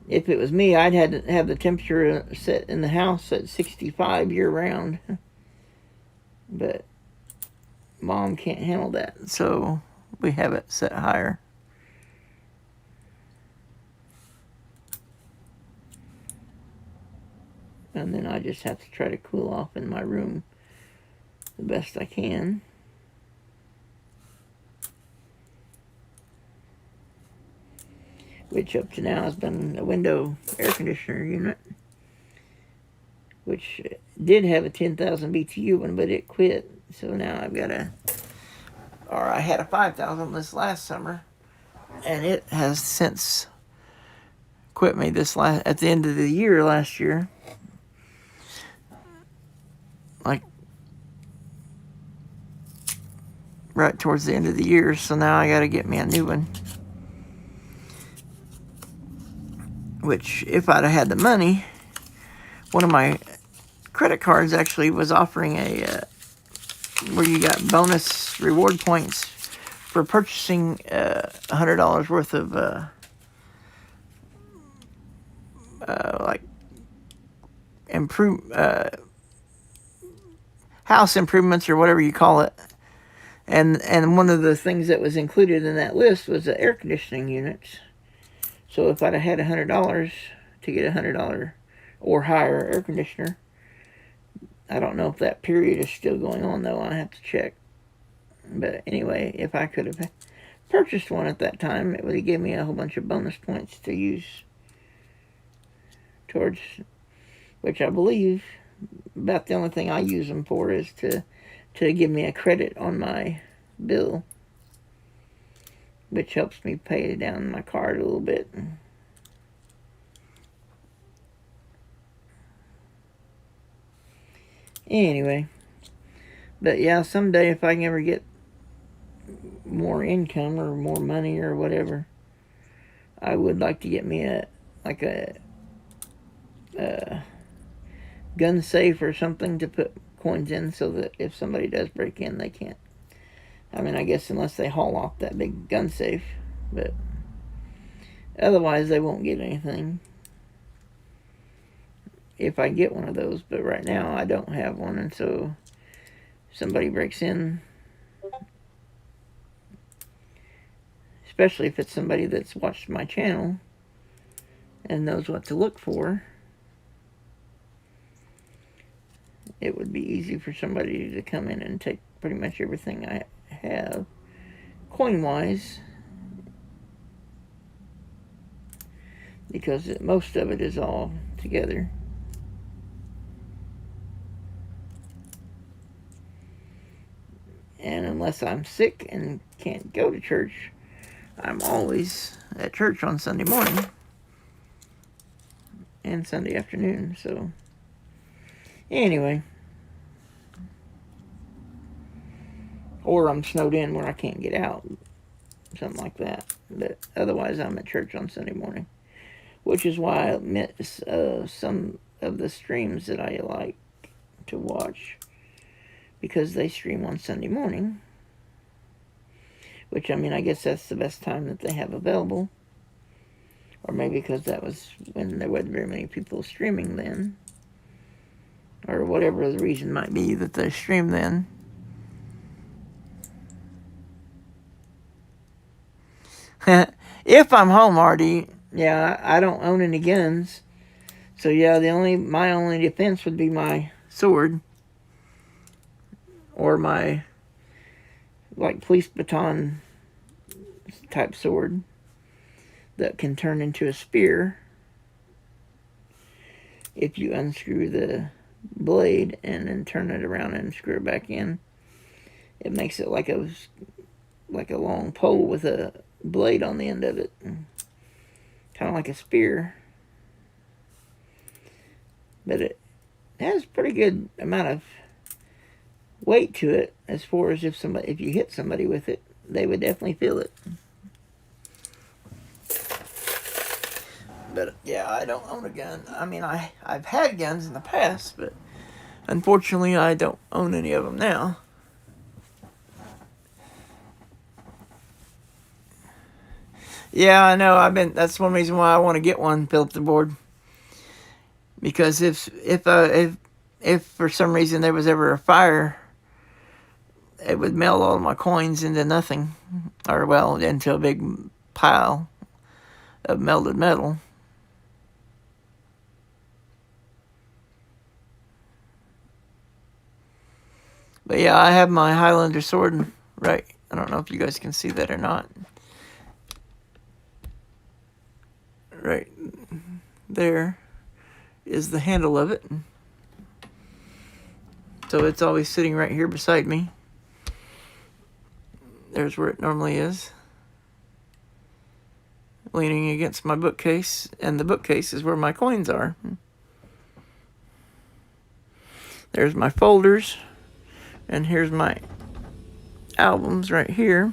if it was me, I'd had to have the temperature set in the house at 65 year round. But Mom can't handle that, so we have it set higher. And then I just have to try to cool off in my room the best I can. Which up to now has been a window air conditioner unit, which did have a 10,000 BTU one, but it quit. So now I've got I had a 5,000 this last summer, and it has since quit me at the end of the year last year. Like right towards the end of the year, so now I got to get me a new one. Which, if I'd have had the money, one of my credit cards actually was offering where you got bonus reward points for purchasing $100 worth of like house improvements or whatever you call it. And one of the things that was included in that list was the air conditioning units. So if I'd have had $100 to get a $100 or higher air conditioner, I don't know if that period is still going on, though. I have to check. But anyway, if I could have purchased one at that time, it would have given me a whole bunch of bonus points to use towards, which I believe about the only thing I use them for is to give me a credit on my bill, which helps me pay down my card a little bit. Anyway, but yeah, someday if I can ever get more income or more money or whatever, I would like to get me a gun safe or something to put coins in, so that if somebody does break in, they can't. I mean, I guess unless they haul off that big gun safe, but otherwise they won't get anything if I get one of those. But right now I don't have one, and so if somebody breaks in, especially if it's somebody that's watched my channel and knows what to look for, it would be easy for somebody to come in and take pretty much everything I have coin-wise, because most of it is all together. And unless I'm sick and can't go to church, I'm always at church on Sunday morning and Sunday afternoon. So anyway, or I'm snowed in where I can't get out, something like that. But otherwise I'm at church on Sunday morning, which is why I miss some of the streams that I like to watch, because they stream on Sunday morning, which, I mean, I guess that's the best time that they have available, or maybe because that was when there wasn't very many people streaming then, or whatever the reason might be that they stream then. If I'm home, Artie, yeah, I don't own any guns. So yeah, my only defense would be my sword. Or my, like, police baton type sword that can turn into a spear if you unscrew the blade and then turn it around and screw it back in. It makes it like a long pole with a blade on the end of it, kind of like a spear. But it has a pretty good amount of weight to it, as far as if you hit somebody with it, they would definitely feel it. But yeah, I don't own a gun. I mean, I've had guns in the past, but unfortunately I don't own any of them now. Yeah, I know. That's one reason why I want to get one, Philip the Board. Because if for some reason there was ever a fire, it would melt all my coins into nothing, or well, into a big pile of melted metal. But yeah, I have my Highlander sword right. I don't know if you guys can see that or not. Right there is the handle of it. So it's always sitting right here beside me. There's where it normally is. Leaning against my bookcase, and the bookcase is where my coins are. There's my folders, and here's my albums right here.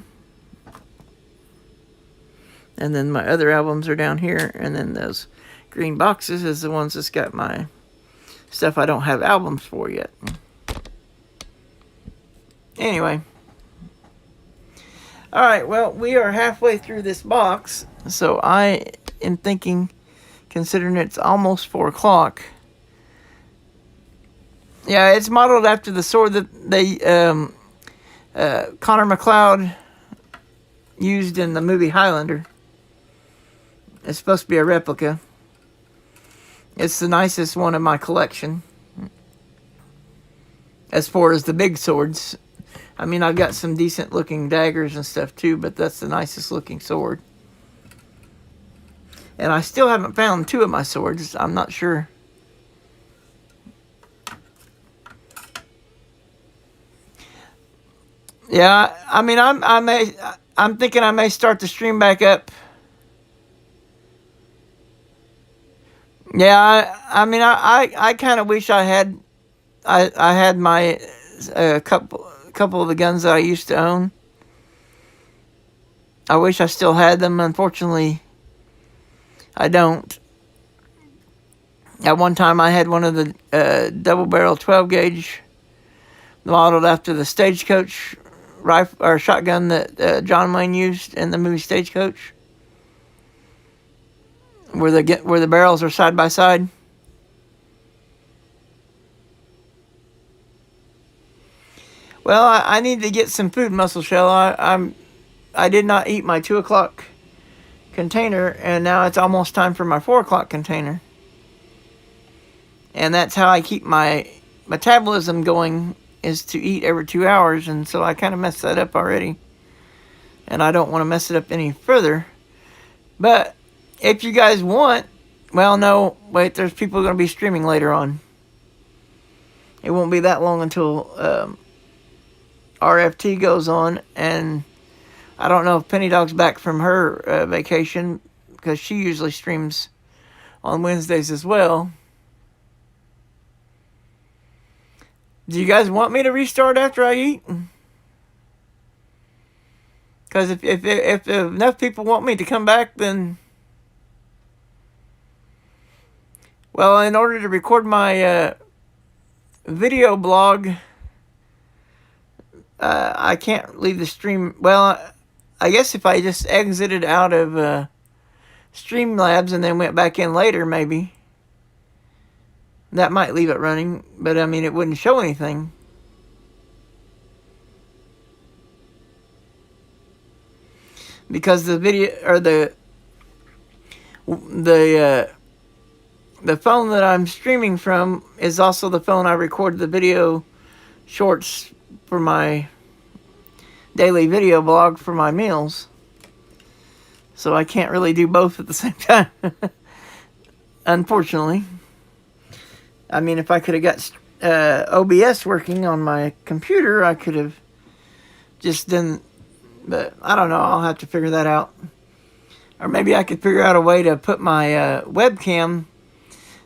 And then my other albums are down here, and then those green boxes is the ones that's got my stuff I don't have albums for yet. Anyway. Alright, well, we are halfway through this box, so I am thinking, considering it's almost 4 o'clock. Yeah, it's modeled after the sword that Connor McLeod used in the movie Highlander. It's supposed to be a replica. It's the nicest one in my collection. As far as the big swords. I mean, I've got some decent looking daggers and stuff too, but that's the nicest looking sword. And I still haven't found 2 of my swords. I'm not sure. Yeah, I mean, I'm thinking I may start the stream back up. Yeah, I mean, I kind of wish I had my couple of the guns that I used to own. I wish I still had them. Unfortunately, I don't. At one time, I had one of the double barrel 12 gauge, modeled after the Stagecoach rifle or shotgun that John Wayne used in the movie Stagecoach, where the barrels are side by side. Well, I need to get some food, Muscle Shell. I did not eat my 2 o'clock container, and now it's almost time for my 4 o'clock container. And that's how I keep my metabolism going, is to eat every 2 hours, and so I kind of messed that up already. And I don't want to mess it up any further. But if you guys want, well, no, wait, there's people going to be streaming later on. It won't be that long until RFT goes on, and I don't know if Penny Dog's back from her vacation, because she usually streams on Wednesdays as well. Do you guys want me to restart after I eat? Because if enough people want me to come back, then... Well, in order to record my video blog, I can't leave the stream. Well, I guess if I just exited out of Streamlabs and then went back in later, maybe. That might leave it running, but I mean, it wouldn't show anything. because the video or the phone that I'm streaming from is also the phone I recorded the video shorts for my daily video blog for my meals. So I can't really do both at the same time. Unfortunately. I mean, if I could have got OBS working on my computer, I could have just done, but I don't know. I'll have to figure that out. Or maybe I could figure out a way to put my webcam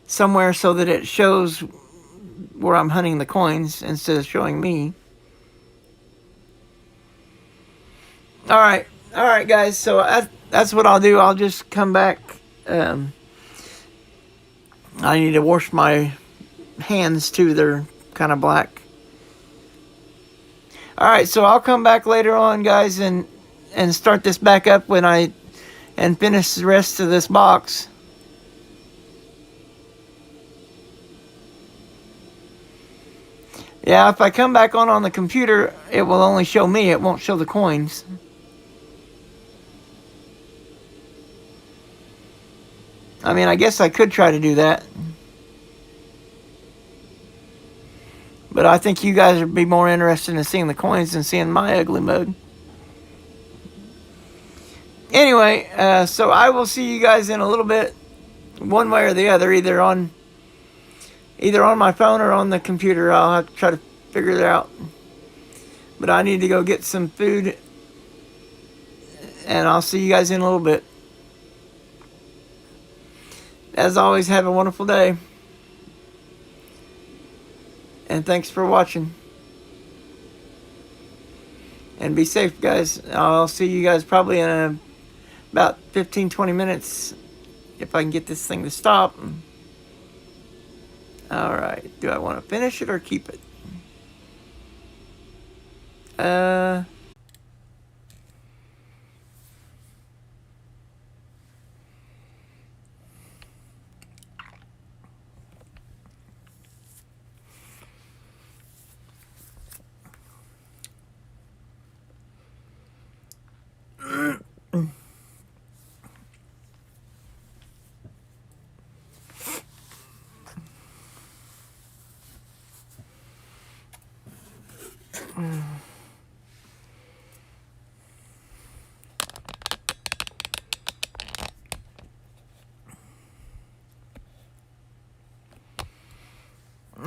somewhere so that it shows where I'm hunting the coins instead of showing me. All right, guys. So that's what I'll do. I'll just come back. I need to wash my hands too. They're kind of black. All right, so I'll come back later on, guys, and start this back up and finish the rest of this box. Yeah, if I come back on the computer, it will only show me. It won't show the coins. I mean, I guess I could try to do that. But I think you guys would be more interested in seeing the coins than seeing my ugly mode. Anyway, so I will see you guys in a little bit, one way or the other, either on my phone or on the computer. I'll have to try to figure it out. But I need to go get some food, and I'll see you guys in a little bit. As always, have a wonderful day. And thanks for watching. And be safe, guys. I'll see you guys probably in about 15-20 minutes if I can get this thing to stop. Alright. Do I want to finish it or keep it?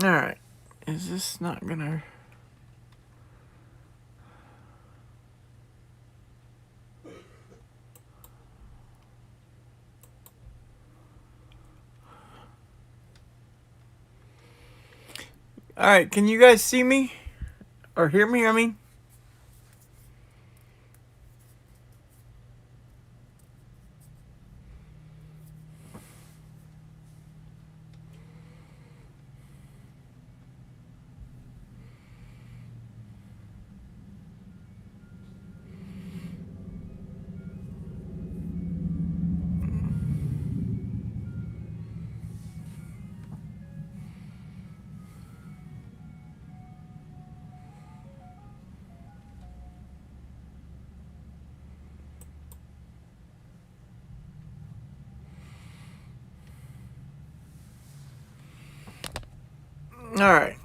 Alright. Is this not gonna... Alright, can you guys see me? Or hear me, I mean? Alright.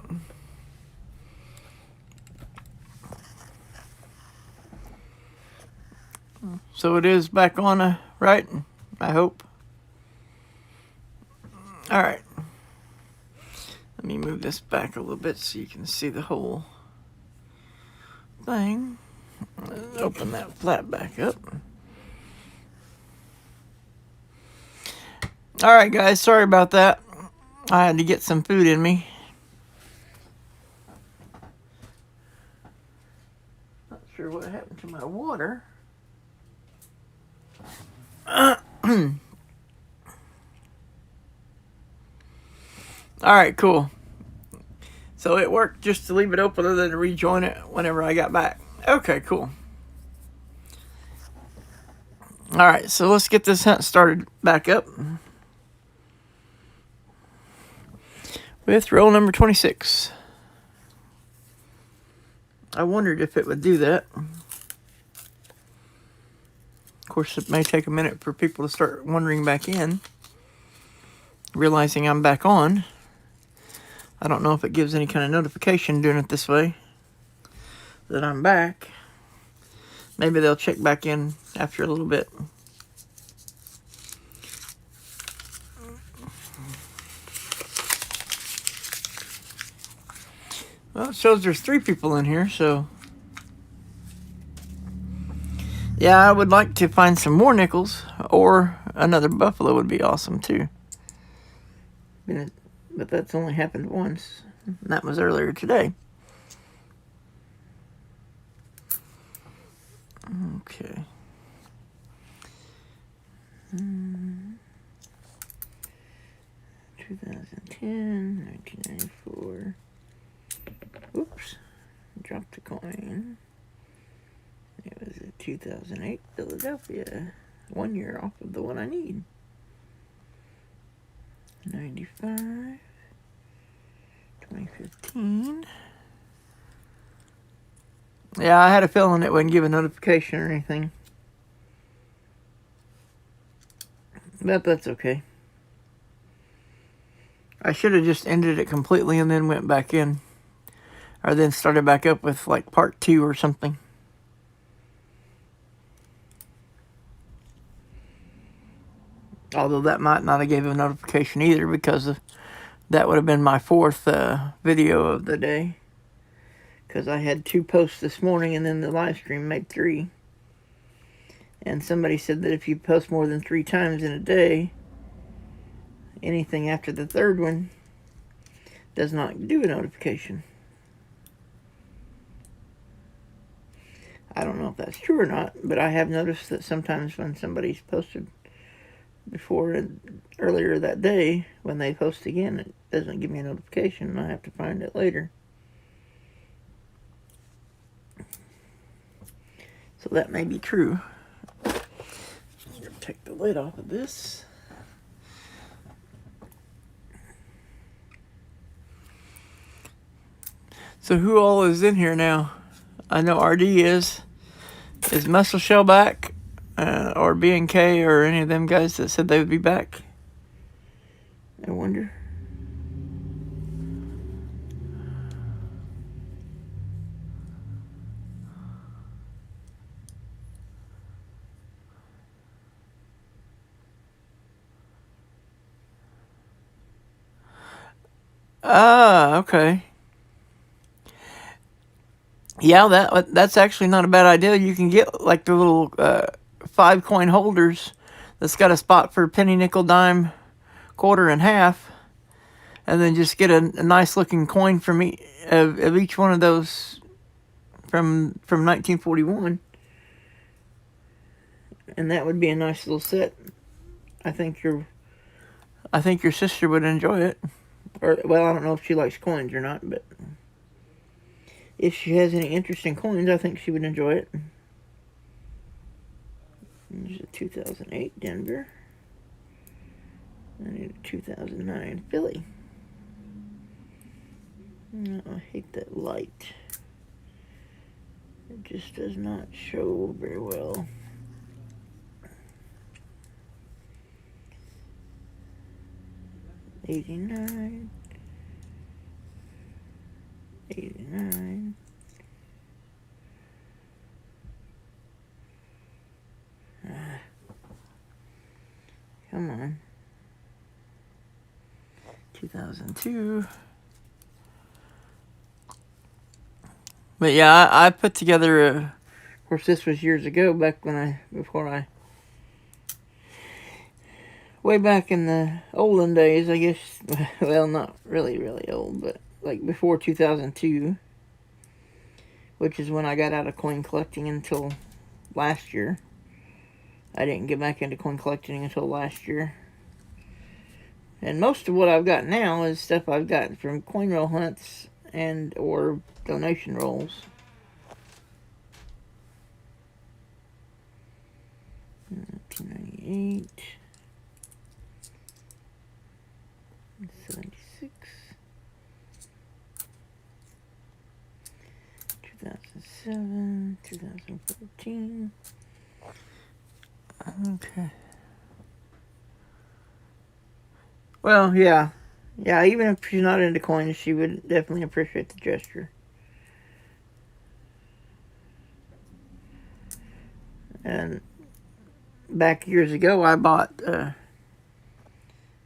So it is back on, right? I hope. Alright. Let me move this back a little bit so you can see the whole thing. Open that flap back up. Alright, guys. Sorry about that. I had to get some food in me. Not sure what happened to my water. Alright, cool. So it worked just to leave it open other than to rejoin it whenever I got back. Okay, cool. Alright, so let's get this hunt started back up. With roll number 26. I wondered if it would do that. Of course, it may take a minute for people to start wandering back in, realizing I'm back on. I don't know if it gives any kind of notification doing it this way that I'm back. Maybe they'll check back in after a little bit. Well, it shows there's 3 people in here, so... Yeah, I would like to find some more nickels, or another buffalo would be awesome, too. But that's only happened once, and that was earlier today. Okay. 2010, 1994. Oops. Dropped a coin. It was a 2008 Philadelphia. 1 year off of the one I need. 95. 2015. Yeah, I had a feeling it wouldn't give a notification or anything. But that's okay. I should have just ended it completely and then went back in. Or then started back up with like part 2 or something. Although that might not have gave a notification either, because that would have been my 4th video of the day. Because I had 2 posts this morning and then the live stream made 3. And somebody said that if you post more than 3 times in a day, anything after the 3rd one does not do a notification. I don't know if that's true or not, but I have noticed that sometimes when somebody's posted before and earlier that day, when they post again, it doesn't give me a notification, and I have to find it later. So that may be true. I'm going to take the lid off of this. So who all is in here now? I know RD is. Is Muscle Shell back? Or B&K or any of them guys that said they would be back? I wonder. Ah, okay. Yeah, that's actually not a bad idea. You can get like the little 5 coin holders that's got a spot for penny, nickel, dime, quarter, and half, and then just get a nice looking coin from of each one of those from 1941, and that would be a nice little set. I think your sister would enjoy it. Or, well, I don't know if she likes coins or not, but if she has any interest in coins, I think she would enjoy it. There's a 2008 Denver. I need a 2009 Philly. Oh, I hate that light. It just does not show very well. '89. 89. Come on. 2002. But yeah, I put together of course this was years ago, way back in the olden days, I guess. Well, not really, really old, but like before 2002, which is when I got out of coin collecting until last year. I didn't get back into coin collecting until last year. And most of what I've got now is stuff I've gotten from coin roll hunts and or donation rolls. $1998. 76. 2007. 2014. Okay. Well, yeah. Yeah, even if she's not into coins, she would definitely appreciate the gesture. And back years ago, I bought, of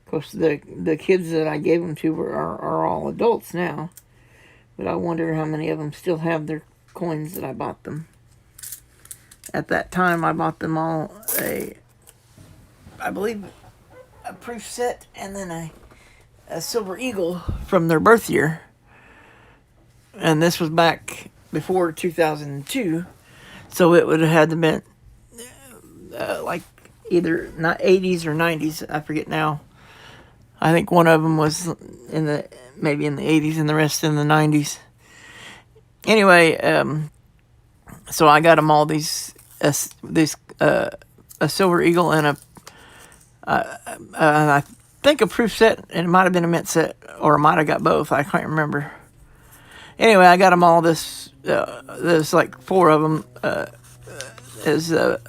course, the kids that I gave them to are all adults now. But I wonder how many of them still have their coins that I bought them. At that time, I bought them all I believe, a proof set and then a silver eagle from their birth year. And this was back before 2002. So it would have had to been like either not 80s or 90s. I forget now. I think one of them was maybe in the 80s and the rest in the 90s. Anyway, so I got them all a silver eagle and I think a proof set, and it might have been a mint set, or I might have got both. I can't remember. Anyway, I got them all. There's like four of them. As a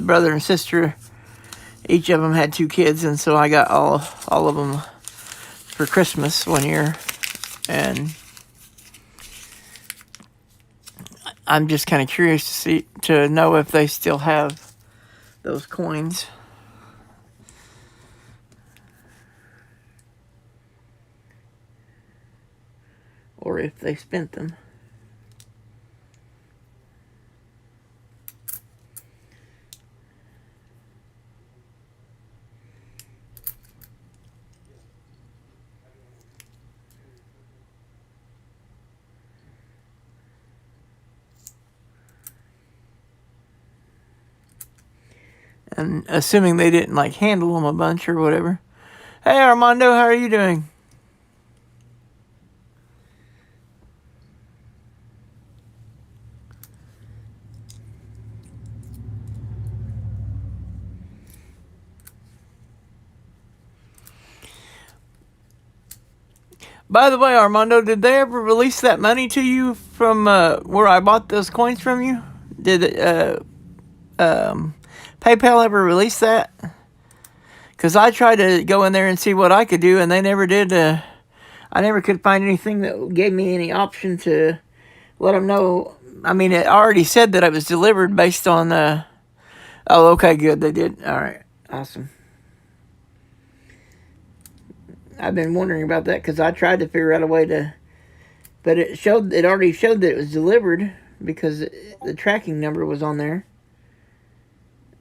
brother and sister, each of them had 2 kids, and so I got all of them for Christmas one year, and I'm just kind of curious to know if they still have those coins. Or if they spent them. And assuming they didn't like handle them a bunch or whatever. Hey Armando, how are you doing? By the way, Armando, did they ever release that money to you from where I bought those coins from you? Did PayPal ever release that? Because I tried to go in there and see what I could do, and they never did. I never could find anything that gave me any option to let them know. I mean, it already said that it was delivered based on... oh, okay, good. They did. All right. Awesome. I've been wondering about that because I tried to figure out a way to... But it already showed that it was delivered because the tracking number was on there.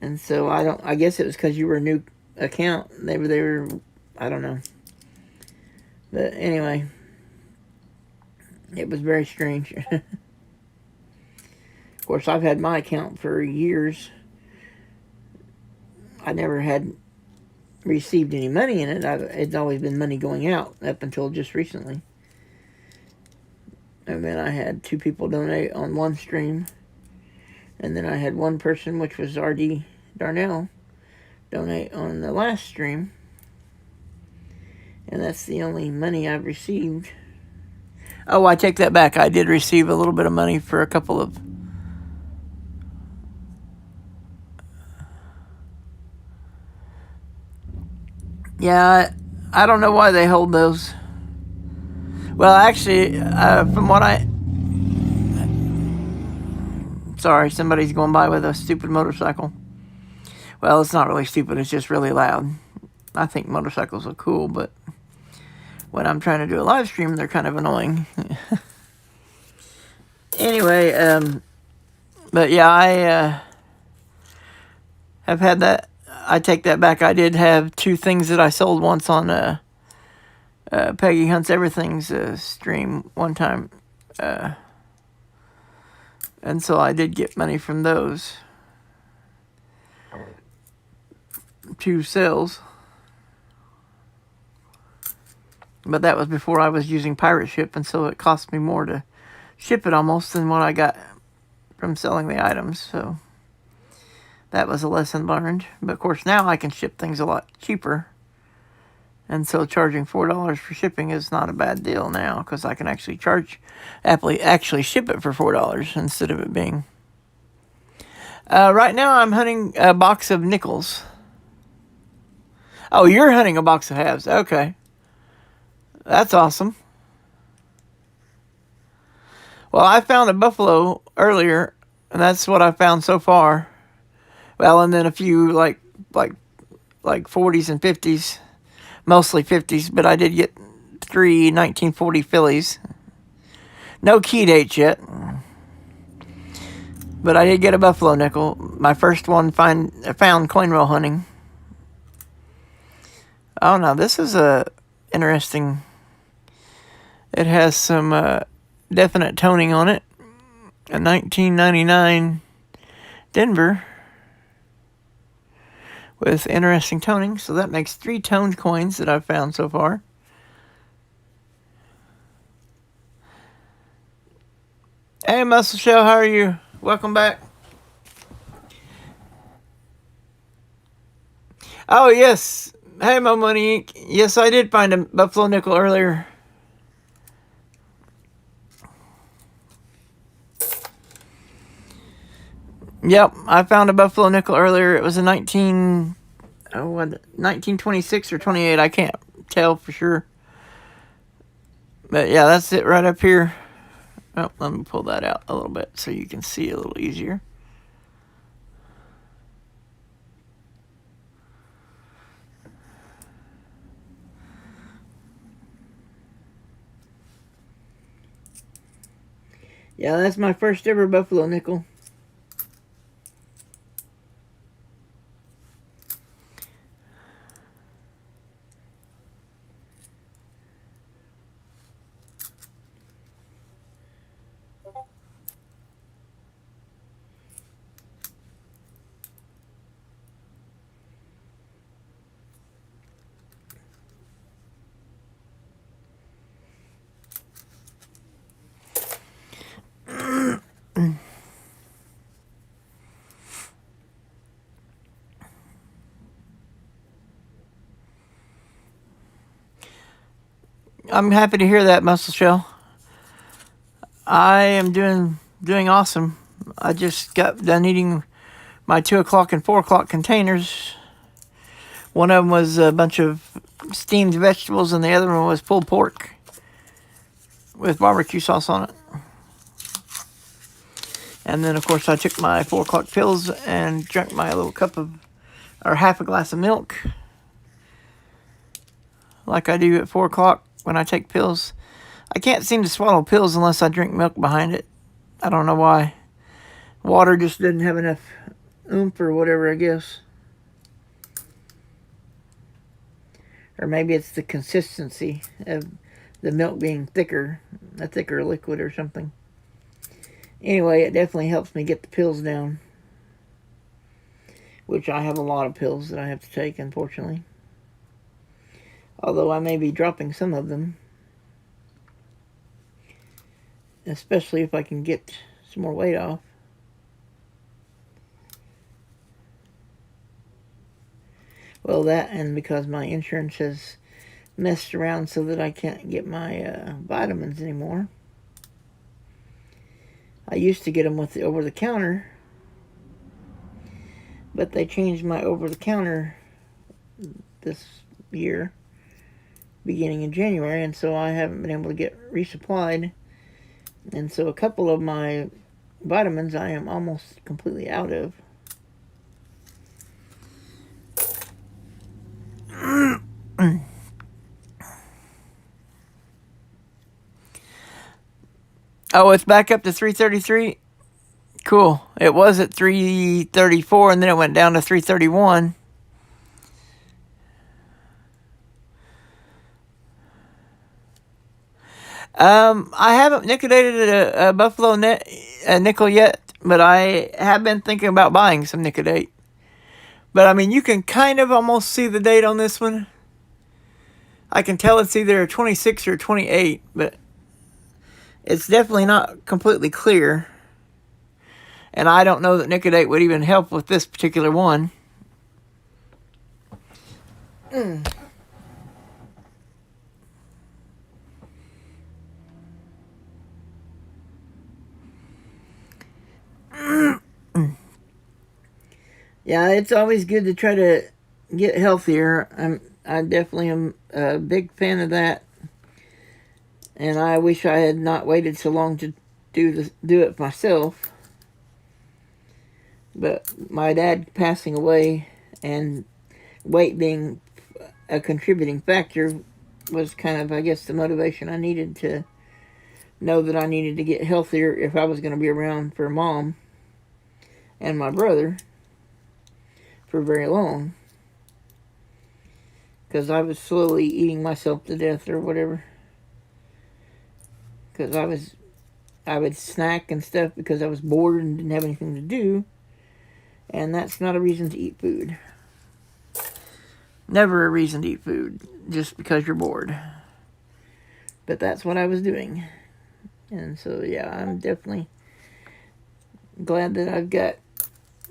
And so I guess it was because you were a new account. They were, I don't know. But anyway, it was very strange. Of course, I've had my account for years. I never had received any money in it. It's always been money going out up until just recently. And then I had 2 people donate on one stream. And then I had one person, which was R.D. Darnell, donate on the last stream. And that's the only money I've received. Oh, I take that back. I did receive a little bit of money for a couple of... Yeah, I don't know why they hold those. Well, actually, from what Sorry, somebody's going by with a stupid motorcycle. Well, it's not really stupid. It's just really loud. I think motorcycles are cool, but when I'm trying to do a live stream, they're kind of annoying. Anyway, but yeah, I have had that. I take that back. I did have 2 things that I sold once on Peggy Hunts Everything's stream one time. And so I did get money from those 2 sales. But that was before I was using Pirate Ship, and so it cost me more to ship it almost than what I got from selling the items. So that was a lesson learned. But of course now I can ship things a lot cheaper. And so charging $4 for shipping is not a bad deal now, because I can actually ship it for $4 instead of it being... Right now I'm hunting a box of nickels. Oh, you're hunting a box of halves. Okay. That's awesome. Well, I found a buffalo earlier, and that's what I found so far. Well, and then a few like 40s and 50s, mostly 50s, but I did get 3 1940 fillies. No key dates yet, but I did get a buffalo nickel. My first one found coin roll hunting. Oh no, this is a interesting. It has some definite toning on it. A 1999 Denver with interesting toning. So that makes 3 toned coins that I've found so far. Hey, Muscle Shell, how are you? Welcome back. Oh, yes. Hey, Mo Money Inc. Yes, I did find a buffalo nickel earlier. Yep, I found a buffalo nickel earlier. It was a 1926 or 28. I can't tell for sure. But yeah, that's it right up here. Oh, let me pull that out a little bit so you can see a little easier. Yeah, that's my first ever buffalo nickel. I'm happy to hear that, Muscle Shell. I am doing awesome. I just got done eating my 2 o'clock and 4 o'clock containers. One of them was a bunch of steamed vegetables, and the other one was pulled pork with barbecue sauce on it. And then, of course, I took my 4 o'clock pills and drank my little half a glass of milk, like I do at 4 o'clock when I take pills. I can't seem to swallow pills unless I drink milk behind it. I don't know why. Water just didn't have enough oomph or whatever, I guess. Or maybe it's the consistency of the milk being thicker, a thicker liquid or something. Anyway, it definitely helps me get the pills down, which I have a lot of pills that I have to take, unfortunately. Although I may be dropping some of them, especially if I can get some more weight off. Well, that and because my insurance has messed around so that I can't get my vitamins anymore. I used to get them with the over-the-counter, but they changed my over-the-counter this year, beginning in January, and so I haven't been able to get resupplied. And so a couple of my vitamins I am almost completely out of. Oh, it's back up to 333? Cool. It was at 334, and then it went down to 331. I haven't liquidated a buffalo nickel yet, but I have been thinking about buying some nicodate. But I mean, you can kind of almost see the date on this one. I can tell it's either 26 or 28, but it's definitely not completely clear. And I don't know that nicodate would even help with this particular one. Yeah, it's always good to try to get healthier. I definitely am a big fan of that, and I wish I had not waited so long to do it myself. But my dad passing away and weight being a contributing factor was kind of, I guess, the motivation I needed to know that I needed to get healthier if I was going to be around for Mom and my brother for very long, because I was slowly eating myself to death or whatever, because I would snack and stuff because I was bored and didn't have anything to do, and that's not a reason to eat food. Never a reason to eat food just because you're bored. But that's what I was doing. And so, yeah, I'm definitely glad that I've got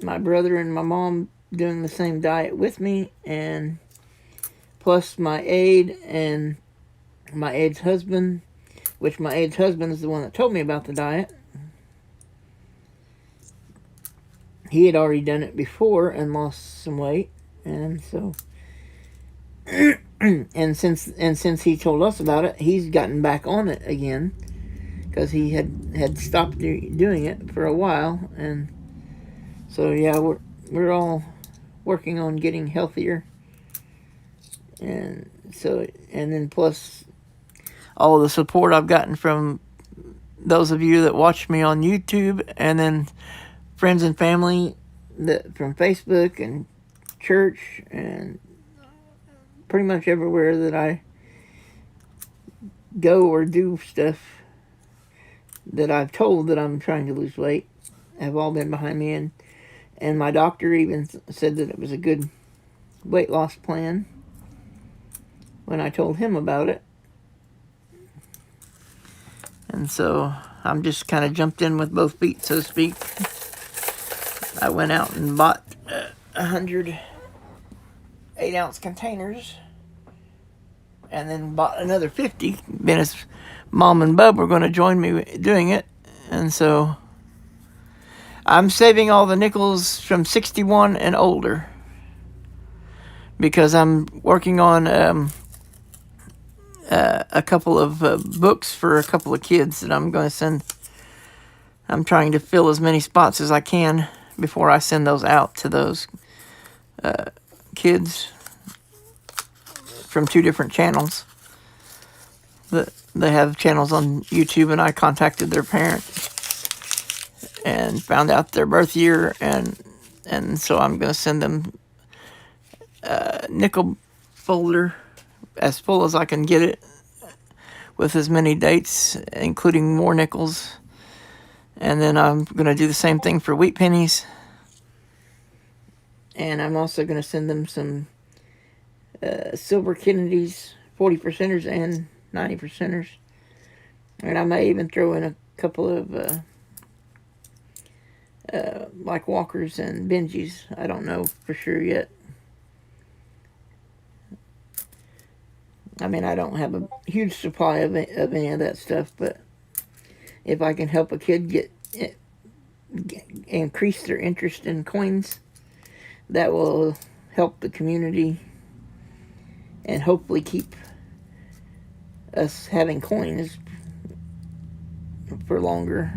my brother and my mom doing the same diet with me, and plus my aide and my aide's husband, which my aide's husband is the one that told me about the diet. He had already done it before and lost some weight, and so and since he told us about it, he's gotten back on it again, because he had stopped doing it for a while. And so, yeah, we're all working on getting healthier, and so, and then plus all the support I've gotten from those of you that watch me on YouTube, and then friends and family that from Facebook and church and pretty much everywhere that I go or do stuff that I've told that I'm trying to lose weight have all been behind me, and my doctor even said that it was a good weight loss plan when I told him about it. And so I'm just kind of jumped in with both feet, so to speak. I went out and bought 100 8-ounce containers, and then bought another 50. Dennis, Mom, and Bub were going to join me doing it, and so I'm saving all the nickels from 61 and older, because I'm working on a couple of books for a couple of kids that I'm going to send. I'm trying to fill as many spots as I can before I send those out to those kids from 2 different channels. They have channels on YouTube, and I contacted their parents and found out their birth year, and so I'm going to send them a nickel folder as full as I can get it, with as many dates, including more nickels. And then I'm going to do the same thing for wheat pennies. And I'm also going to send them some silver Kennedys, 40%ers and 90%ers. And I may even throw in a couple of like Walkers and Benjis. I don't know for sure yet. I mean, I don't have a huge supply of any of that stuff, but if I can help a kid increase their interest in coins, that will help the community and hopefully keep us having coins for longer,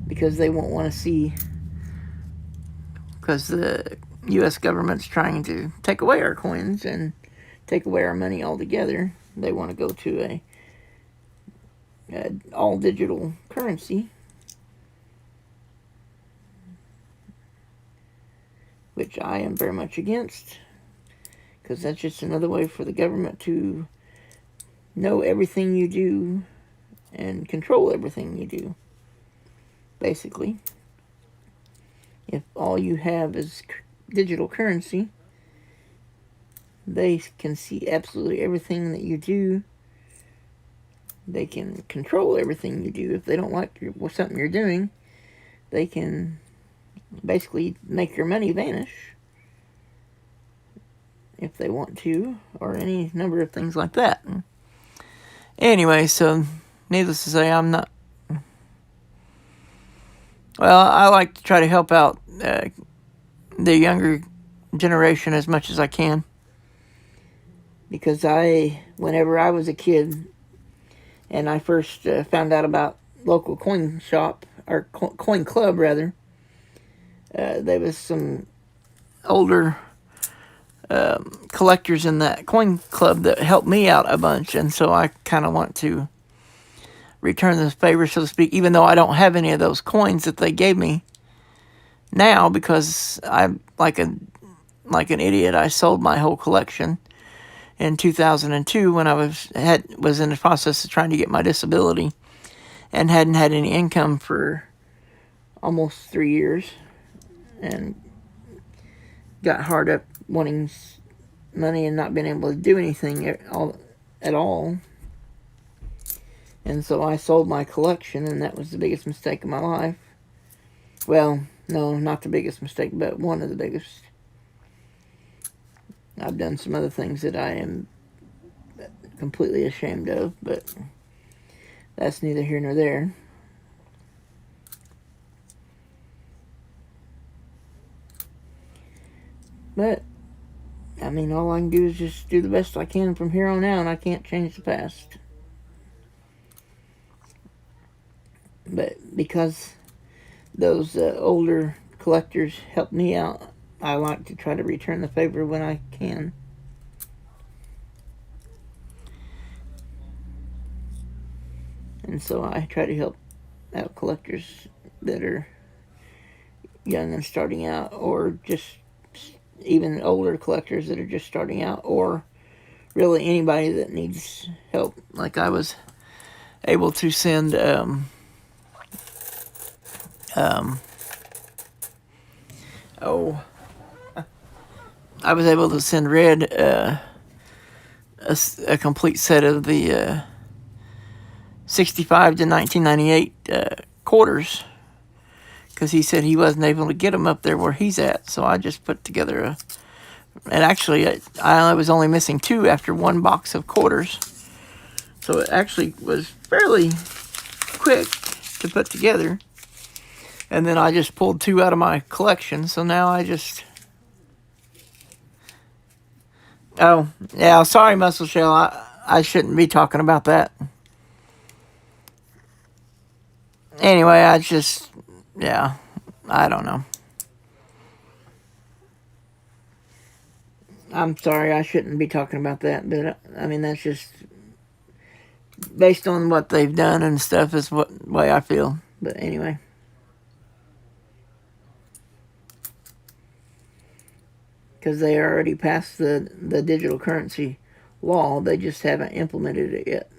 because they won't want to see, because the U.S. government's trying to take away our coins and take away our money altogether. They want to go to a all digital currency, which I am very much against, because that's just another way for the government to know everything you do and control everything you do. Basically, if all you have is digital currency, they can see absolutely everything that you do. They can control everything you do. If they don't like something you're doing, they can basically make your money vanish if they want to, or any number of things like that. Anyway, so needless to say, I'm not... Well, I like to try to help out the younger generation as much as I can. Because whenever I was a kid and I first found out about local coin shop, or coin club rather, there was some older collectors in that coin club that helped me out a bunch, and so I kind of want to return this favor, so to speak, even though I don't have any of those coins that they gave me now, because I'm like an idiot. I sold my whole collection in 2002 when I was in the process of trying to get my disability and hadn't had any income for almost 3 years, and got hard up wanting money and not being able to do anything at all. And so I sold my collection, and that was the biggest mistake of my life. Well, no, not the biggest mistake, but one of the biggest. I've done some other things that I am completely ashamed of, but that's neither here nor there. But, I mean, all I can do is just do the best I can from here on out. I can't change the past. But because those older collectors helped me out, I like to try to return the favor when I can. And so I try to help out collectors that are young and starting out, or just even older collectors that are just starting out, or really anybody that needs help. Like I was able to send I was able to send Red a complete set of the 65 to 1998 quarters, because he said he wasn't able to get them up there where he's at. So I just put together and actually I was only missing 2 after 1 box of quarters. So it actually was fairly quick to put together. And then I just pulled 2 out of my collection. So now I just... Oh, yeah, sorry, Muscle Shell. I shouldn't be talking about that. Anyway, I don't know. I'm sorry, I shouldn't be talking about that, but I mean, that's just based on what they've done and stuff is what way I feel. But anyway. Because they already passed the digital currency law, they just haven't implemented it yet.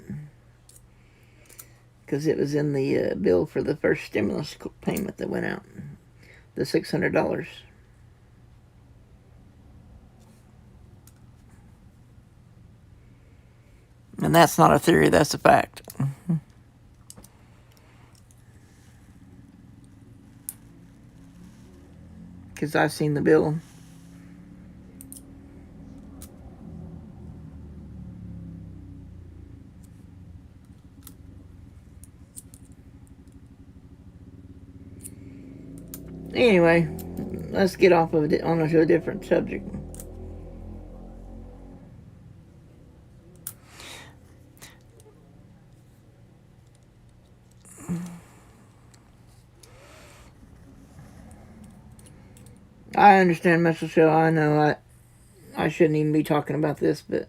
Because it was in the bill for the first stimulus payment that went out, the $600. And that's not a theory, that's a fact. Because I've seen the bill. Anyway, let's get off of it onto a different subject. I understand, Muscle Show. I know I shouldn't even be talking about this, but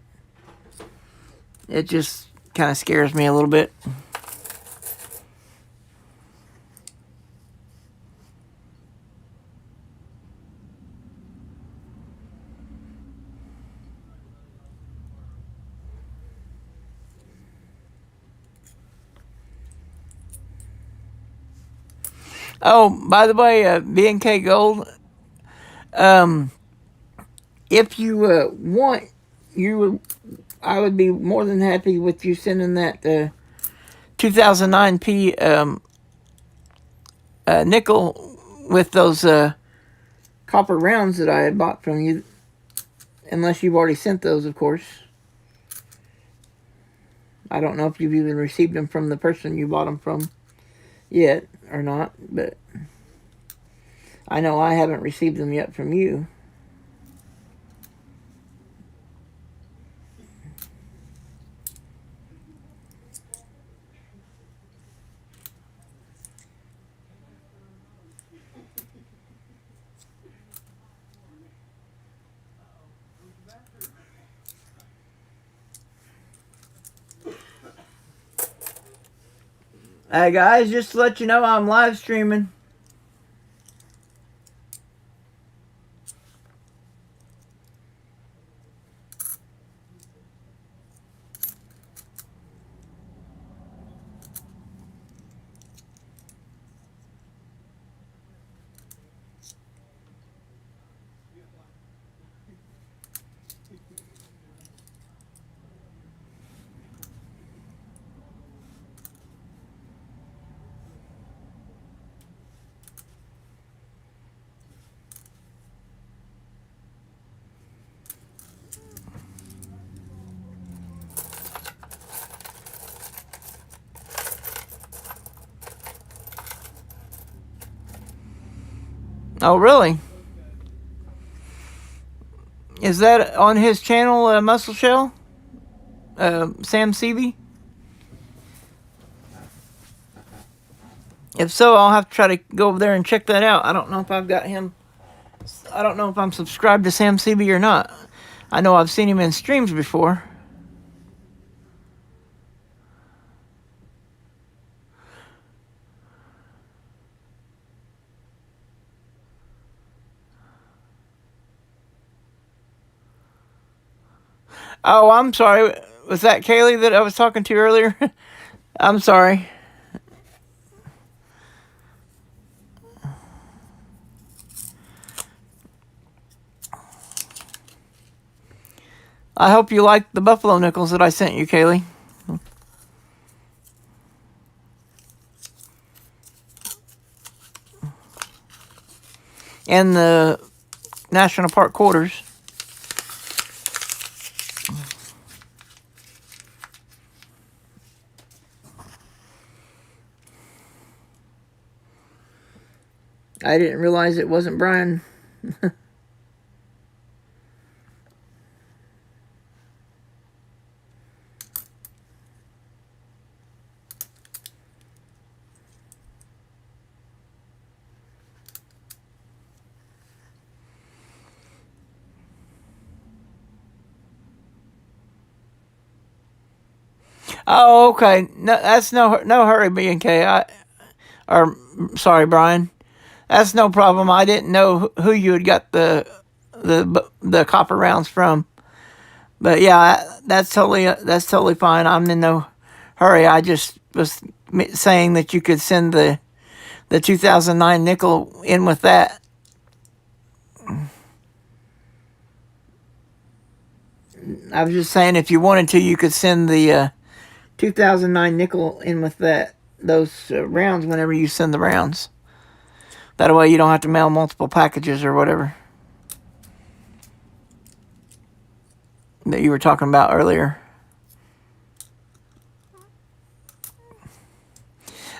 it just kind of scares me a little bit. Oh, by the way, B&K Gold, if you want, I would be more than happy with you sending that 2009 P nickel with those copper rounds that I had bought from you, unless you've already sent those, of course. I don't know if you've even received them from the person you bought them from yet or not, but I know I haven't received them yet from you. Hey guys, just to let you know, I'm live streaming. Oh, really? Is that on his channel, Muscle Shell? Sam Seavey? If so, I'll have to try to go over there and check that out. I don't know if I've got him. I don't know if I'm subscribed to Sam Seavey or not. I know I've seen him in streams before. Oh, I'm sorry. Was that Kaylee that I was talking to earlier? I'm sorry. I hope you liked the buffalo nickels that I sent you, Kaylee. And the National Park quarters. I didn't realize it wasn't Brian. Oh, okay. No, that's no hurry, B&K. Sorry, Brian. That's no problem. I didn't know who you had got the copper rounds from. But yeah, that's totally fine. I'm in no hurry. I just was saying that you could send the 2009 nickel in with that. I was just saying if you wanted to, you could send the 2009 nickel in with those rounds whenever you send the rounds. That way you don't have to mail multiple packages or whatever that you were talking about earlier.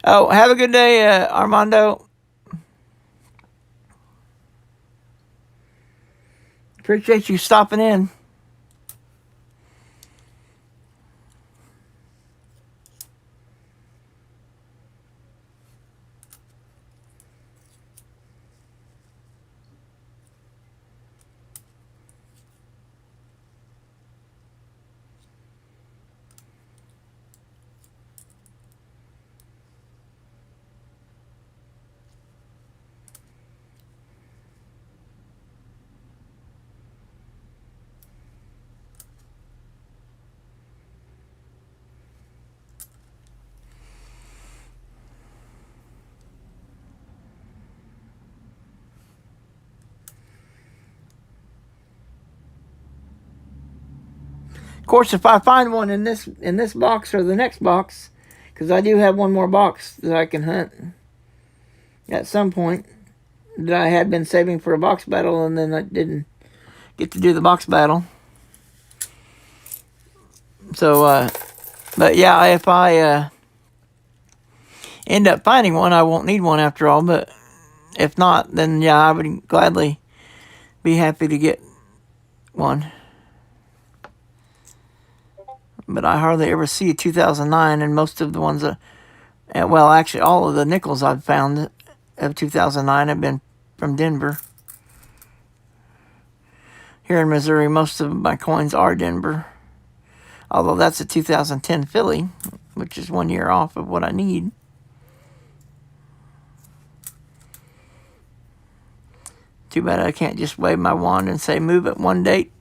Oh, have a good day, Armando. Appreciate you stopping in. Of course, if I find one in this box or the next box, because I do have one more box that I can hunt at some point that I had been saving for a box battle, and then I didn't get to do the box battle. So, but yeah, if I end up finding one, I won't need one after all. But if not, then yeah, I would gladly be happy to get one. But I hardly ever see a 2009, and most of the ones that, well, actually, all of the nickels I've found of 2009 have been from Denver. Here in Missouri, most of my coins are Denver. Although that's a 2010 Philly, which is 1 year off of what I need. Too bad I can't just wave my wand and say move at one date.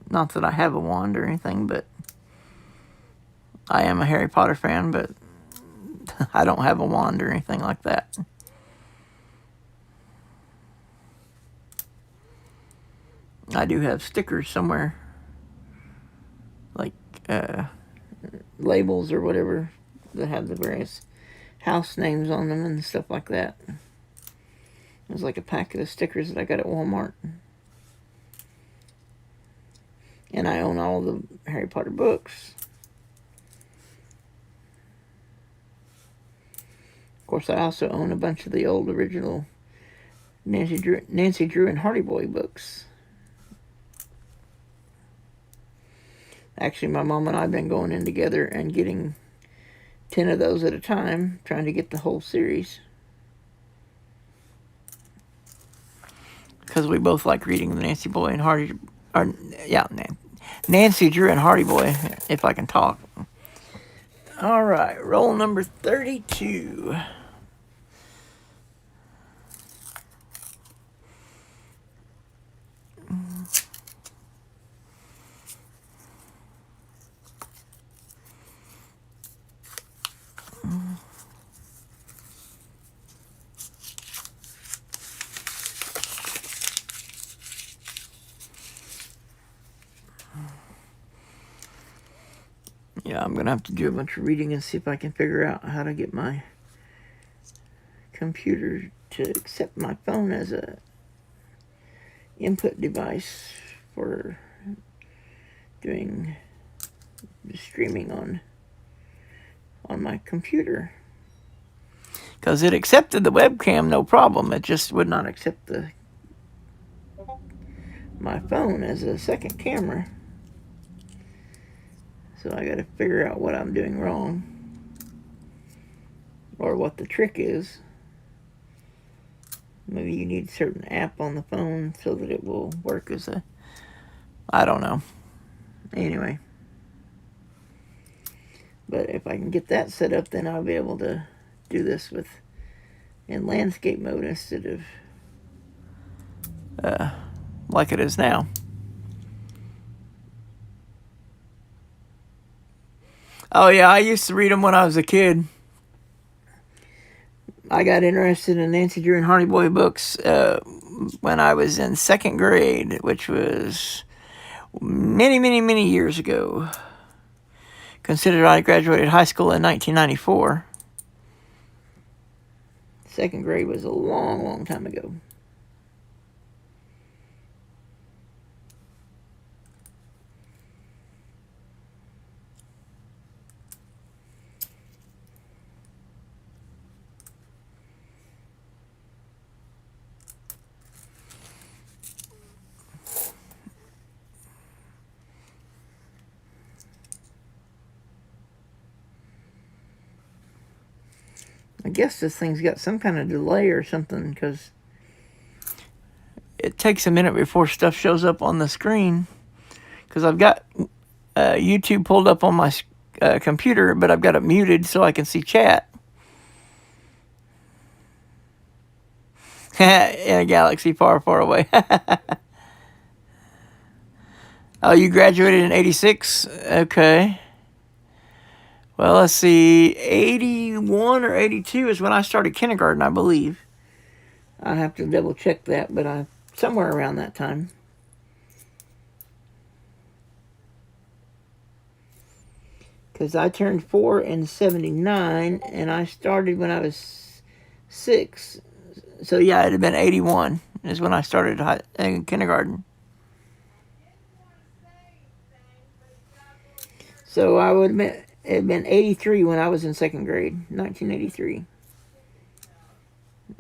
Not that I have a wand or anything, but I am a Harry Potter fan, but I don't have a wand or anything like that. I do have stickers somewhere, like labels or whatever, that have the various house names on them and stuff like that. It was like a packet of stickers that I got at Walmart. And I own all the Harry Potter books. Of course, I also own a bunch of the old original Nancy Drew and Hardy Boy books. Actually, my mom and I have been going in together and getting 10 of those at a time, trying to get the whole series. Because we both like reading the Nancy Drew and Hardy Boy, if I can talk. All right, roll number 32. Yeah, I'm going to have to do a bunch of reading and see if I can figure out how to get my computer to accept my phone as a input device for doing streaming on my computer. Because it accepted the webcam, no problem. It just would not accept my phone as a second camera. So I got to figure out what I'm doing wrong, or what the trick is. Maybe you need a certain app on the phone so that it will work as a, I don't know. Anyway. But if I can get that set up, then I'll be able to do this in landscape mode instead of like it is now. Oh yeah, I used to read them when I was a kid. I got interested in Nancy Drew and Hardy Boy books when I was in second grade, which was many, many, many years ago. Considered I graduated high school in 1994. Second grade was a long, long time ago. I guess this thing's got some kind of delay or something, because it takes a minute before stuff shows up on the screen. Because I've got YouTube pulled up on my computer, but I've got it muted so I can see chat. In a galaxy far, far away. Oh, you graduated in 86? Okay. Well, let's see. 81 or 82 is when I started kindergarten, I believe. I have to double check that, but somewhere around that time. Because I turned 4 in 79, and I started when I was 6. So yeah, it'd have been 81 is when I started in kindergarten. So I would admit it had been 83 when I was in second grade, 1983.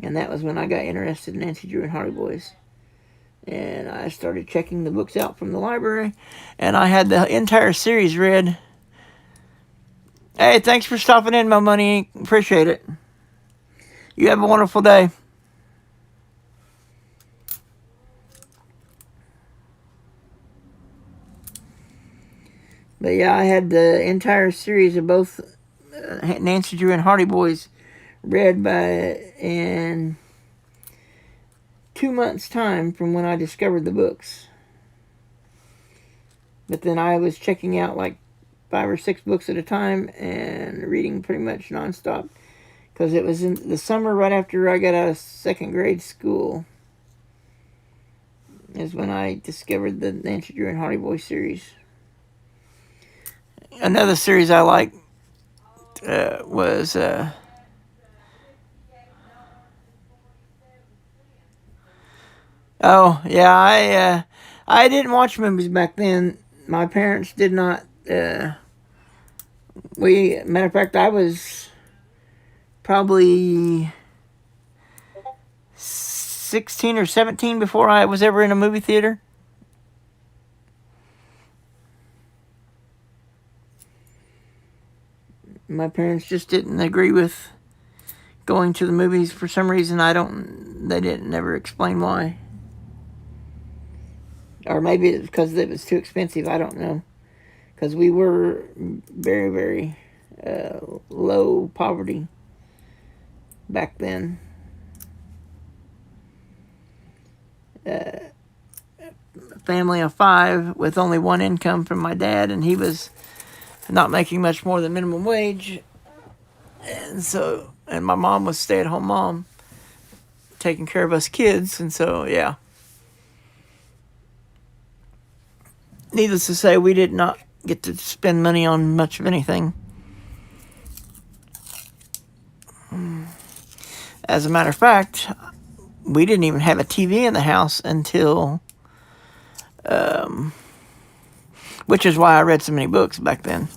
And that was when I got interested in Nancy Drew and Hardy Boys. And I started checking the books out from the library, and I had the entire series read. Hey, thanks for stopping in, my money. Appreciate it. You have a wonderful day. But yeah, I had the entire series of both Nancy Drew and Hardy Boys read in 2 months' time from when I discovered the books. But then I was checking out like 5 or 6 books at a time and reading pretty much nonstop, because it was in the summer right after I got out of 2nd grade school is when I discovered the Nancy Drew and Hardy Boys series. Another series I liked was oh yeah, I didn't watch movies back then. My parents did not. Matter of fact, I was probably 16 or 17 before I was ever in a movie theater. My parents just didn't agree with going to the movies for some reason. They didn't never explain why. Or maybe it's because it was too expensive. I don't know. Because we were very, very low poverty back then. Family of 5 with only one income from my dad, and he was not making much more than minimum wage. And my mom was stay-at-home mom, taking care of us kids, and so, yeah. Needless to say, we did not get to spend money on much of anything. As a matter of fact, we didn't even have a TV in the house until, which is why I read so many books back then.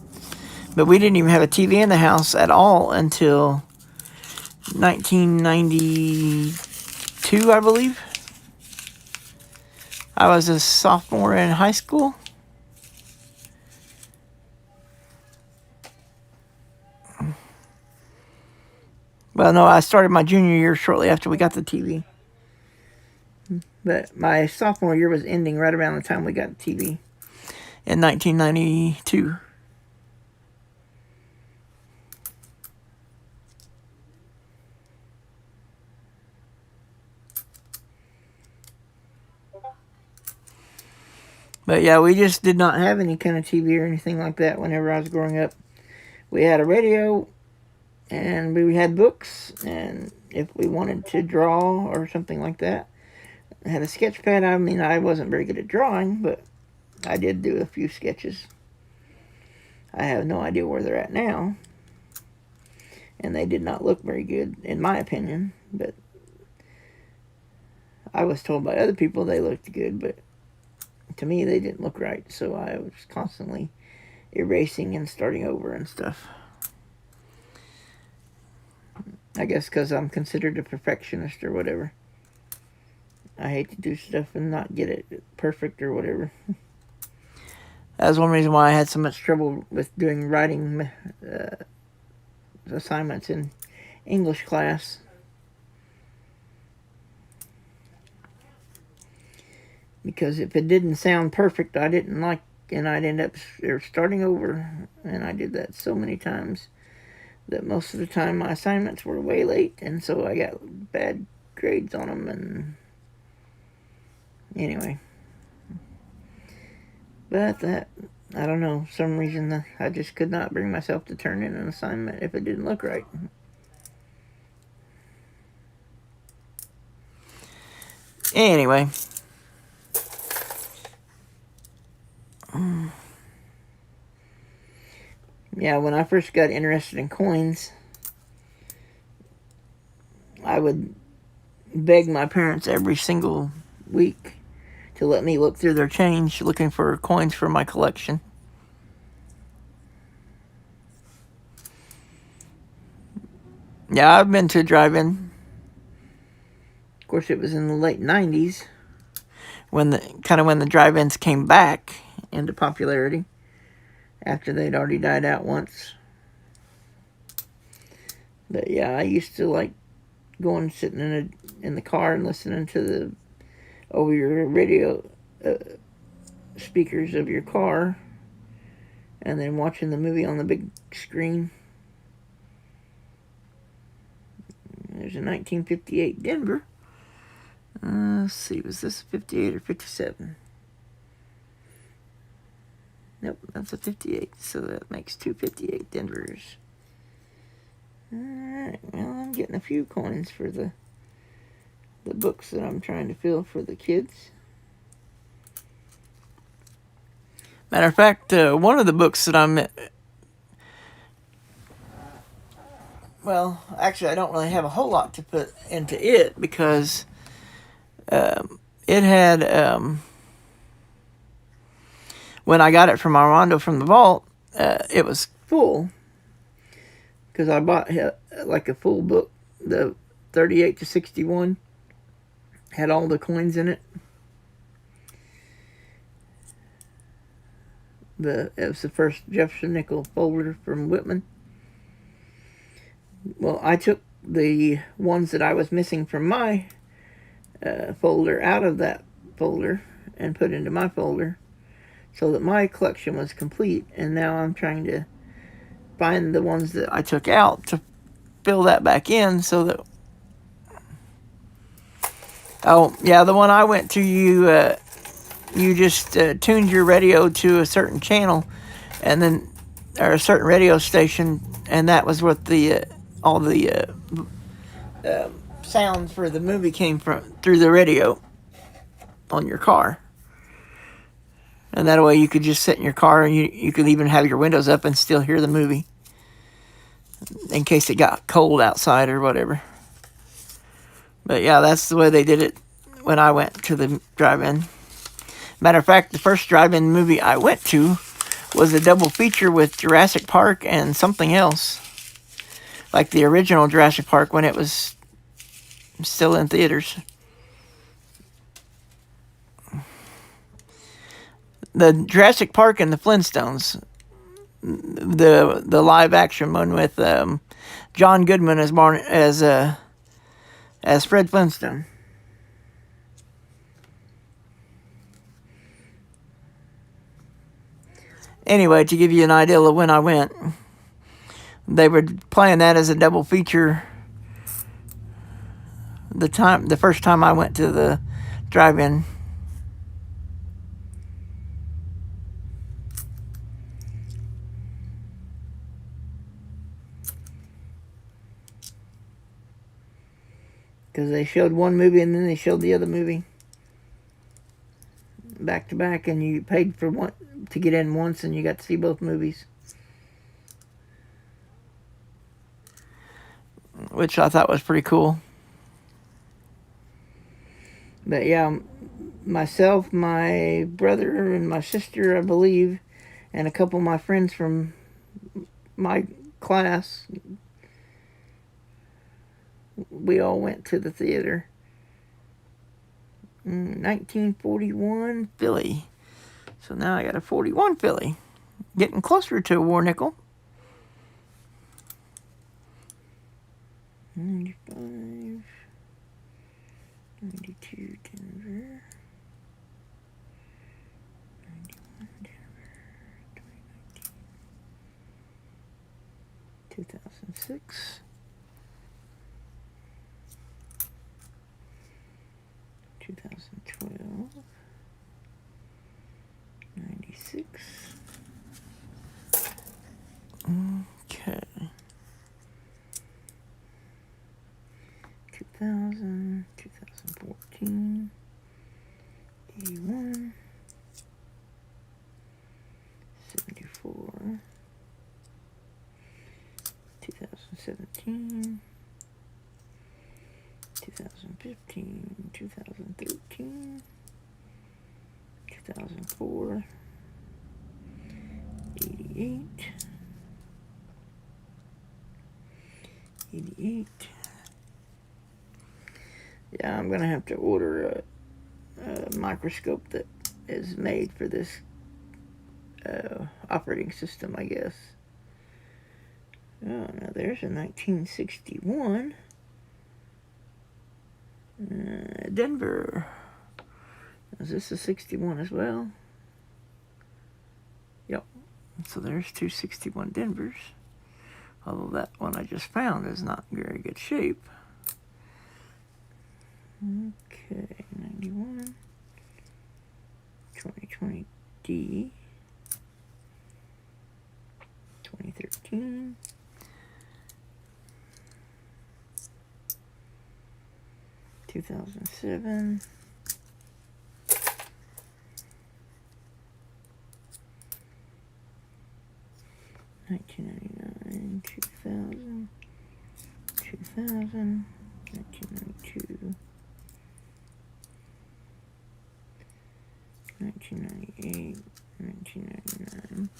But we didn't even have a TV in the house at all until 1992, I believe. I was a sophomore in high school. Well, no, I started my junior year shortly after we got the TV. But my sophomore year was ending right around the time we got the TV in 1992. But yeah, we just did not have any kind of TV or anything like that whenever I was growing up. We had a radio, and we had books, and if we wanted to draw or something like that, I had a sketch pad. I mean, I wasn't very good at drawing, but I did do a few sketches. I have no idea where they're at now, and they did not look very good, in my opinion, but I was told by other people they looked good, but to me, they didn't look right, so I was constantly erasing and starting over and stuff. I guess because I'm considered a perfectionist or whatever. I hate to do stuff and not get it perfect or whatever. That's one reason why I had so much trouble with doing writing assignments in English class. Because if it didn't sound perfect, I didn't like, and I'd end up starting over. And I did that so many times that most of the time my assignments were way late, and so I got bad grades on them. And anyway, but that, I don't know, some reason I just could not bring myself to turn in an assignment if it didn't look right. Anyway. Yeah, when I first got interested in coins, I would beg my parents every single week to let me look through their change looking for coins for my collection. Yeah, I've been to a drive-in course, it was in the late 90s when the drive-ins came back into popularity after they'd already died out once. But yeah, I used to like going sitting in the car and listening to over your radio speakers of your car, and then watching the movie on the big screen. There's a 1958 Denver. Let's see, was this 58 or 57? Nope, that's a 58, so that makes 258 Denvers. Alright, well, I'm getting a few coins for the books that I'm trying to fill for the kids. Matter of fact, one of the books that well, actually, I don't really have a whole lot to put into it because it had, when I got it from Armando from the vault, it was full because I bought like a full book, the 38 to 61, had all the coins in it. It was the first Jefferson Nickel folder from Whitman. Well, I took the ones that I was missing from my folder out of that folder and put into my folder so that my collection was complete, and now I'm trying to find the ones that I took out to fill that back in so that... Oh, yeah, the one I went to, you just tuned your radio to a certain channel, and then, or a certain radio station, and that was what all the sounds for the movie came from, through the radio on your car. And that way you could just sit in your car and you could even have your windows up and still hear the movie in case it got cold outside or whatever. But yeah, that's the way they did it when I went to the drive-in. Matter of fact, the first drive-in movie I went to was a double feature with Jurassic Park and something else. Like the original Jurassic Park when it was still in theaters. The Jurassic Park and the Flintstones, the live action one with John Goodman as Fred Flintstone. Anyway, to give you an idea of when I went, they were playing that as a double feature the first time I went to the drive-in. Because they showed one movie and then they showed the other movie back to back, and you paid for one to get in once, and you got to see both movies, which I thought was pretty cool. But yeah, myself, my brother, and my sister, I believe, and a couple of my friends from my class, we all went to the theater. 1941 Philly. So now I got a 41 Philly. Getting closer to a war nickel. 95, 92 Denver, 91 Denver, 2019, 2006. 2012, 96. Okay. 2000, 2014, 81, 74, 2017, 2015, 2013, 2004, 88, 88. Yeah, I'm gonna have to order a microscope that is made for this operating system, I guess. Oh, now there's a 1961 Denver. Is this a 61 as well? Yep. So there's 261 Denvers. Although that one I just found is not in very good shape. Okay, 91. 2020D. 2013. 2007. 1999, 2000, 2000, 1992, 1998, 1999.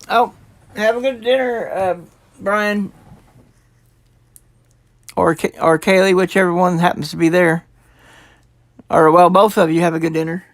Oh, have a good dinner, Brian. Or Kaylee, whichever one happens to be there. Or, well, both of you have a good dinner.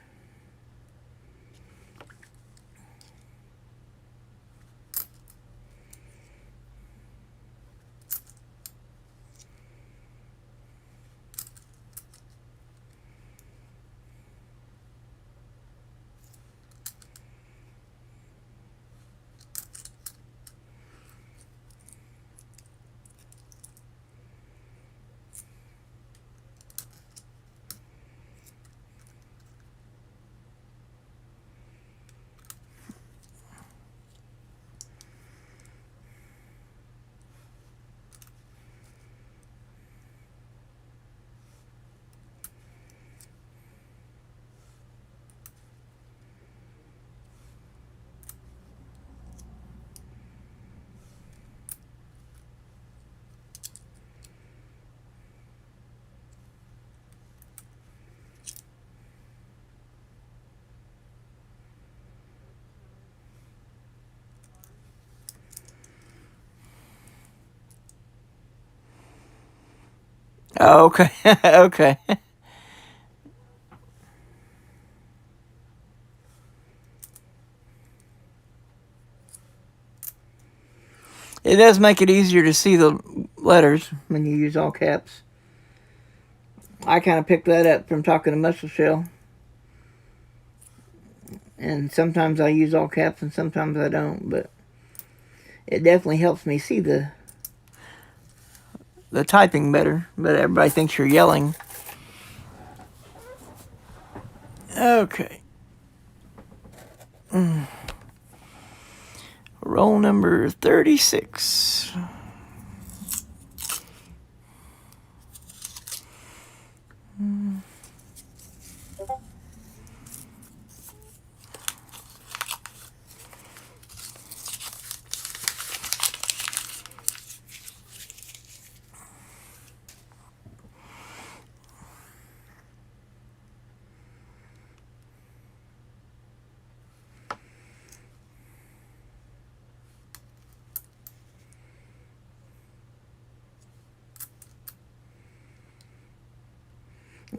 Oh, okay. Okay. It does make it easier to see the letters when you use all caps. I kind of picked that up from talking to Muscle Shell. And sometimes I use all caps and sometimes I don't, but it definitely helps me see the typing better. But everybody thinks you're yelling. Okay. Roll number 36.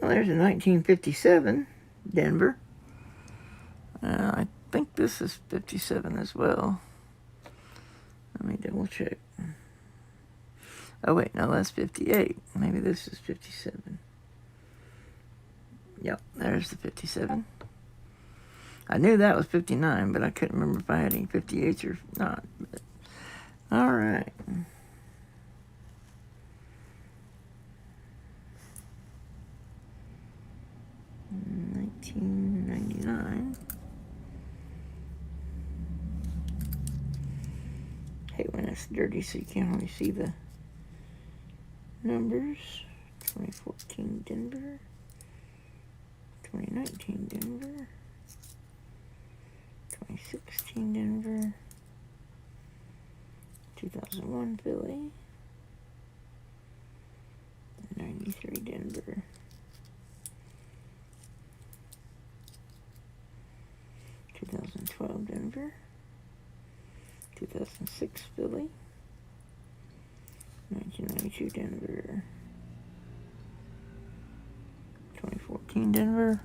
Well, there's a 1957 Denver. I think this is 57 as well. Let me double check. Oh, wait, no, that's 58. Maybe this is 57. Yep, there's the 57. I knew that was 59, but I couldn't remember if I had any 58s or not. But, all right. $19.99. Hate when it's dirty so you can't hardly see the numbers. 2014 Denver. 2019 Denver. 2016 Denver. 2001 Philly. 93 Denver. 2012 Denver. 2006 Philly. 1992 Denver. 2014 Denver.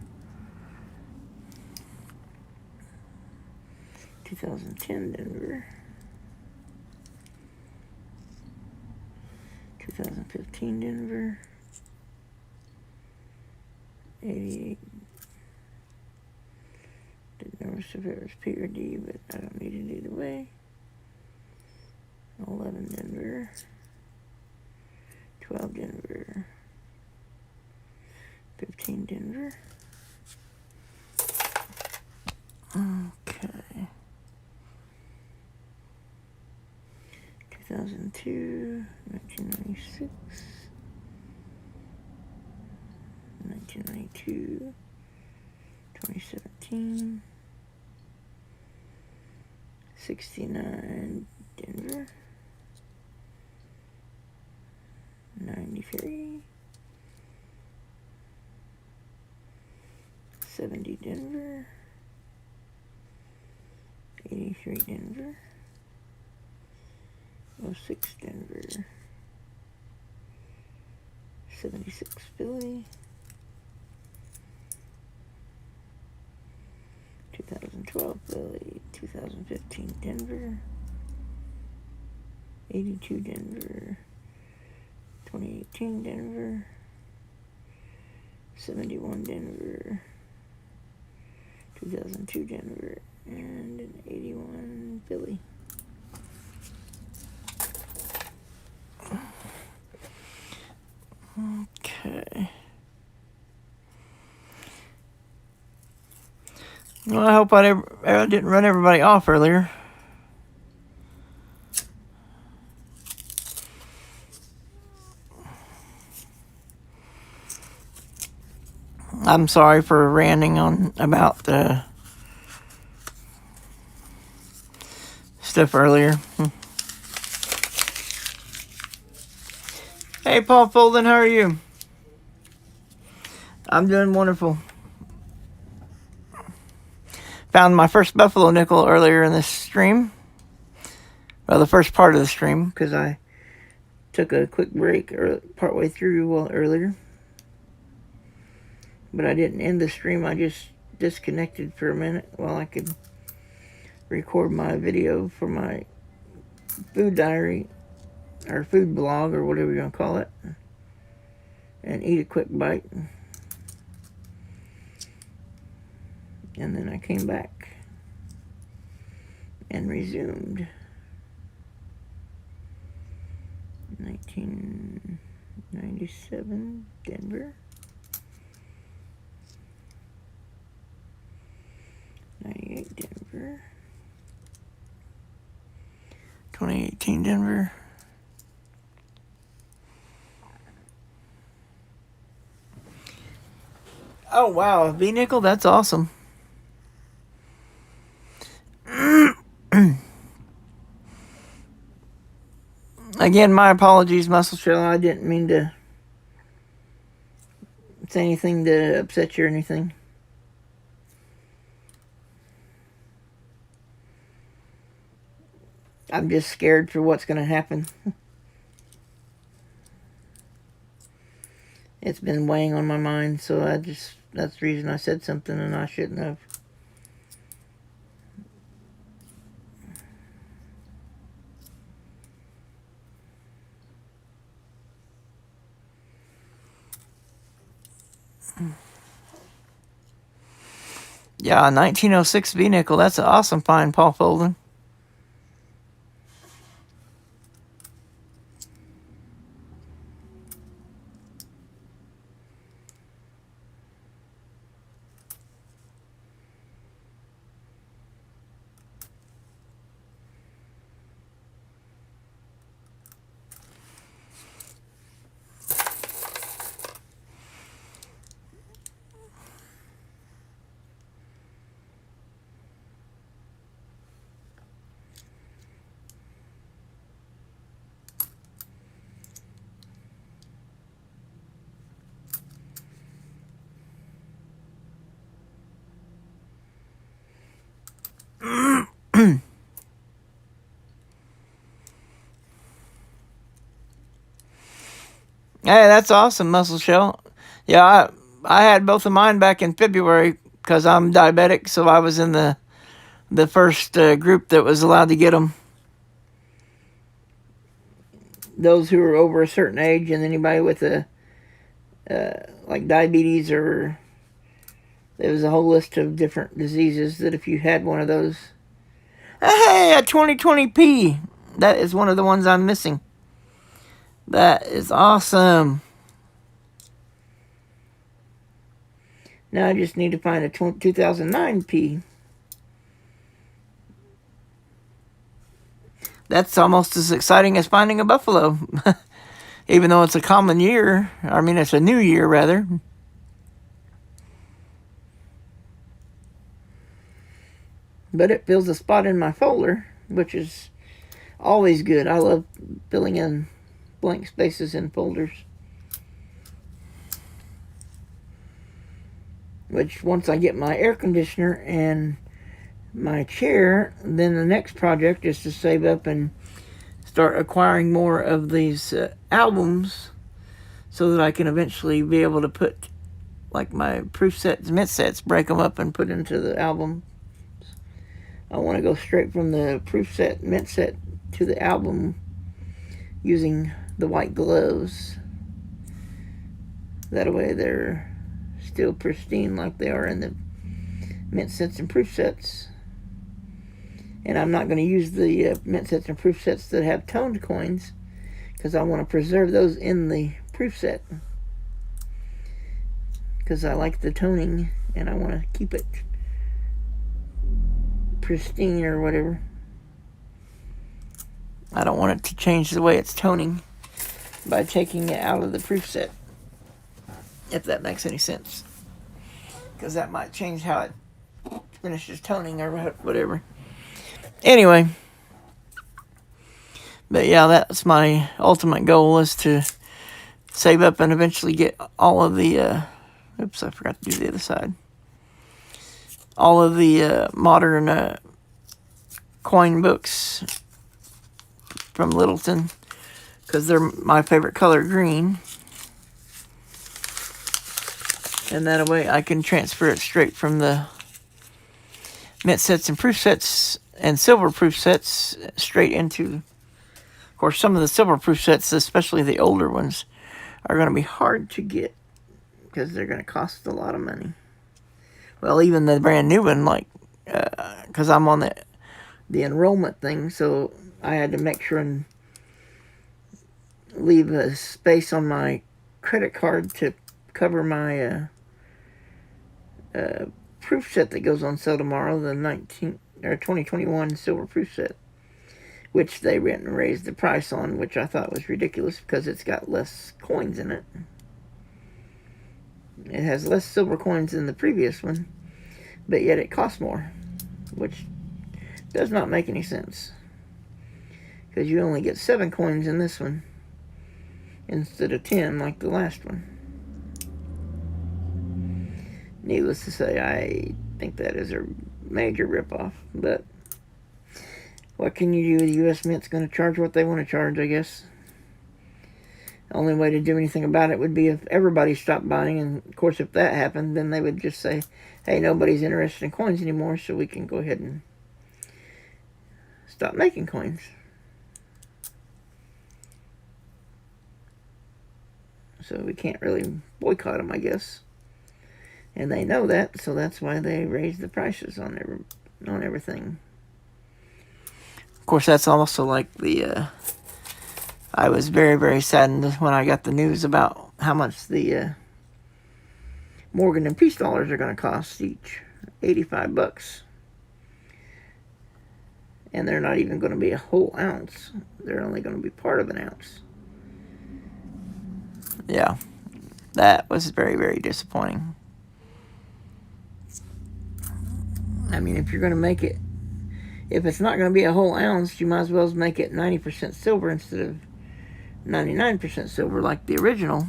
2010 Denver. 2015 Denver. 88. Didn't notice if it was P or D, but I don't need it either way. 11 Denver. 12 Denver. 15 Denver. Okay. 2002, 1996, 1992, 2017, 69 Denver, 93, 70 Denver, 83 Denver, 06 Denver, 76 Philly, 2012 Philly, 2015 Denver, 82 Denver, 2018 Denver, 71 Denver, 2002 Denver, and an 81 Philly. Okay. Well, I hope I didn't run everybody off earlier. I'm sorry for ranting on about the stuff earlier. Hey, Paul Folden, how are you? I'm doing wonderful. Found my first buffalo nickel earlier in this stream. Well, the first part of the stream, because I took a quick break partway through earlier. But I didn't end the stream. I just disconnected for a minute while I could record my video for my food diary or food blog or whatever you're going to call it, and eat a quick bite. And then I came back and resumed. 1997 Denver. 98 Denver. Denver. 2018 Denver. Oh, wow. V-nickel? That's awesome. Again, my apologies, Muscle Shell. I didn't mean to say anything to upset you or anything. I'm just scared for what's going to happen. It's been weighing on my mind, so that's the reason I said something and I shouldn't have. Yeah, 1906 V-nickel. That's an awesome find, Paul Folden. Hey, that's awesome, Muscle Shell. Yeah, I had both of mine back in February because I'm diabetic, so I was in the first group that was allowed to get them. Those who are over a certain age and anybody with like diabetes, or there was a whole list of different diseases that if you had one of those. Hey, a 2020p. That is one of the ones I'm missing. That is awesome. Now I just need to find a 2009p. That's almost as exciting as finding a buffalo. Even though it's a common year. I mean, it's a new year, rather. But it fills a spot in my folder, which is always good. I love filling in blank spaces in folders. Which, once I get my air conditioner and my chair, then the next project is to save up and start acquiring more of these albums so that I can eventually be able to put, like, my proof sets, mint sets, break them up and put into the album. I want to go straight from the proof set, mint set, to the album using the white gloves. That way they're still pristine like they are in the mint sets and proof sets. And I'm not going to use the mint sets and proof sets that have toned coins, because I want to preserve those in the proof set, because I like the toning and I want to keep it pristine or whatever. I don't want it to change the way it's toning by taking it out of the proof set, if that makes any sense, because that might change how it finishes toning or whatever. Anyway, but yeah, that's my ultimate goal, is to save up and eventually get all of the oops, I forgot to do the other side. All of the modern coin books from Littleton, because they're my favorite color, green. And that way I can transfer it straight from the mint sets and proof sets and silver proof sets straight into, of course, some of the silver proof sets, especially the older ones, are going to be hard to get because they're going to cost a lot of money. Well, even the brand new one, like, because I'm on the enrollment thing, so I had to make sure and leave a space on my credit card to cover my proof set that goes on sale tomorrow, the or 2021 silver proof set, which they went and raised the price on, which I thought was ridiculous because it's got less coins in it. It has less silver coins than the previous one, but yet it costs more, which does not make any sense, because you only get 7 coins in this one instead of 10 like the last one. Needless to say, I think that is a major ripoff, but what can you do? The U.S. Mint's going to charge what they want to charge, I guess. The only way to do anything about it would be if everybody stopped buying, and of course if that happened, then they would just say, hey, nobody's interested in coins anymore, so we can go ahead and stop making coins. So we can't really boycott them, I guess. And they know that, so that's why they raised the prices on everything. Of course, that's also like the... I was very, very saddened when I got the news about how much the Morgan and Peace dollars are going to cost each. $85. And they're not even going to be a whole ounce. They're only going to be part of an ounce. Yeah, that was very, very disappointing. I mean, if you're going to make it, if it's not going to be a whole ounce, you might as well make it 90% silver instead of 99% silver like the original.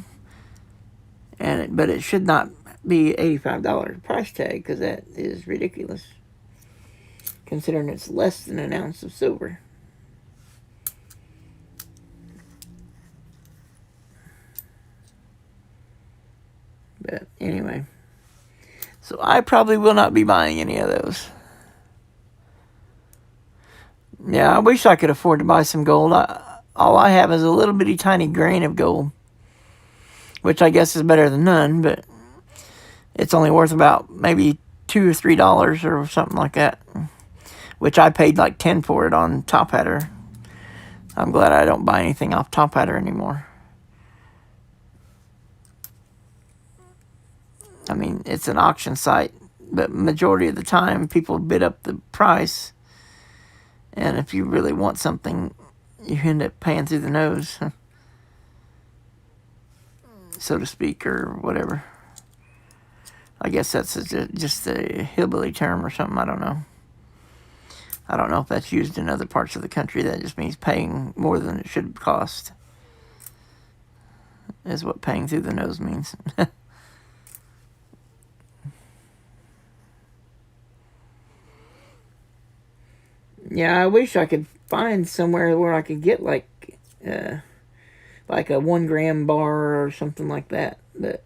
But it should not be $85 price tag, because that is ridiculous, considering it's less than an ounce of silver. But anyway, so I probably will not be buying any of those. Yeah, I wish I could afford to buy some gold. All I have is a little bitty tiny grain of gold, which I guess is better than none, but it's only worth about maybe $2 or $3 or something like that, which I paid like 10 for it on Top Hatter. I'm glad I don't buy anything off Top Hatter anymore. I mean, it's an auction site, but majority of the time people bid up the price, and if you really want something, you end up paying through the nose, so to speak, or whatever. I guess that's just a hillbilly term or something. I don't know. I don't know if that's used in other parts of the country. That just means paying more than it should cost, is what paying through the nose means. Yeah, I wish I could find somewhere where I could get like a 1 gram bar or something like that. But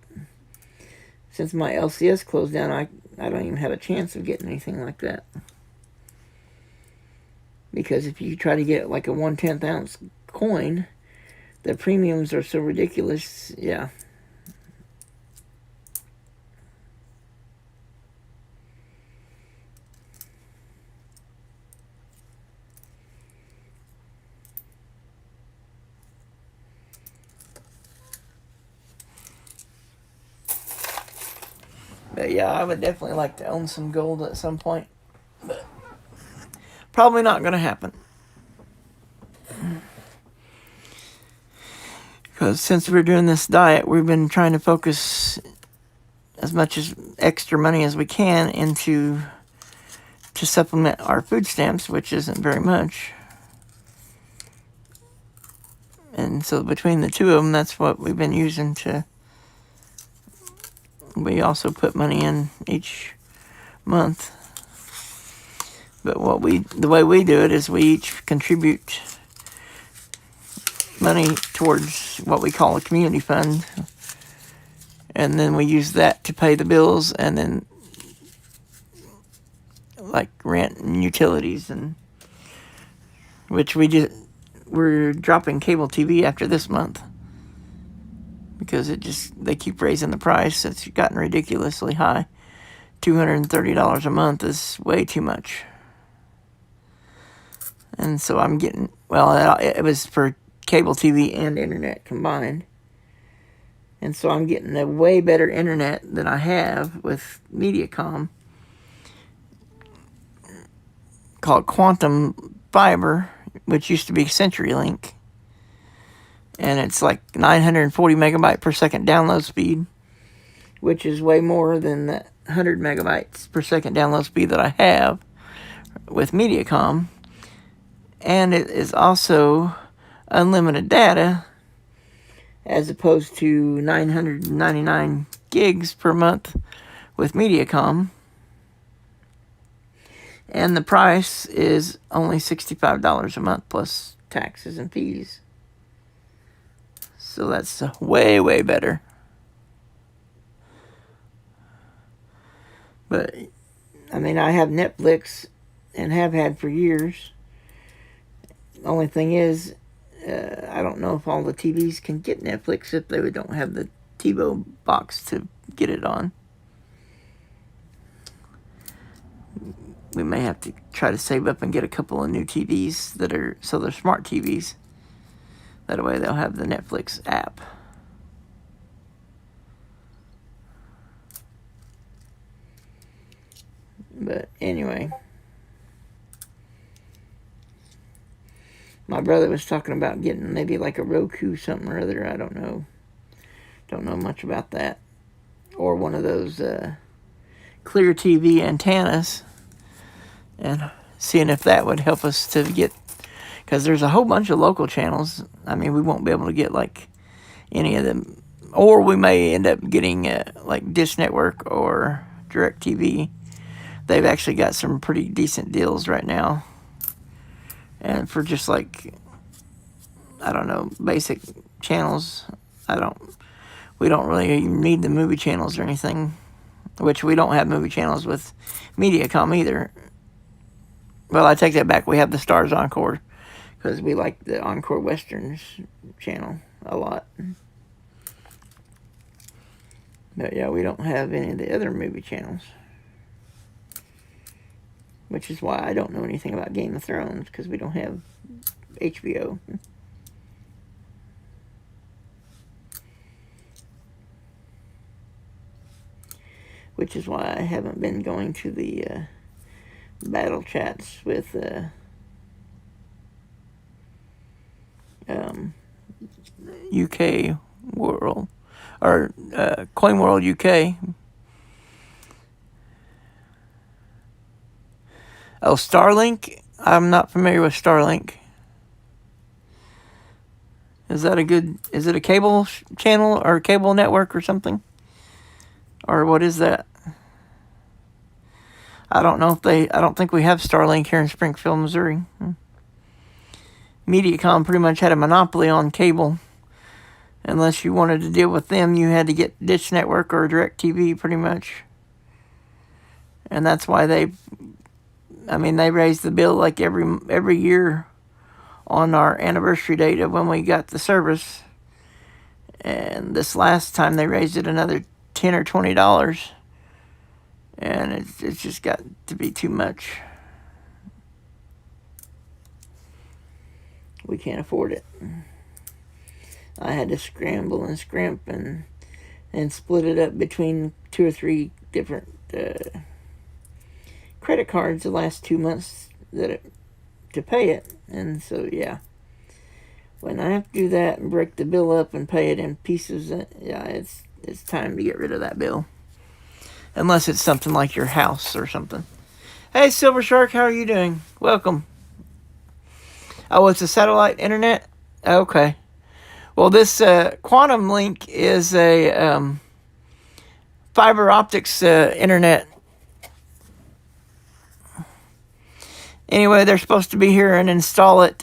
since my LCS closed down, I don't even have a chance of getting anything like that. Because if you try to get like a 1/10 ounce coin, the premiums are so ridiculous. Yeah. But yeah, I would definitely like to own some gold at some point. But probably not going to happen. Because since we're doing this diet, we've been trying to focus as much as extra money as we can to supplement our food stamps, which isn't very much. And so between the two of them, that's what we've been using to... We also put money in each month. But the way we do it is we each contribute money towards what we call a community fund. And then we use that to pay the bills, and then like rent and utilities, and which we're dropping cable TV after this month. Because they keep raising the price. It's gotten ridiculously high. $230 a month is way too much. And so I'm getting, it was for cable TV and internet combined. And so I'm getting a way better internet than I have with Mediacom. called Quantum Fiber, which used to be CenturyLink. And it's like 940 megabyte per second download speed, which is way more than the 100 megabytes per second download speed that I have with Mediacom. And it is also unlimited data, as opposed to 999 gigs per month with Mediacom. And the price is only $65 a month plus taxes and fees. So that's way, way better. But, I mean, I have Netflix and have had for years. The only thing is, I don't know if all the TVs can get Netflix if they don't have the TiVo box to get it on. We may have to try to save up and get a couple of new TVs they're smart TVs. That way they'll have the Netflix app. But anyway, my brother was talking about getting maybe like a Roku something or other. I don't know. Don't know much about that. Or one of those clear TV antennas. And seeing if that would help us to get... Because there's a whole bunch of local channels. I mean, we won't be able to get like any of them. Or we may end up getting like Dish Network or DirecTV. They've actually got some pretty decent deals right now. And for just like, I don't know, basic channels, we don't really need the movie channels or anything. Which we don't have movie channels with Mediacom either. Well, I take that back. We have the Stars Encore. Because we like the Encore Westerns channel a lot. But yeah, we don't have any of the other movie channels. Which is why I don't know anything about Game of Thrones, because we don't have HBO. Which is why I haven't been going to the battle chats with... UK World, or Coin World UK. Oh, Starlink? I'm not familiar with Starlink. Is it a cable channel or cable network or something? Or what is that? I don't know I don't think we have Starlink here in Springfield, Missouri. Mediacom pretty much had a monopoly on cable. Unless you wanted to deal with them, you had to get Dish Network or DirecTV pretty much. And that's why they raised the bill like every year on our anniversary date of when we got the service. And this last time they raised it another $10 or $20. And it's just got to be too much. We can't afford it. I had to scramble and scrimp and split it up between 2 or 3 different credit cards the last 2 months to pay it. And so, yeah. When I have to do that and break the bill up and pay it in pieces, yeah, it's time to get rid of that bill. Unless it's something like your house or something. Hey, Silver Shark, how are you doing? Welcome. Oh, it's a satellite internet? Okay. Well, this Quantum Link is a fiber optics internet. Anyway, they're supposed to be here and install it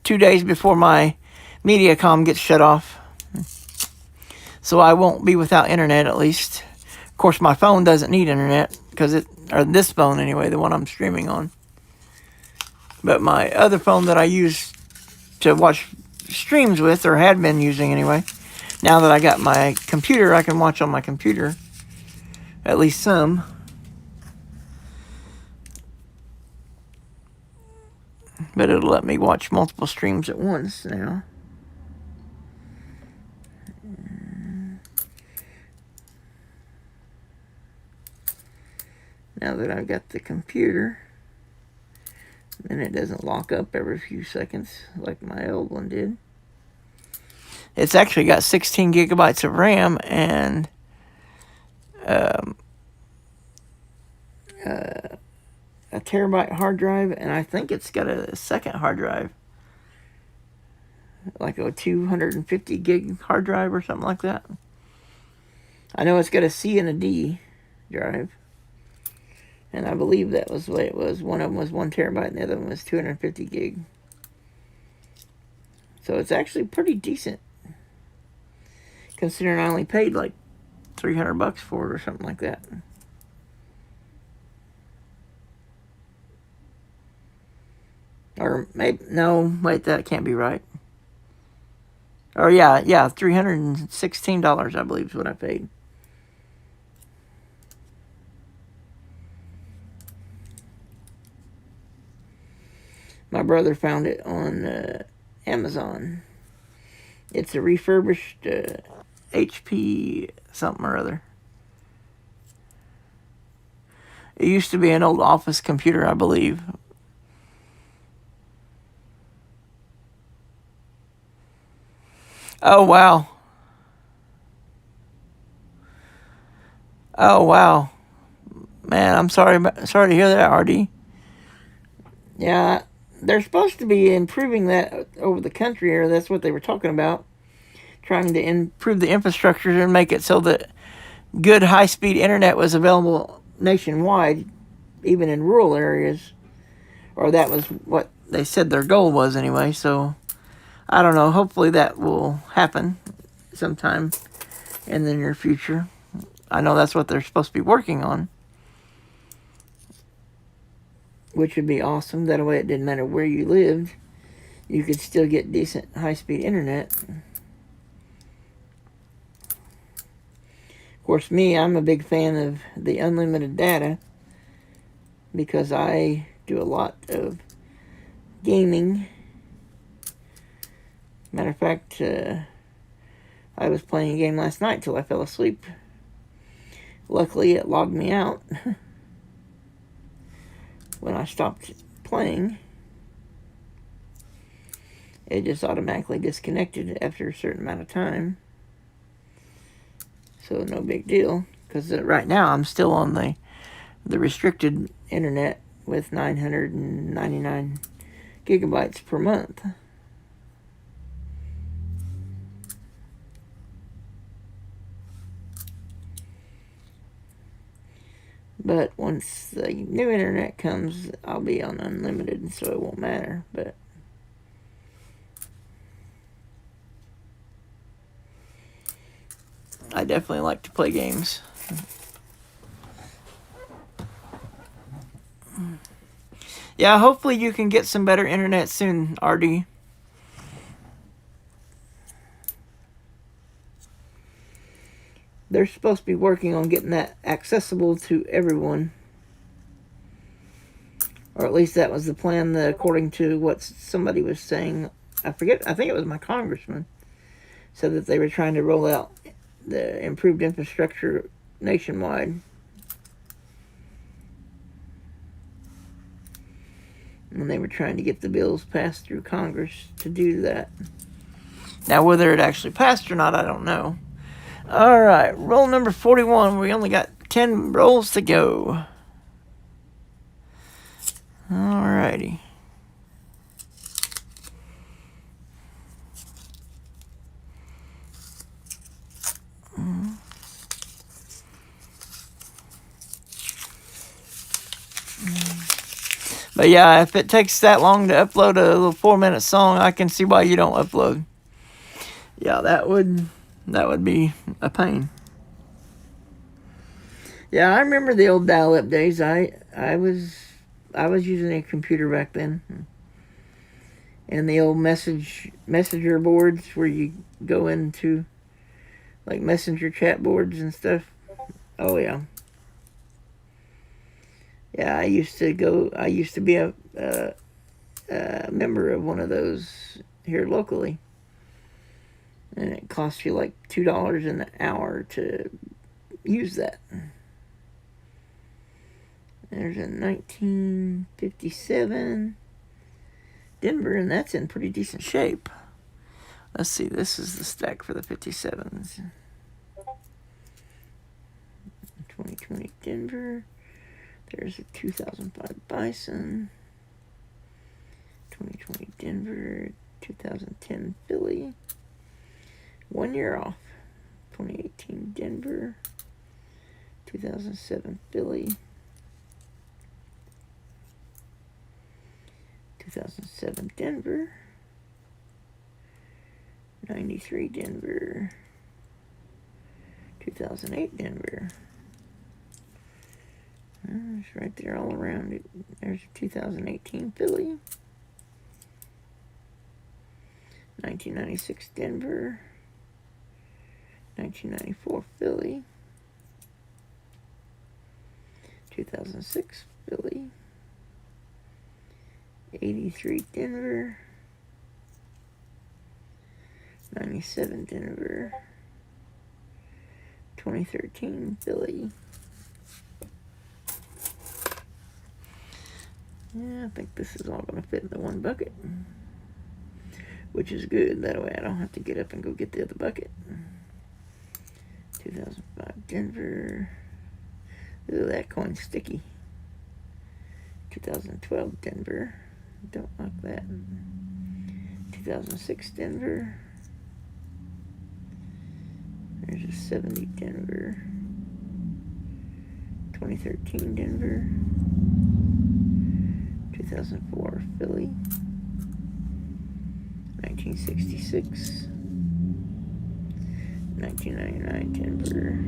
2 days before my Mediacom gets shut off. So I won't be without internet, at least. Of course, my phone doesn't need internet, or this phone anyway, the one I'm streaming on. But my other phone that I use to watch streams with, or had been using anyway, now that I got my computer, I can watch on my computer. At least some. But it'll let me watch multiple streams at once now. Now that I've got the computer. and it doesn't lock up every few seconds like my old one did. It's actually got 16 gigabytes of RAM and a terabyte hard drive, and I think it's got a second hard drive, like a 250 gig hard drive or something like that. I know it's got a C and a D drive, and I believe that was the way it was. One of them was 1 terabyte and the other one was 250 gig. So it's actually pretty decent, considering I only paid like $300 for it or something like that. Or maybe, no, wait, that can't be right. Or yeah, $316 I believe is what I paid. My brother found it on Amazon. It's a refurbished HP something or other. It used to be an old office computer, I believe. Oh, wow. Oh, wow. Man, I'm sorry to hear that, RD. Yeah, they're supposed to be improving that over the country, or that's what they were talking about. Trying to improve the infrastructure and make it so that good high-speed internet was available nationwide, even in rural areas. Or that was what they said their goal was anyway, so I don't know. Hopefully that will happen sometime in the near future. I know that's what they're supposed to be working on, which would be awesome. That way it didn't matter where you lived. You could still get decent high-speed internet. Of course, I'm a big fan of the unlimited data because I do a lot of gaming. Matter of fact, I was playing a game last night till I fell asleep. Luckily, it logged me out when I stopped playing. It just automatically disconnected after a certain amount of time. So no big deal, because right now I'm still on the restricted internet with 999 gigabytes per month. But once the new internet comes, I'll be on unlimited, so it won't matter. But I definitely like to play games. Yeah, hopefully you can get some better internet soon, RD. They're supposed to be working on getting that accessible to everyone. Or at least that was the plan, according to what somebody was saying. I think it was my congressman, said that they were trying to roll out the improved infrastructure nationwide. And they were trying to get the bills passed through Congress to do that. Now, whether it actually passed or not, I don't know. All right, roll number 41. We only got 10 rolls to go. All righty. But yeah, if it takes that long to upload a little 4-minute song, I can see why you don't upload. Yeah, that would be a pain. Yeah, I remember the old dial-up days. I was using a computer back then, and the old messenger boards where you go into like messenger chat boards and stuff. Oh yeah. Yeah, I used to be a member of one of those here locally, and it cost you like $2 an hour to use that. There's a 1957 Denver, and that's in pretty decent shape. Let's see, this is the stack for the 57s. 2020 Denver. There's a 2005 Bison. 2020 Denver. 2010 Philly. 1 year off. 2018 Denver. 2007 Philly. 2007 Denver. 93 Denver. 2008 Denver. It's right there all around it. There's 2018 Philly. 1996 Denver. 1994 Philly. 2006 Philly. 83 Denver. 97 Denver. 2013 Philly. Yeah, I think this is all going to fit in the one bucket, which is good. That way I don't have to get up and go get the other bucket. 2005 Denver. Ooh, that coin's sticky. 2012 Denver. Don't like that. 2006 Denver. There's a 70 Denver. 2013 Denver. 2004 Philly. 1966. 1999 Denver.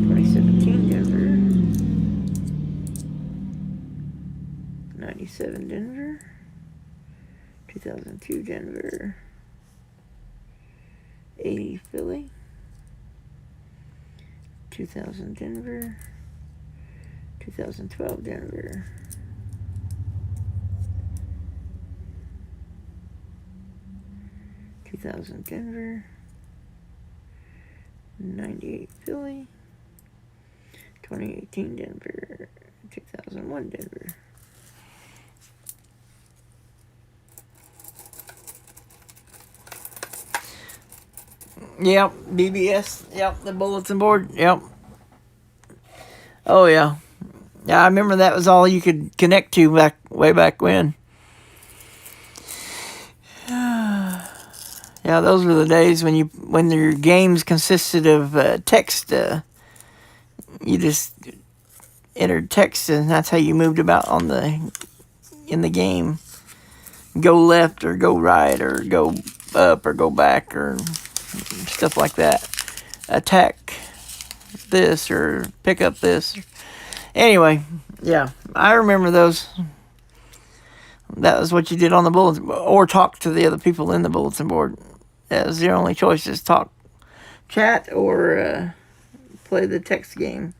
2017 Denver. 97 Denver. 2002 Denver. 80 Philly. 2000 Denver. 2012 Denver. 2000 Denver. 98 Philly. 2018 Denver. 2001 Denver. Yep, BBS. Yep, the bulletin board. Yep. Oh yeah, yeah. I remember that was all you could connect to way back when. Yeah, those were the days when your games consisted of text. You just entered text, and that's how you moved about in the game. Go left or go right or go up or go back or stuff like that. Attack this or pick up this. Anyway, yeah, I remember those. That was what you did on the bulletin board, or talk to the other people in the bulletin board. That was your only choices: talk, chat, or play the text game.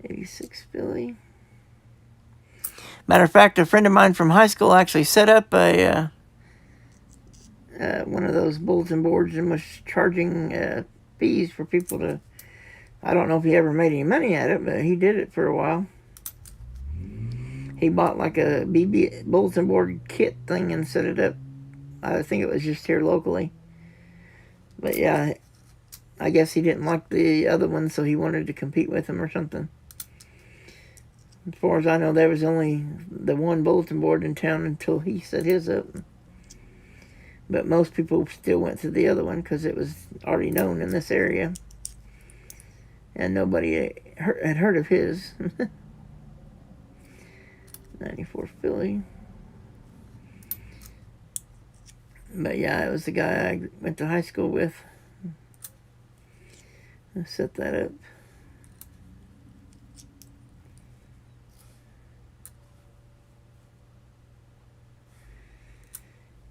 '86 Philly. Matter of fact, a friend of mine from high school actually set up one of those bulletin boards and was charging fees for people to. I don't know if he ever made any money at it, but he did it for a while. He bought like a BB bulletin board kit thing and set it up. I think it was just here locally. But yeah, I guess he didn't like the other one, so he wanted to compete with them or something. As far as I know, there was only the one bulletin board in town until he set his up. But most people still went to the other one because it was already known in this area. And nobody had heard of his. 94 Philly. But yeah, it was the guy I went to high school with. I set that up.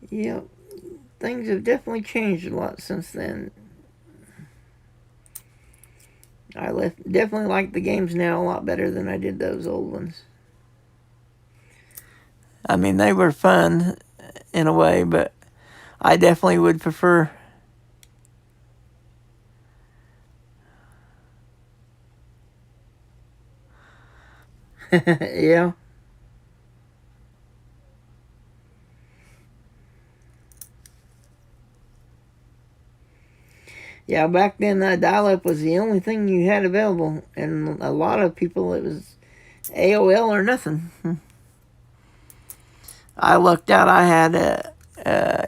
Yep, things have definitely changed a lot since then. I definitely like the games now a lot better than I did those old ones. I mean, they were fun in a way, but I definitely would prefer Yeah. Yeah, back then dial-up was the only thing you had available, and a lot of people it was AOL or nothing. I lucked out. I had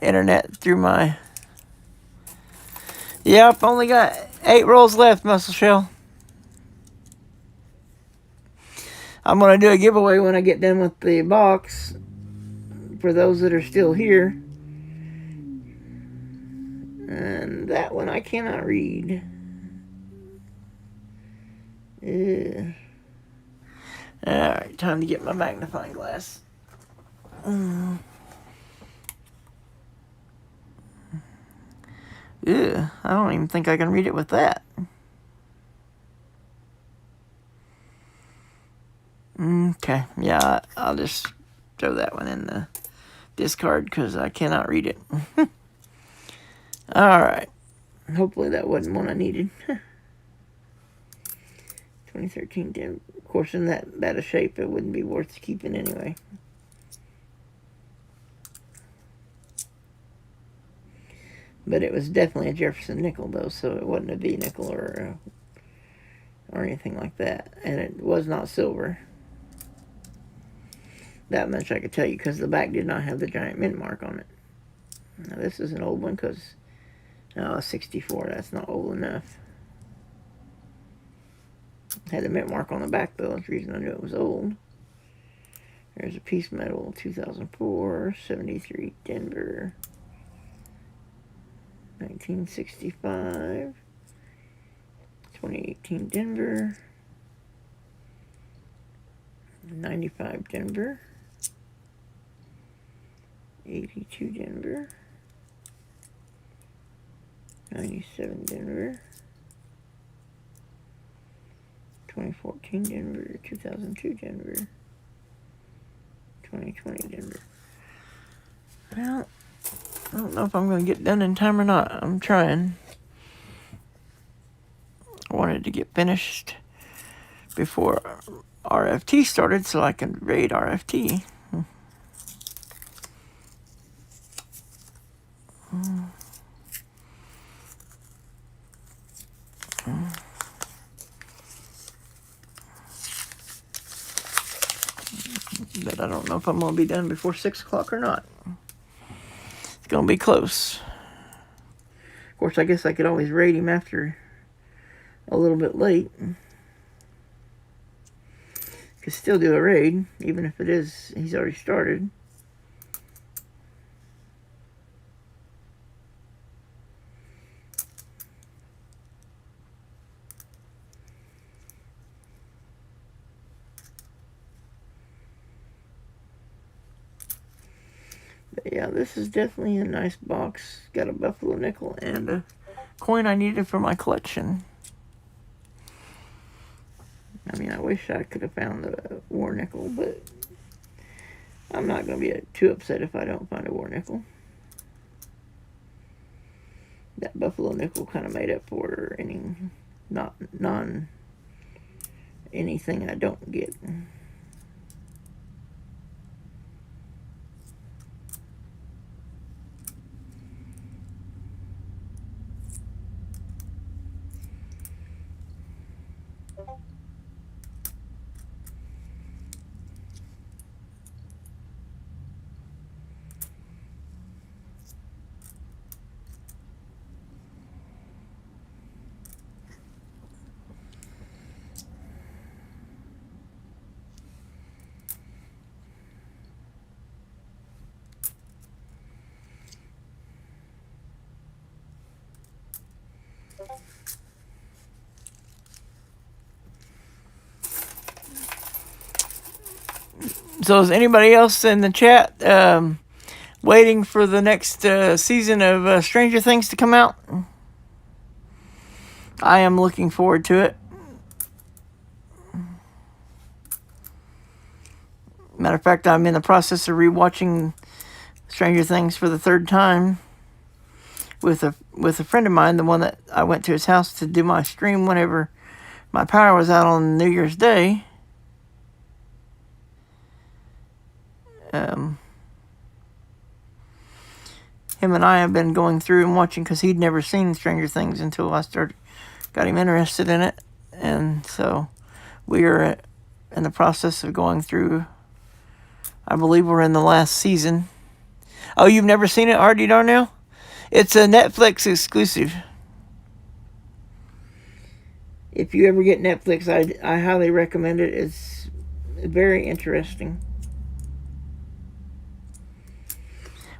internet through my. Yep, only got 8 rolls left, Muscle Shell. I'm gonna do a giveaway when I get done with the box for those that are still here. And that one I cannot read. Alright, time to get my magnifying glass. I don't even think I can read it with that. Okay, yeah, I'll just throw that one in the discard because I cannot read it. Alright. Hopefully that wasn't one I needed. 2013 Denver. Of course, in that shape, it wouldn't be worth keeping anyway. But it was definitely a Jefferson nickel, though, so it wasn't a V nickel or anything like that. And it was not silver. That much I could tell you because the back did not have the giant mint mark on it. Now, this is an old one because, 64, that's not old enough. Had a mint mark on the back, though. That's the reason I knew it was old. There's a piece metal, 2004, 73 Denver, 1965, 2018 Denver, 95 Denver, 82 Denver, 97 Denver, 2014 Denver, 2002 Denver, 2020 Denver. Well, I don't know if I'm going to get done in time or not. I'm trying. I wanted to get finished before RFT started so I can raid RFT. But I don't know if I'm going to be done before 6 o'clock or not. It's going to be close. Of course, I guess I could always raid him after a little bit late. Could still do a raid, even if he's already started. But yeah, this is definitely a nice box. Got a buffalo nickel and a coin I needed for my collection. I mean, I wish I could have found a war nickel, but I'm not going to be too upset if I don't find a war nickel. That buffalo nickel kind of made up for anything I don't get. So is anybody else in the chat waiting for the next season of Stranger Things to come out? I am looking forward to it. Matter of fact, I'm in the process of rewatching Stranger Things for the 3rd time with a friend of mine, the one that I went to his house to do my stream whenever my power was out on New Year's Day. him and I have been going through and watching, because he'd never seen Stranger Things until I got him interested in it. And so we are in the process of going through. I believe we're in the last season. Oh, you've never seen it, Artie Darnell? It's a Netflix exclusive. If you ever get Netflix, I highly recommend it. It's very interesting.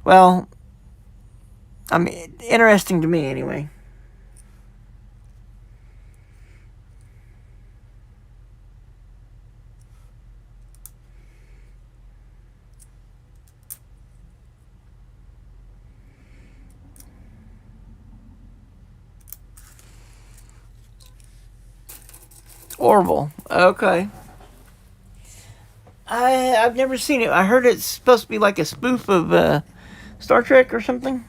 Well, I mean, interesting to me anyway. Orville. Okay. I've never seen it. I heard it's supposed to be like a spoof of Star Trek or something.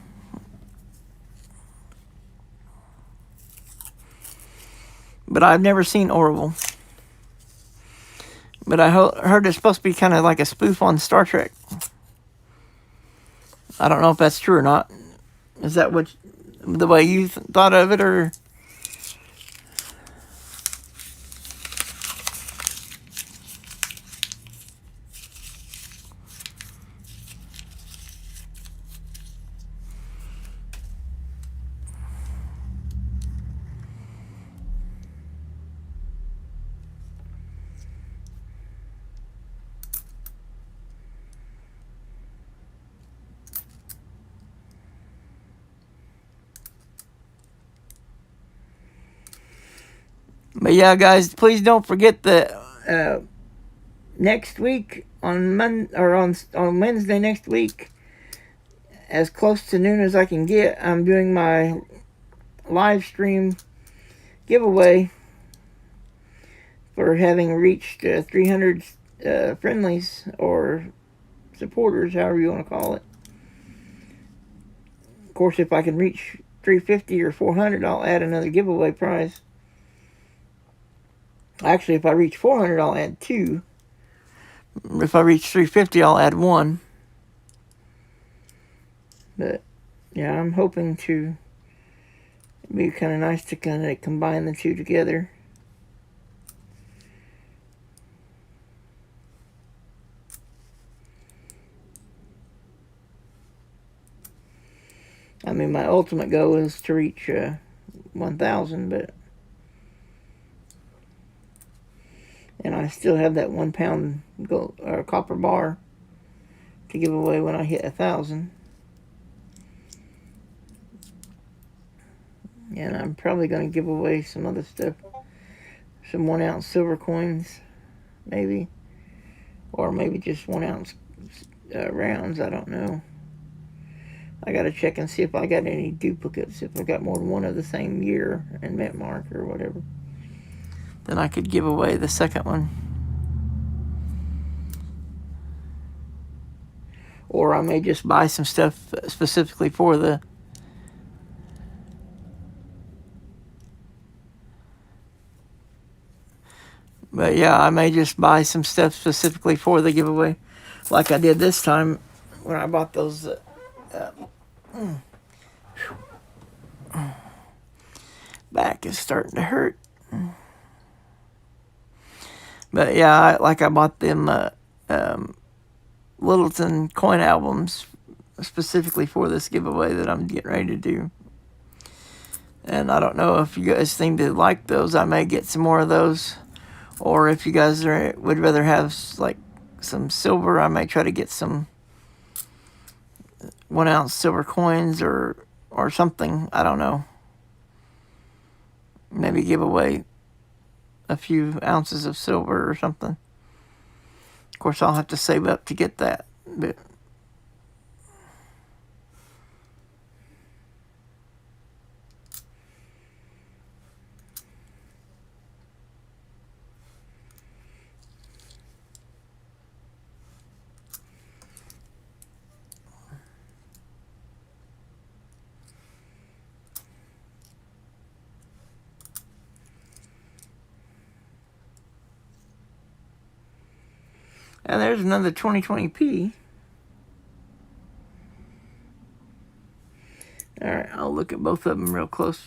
But I've never seen Orville. But I heard it's supposed to be kind of like a spoof on Star Trek. I don't know if that's true or not. Is that what the way you thought of it, or? But yeah, guys, please don't forget that next week on Wednesday next week, as close to noon as I can get, I'm doing my live stream giveaway for having reached 300 friendlies or supporters, however you want to call it. Of course, if I can reach 350 or 400, I'll add another giveaway prize. Actually, if I reach 400, I'll add 2. If I reach 350, I'll add 1. But yeah, I'm hoping to. It'd be kind of nice to kind of combine the two together. I mean, my ultimate goal is to reach 1,000, but. And I still have that 1 pound gold or copper bar to give away when I hit 1,000. And I'm probably going to give away some other stuff. Some 1 ounce silver coins, maybe. Or maybe just 1 ounce rounds, I don't know. I got to check and see if I got any duplicates. If I got more than one of the same year and mint mark or whatever, then I could give away the second one. Or I may just buy some stuff specifically for the. But yeah, I may just buy some stuff specifically for the giveaway, like I did this time when I bought those. Back is starting to hurt. But yeah, I bought them Littleton coin albums specifically for this giveaway that I'm getting ready to do. And I don't know if you guys seem to like those. I may get some more of those. Or if you guys would rather have like some silver, I may try to get some 1 ounce silver coins or something. I don't know. Maybe give away a few ounces of silver or something. Of course, I'll have to save up to get that. But and there's another 2020p. look at both of them real close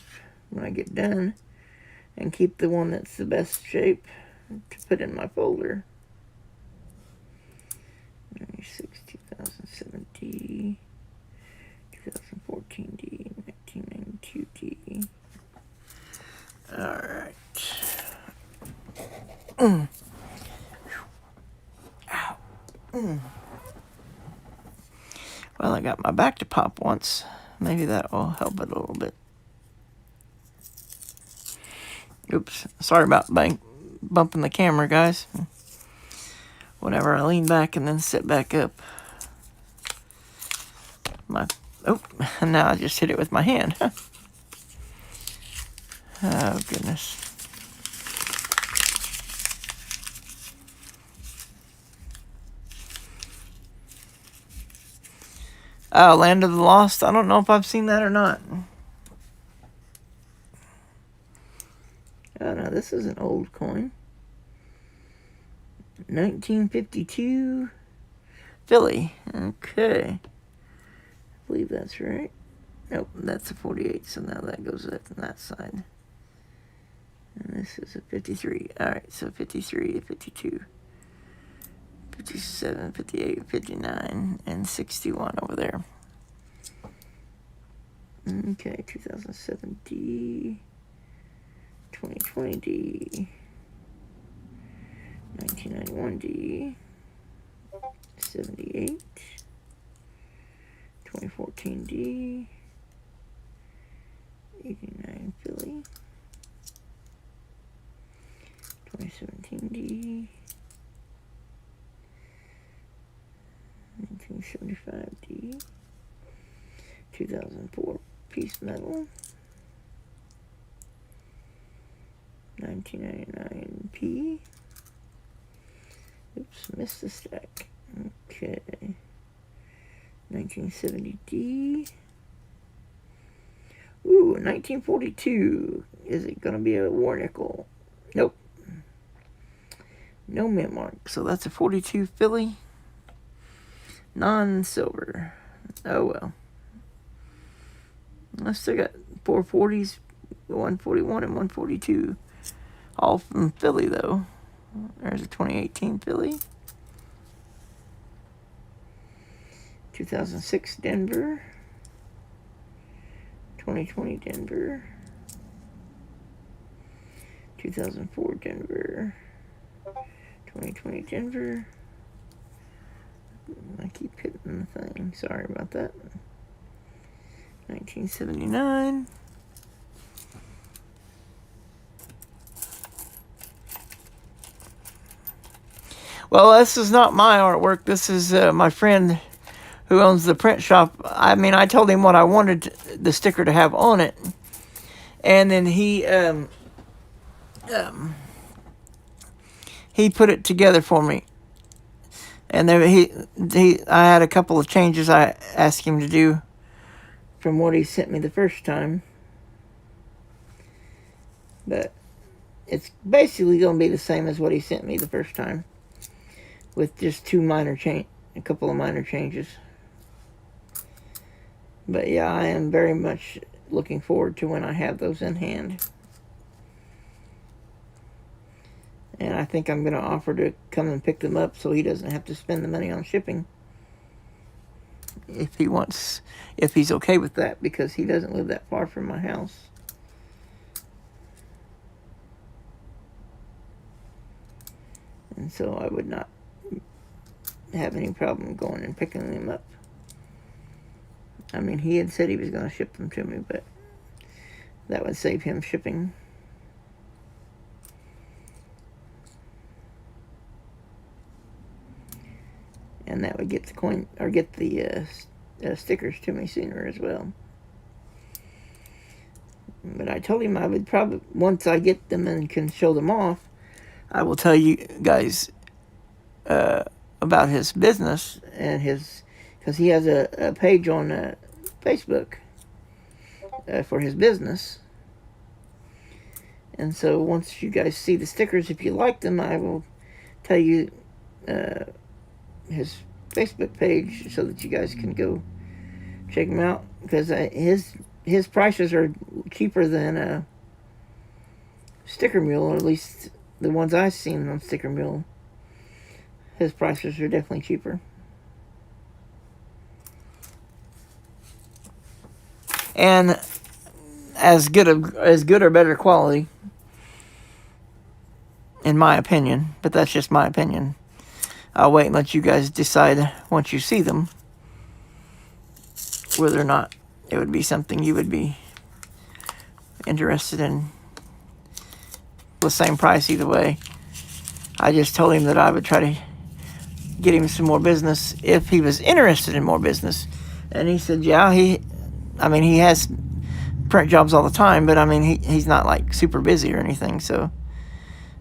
when I get done and keep the one that's the best shape to put in my folder. 96, 2007D, 2014D, 1992D. Alright. Ow. Well, I got my back to pop once. Maybe that will help it a little bit. Oops. Sorry about bumping the camera, guys. Whenever I lean back and then sit back up. Now I just hit it with my hand. Oh, goodness. Oh, Land of the Lost. I don't know if I've seen that or not. Oh, no, this is an old coin. 1952 Philly. Okay. I believe that's right. Nope, that's a 48, so now that goes up on that side. And this is a 53. Alright, so 53, 52, 57, 58, 59, and 61 over there. Okay, 2007D, 2020D, 1991D, 78, 2014D, 89 Philly, 2017D, 1975D, 2004 Piece Metal, 1999P. Oops, missed the stack. Okay. 1970D. Ooh, 1942. Is it going to be a war nickel? Nope. No mint mark. So that's a 42 Philly. Non-silver. Oh well. I still got 440s, 141 and 142. All from Philly though. There's a 2018 Philly. 2006 Denver. 2020 Denver. 2004 Denver. 2020 Denver. I keep hitting the thing. Sorry about that. 1979. Well, this is not my artwork. This is my friend who owns the print shop. I mean, I told him what I wanted the sticker to have on it. And then he put it together for me. And there I had a couple of changes I asked him to do from what he sent me the first time. But it's basically going to be the same as what he sent me the first time, with just a couple of minor changes. But yeah, I am very much looking forward to when I have those in hand. And I think I'm going to offer to come and pick them up so he doesn't have to spend the money on shipping. If he's okay with that, because he doesn't live that far from my house. And so I would not have any problem going and picking them up. I mean, he had said he was going to ship them to me, but that would save him shipping. And that would get the coin, or get the stickers to me sooner as well. But I told him I would probably, once I get them and can show them off, I will tell you guys about his business and because he has a page on Facebook for his business. And so once you guys see the stickers, if you like them, I will tell you his Facebook page so that you guys can go check him out, because his his prices are cheaper than Sticker Mule, or at least the ones I've seen on Sticker Mule. His prices are definitely cheaper. And as good or better quality, in my opinion. But that's just my opinion. I'll wait and let you guys decide once you see them whether or not it would be something you would be interested in. The same price either way. I just told him that I would try to get him some more business if he was interested in more business. And he said, yeah, he has print jobs all the time, but I mean, he's not like super busy or anything, so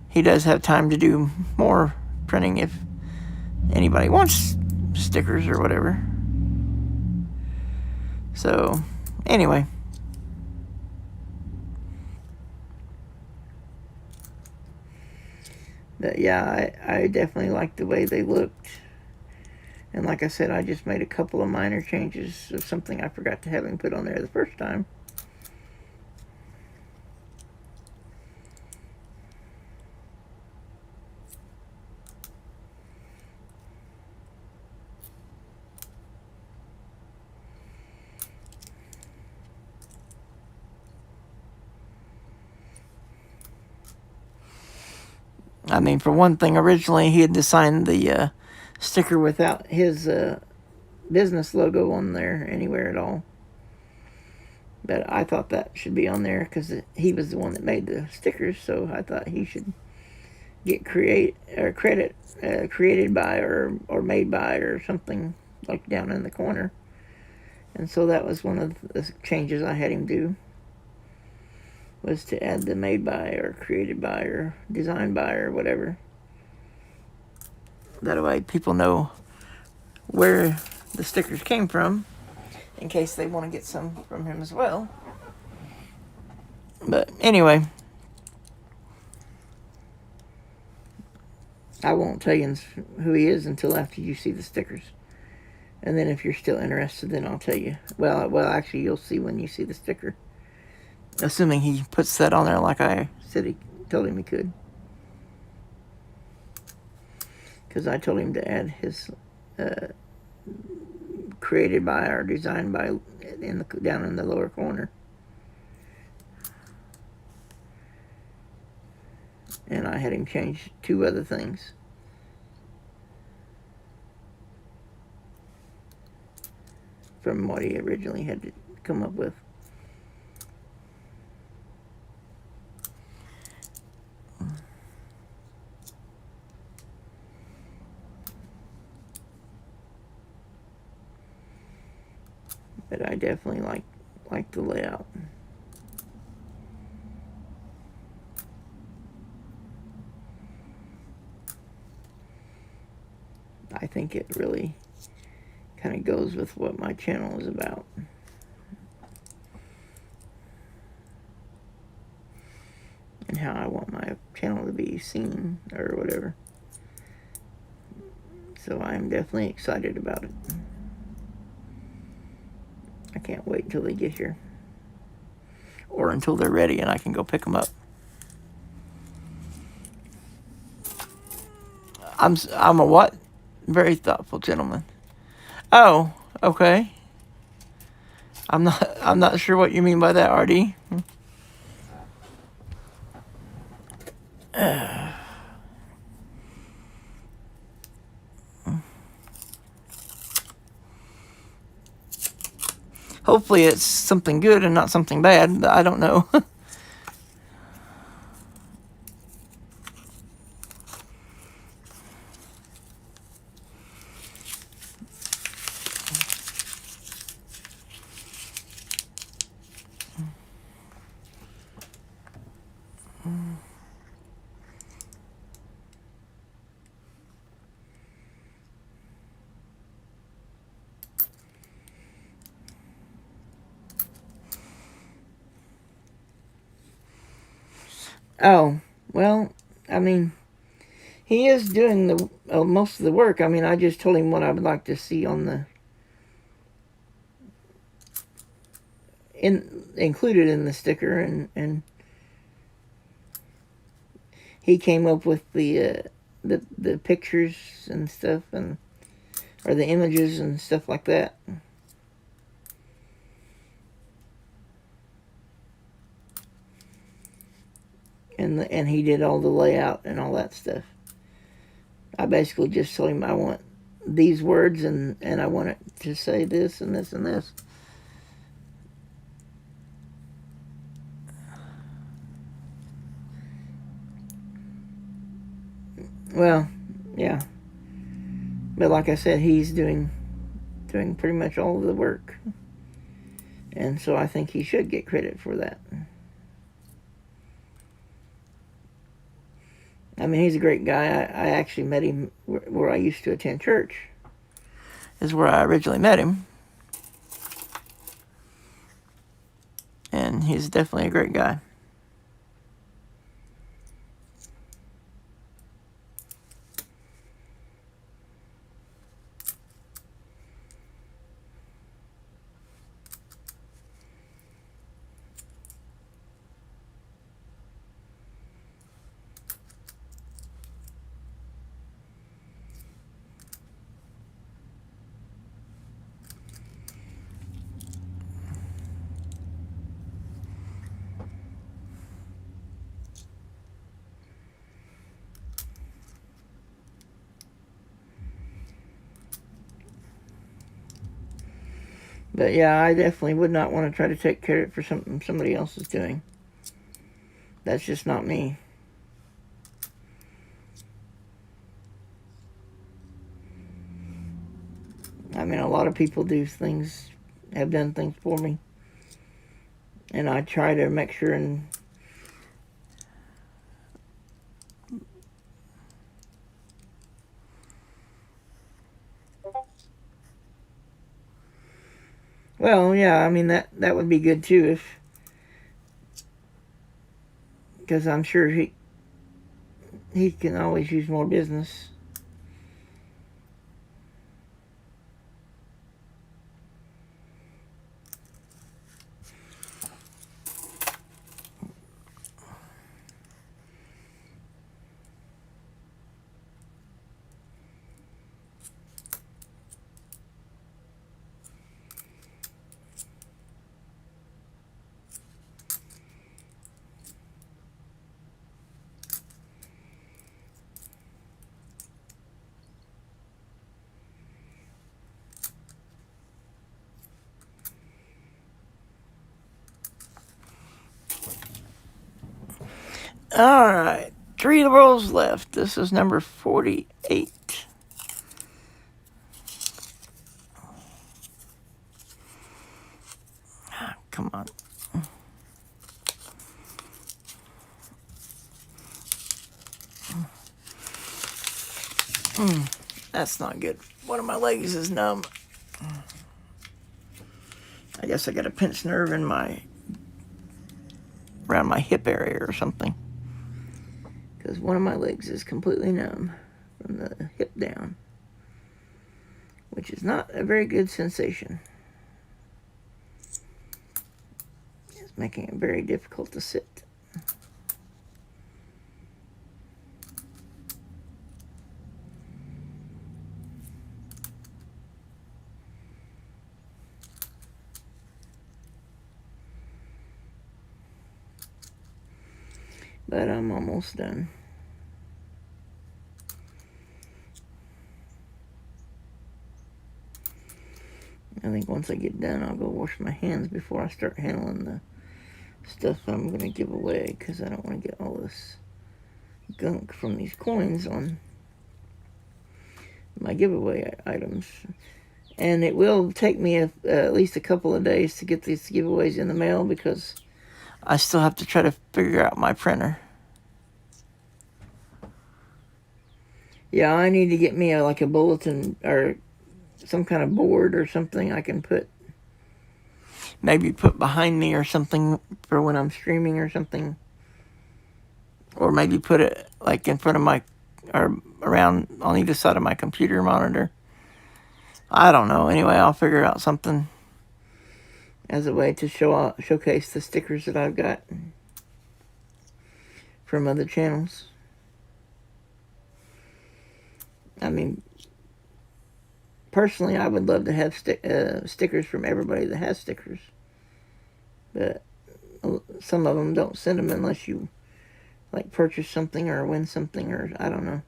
he does have time to do more printing if anybody wants stickers or whatever. So, anyway. But yeah, I definitely liked the way they looked. And like I said, I just made a couple of minor changes of something I forgot to have him put on there the first time. I mean, for one thing, originally he had designed the sticker without his business logo on there anywhere at all. But I thought that should be on there because he was the one that made the stickers, so I thought he should get credit created by or made by or something like down in the corner. And so that was one of the changes I had him do, was to add the made by or created by or designed by or whatever. That way people know where the stickers came from in case they want to get some from him as well. But anyway, I won't tell you who he is until after you see the stickers. And then if you're still interested, then I'll tell you. Well, actually, you'll see when you see the sticker. Assuming he puts that on there like I said he told him he could. Because I told him to add his created by or designed by down in the lower corner. And I had him change 2 other things. From what he originally had to come up with. But I definitely like the layout. I think it really kind of goes with what my channel is about. And how I want my channel to be seen or whatever. So I'm definitely excited about it. I can't wait until they get here. Or until they're ready and I can go pick them up. I'm a what? Very thoughtful gentleman. Oh, okay. I'm not sure what you mean by that, RD. Hopefully it's something good and not something bad. I don't know. Oh, well, I mean, he is doing the most of the work. I mean, I just told him what I would like to see on included in the sticker, and he came up with the pictures and stuff, or the images and stuff like that. And he did all the layout and all that stuff. I basically just told him I want these words, and I want it to say this and this and this. Well, yeah. But like I said, he's doing pretty much all of the work. And so I think he should get credit for that. I mean, he's a great guy. I actually met him where I used to attend church. Is where I originally met him. And he's definitely a great guy. But yeah, I definitely would not want to try to take credit for something somebody else is doing. That's just not me. I mean, a lot of people have done things for me. And I try to make sure and well, yeah, I mean, that would be good too, because I'm sure he can always use more business. All right, 3 rolls left. This is number 48. Come on. That's not good. One of my legs is numb. I guess I got a pinched nerve in around my hip area or something. Because one of my legs is completely numb from the hip down, which is not a very good sensation. It's making it very difficult to sit. But I'm almost done. I think once I get done, I'll go wash my hands before I start handling the stuff I'm going to give away, because I don't want to get all this gunk from these coins on my giveaway items. And it will take me at least a couple of days to get these giveaways in the mail, because I still have to try to figure out my printer. Yeah, I need to get me like a bulletin or some kind of board or something I can maybe put behind me or something for when I'm streaming or something. Or maybe put it like in front of or around on either side of my computer monitor. I don't know. Anyway, I'll figure out something. as a way to showcase the stickers that I've got from other channels. I mean, personally, I would love to have stickers from everybody that has stickers. But some of them don't send them unless you like purchase something or win something, or I don't know.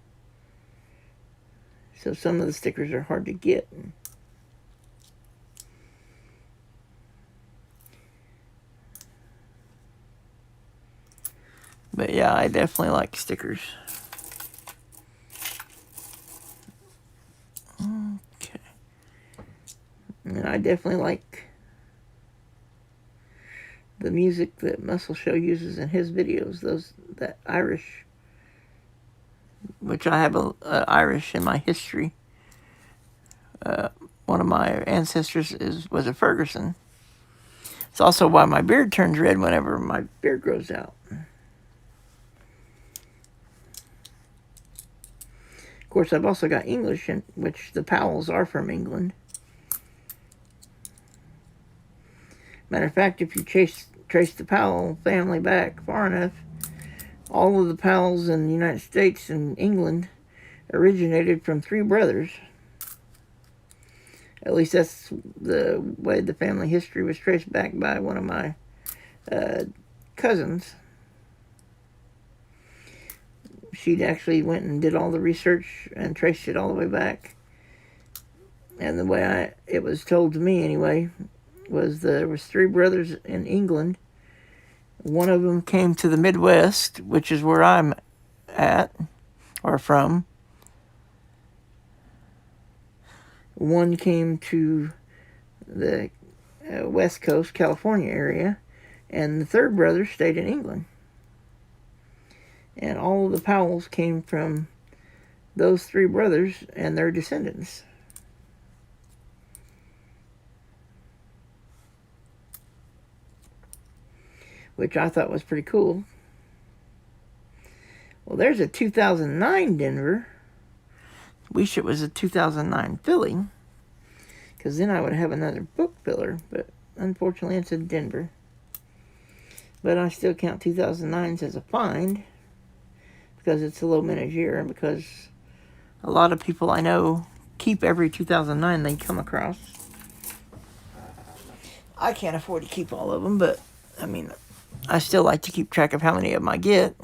So some of the stickers are hard to get. But yeah, I definitely like stickers. Okay. And I definitely like the music that Muscle Show uses in his videos. That Irish, which I have Irish in my history. One of my ancestors was a Ferguson. It's also why my beard turns red whenever my beard grows out. Of course, I've also got English, which the Powells are from England. Matter of fact, if you trace the Powell family back far enough, all of the Powells in the United States and England originated from 3 brothers. At least that's the way the family history was traced back by one of my cousins. She actually went and did all the research and traced it all the way back. And the way it was told to me anyway, was there was 3 brothers in England. One of them came to the Midwest, which is where I'm at, or from. One came to the West Coast, California area, and the 3rd brother stayed in England. And all of the Powells came from those 3 brothers and their descendants. Which I thought was pretty cool. Well, there's a 2009 Denver. Wish it was a 2009 Philly, because then I would have another book filler, but unfortunately it's a Denver. But I still count 2009s as a find, because it's a low mintage year, and because a lot of people I know keep every 2009 they come across. I can't afford to keep all of them, but I mean, I still like to keep track of how many of them I get.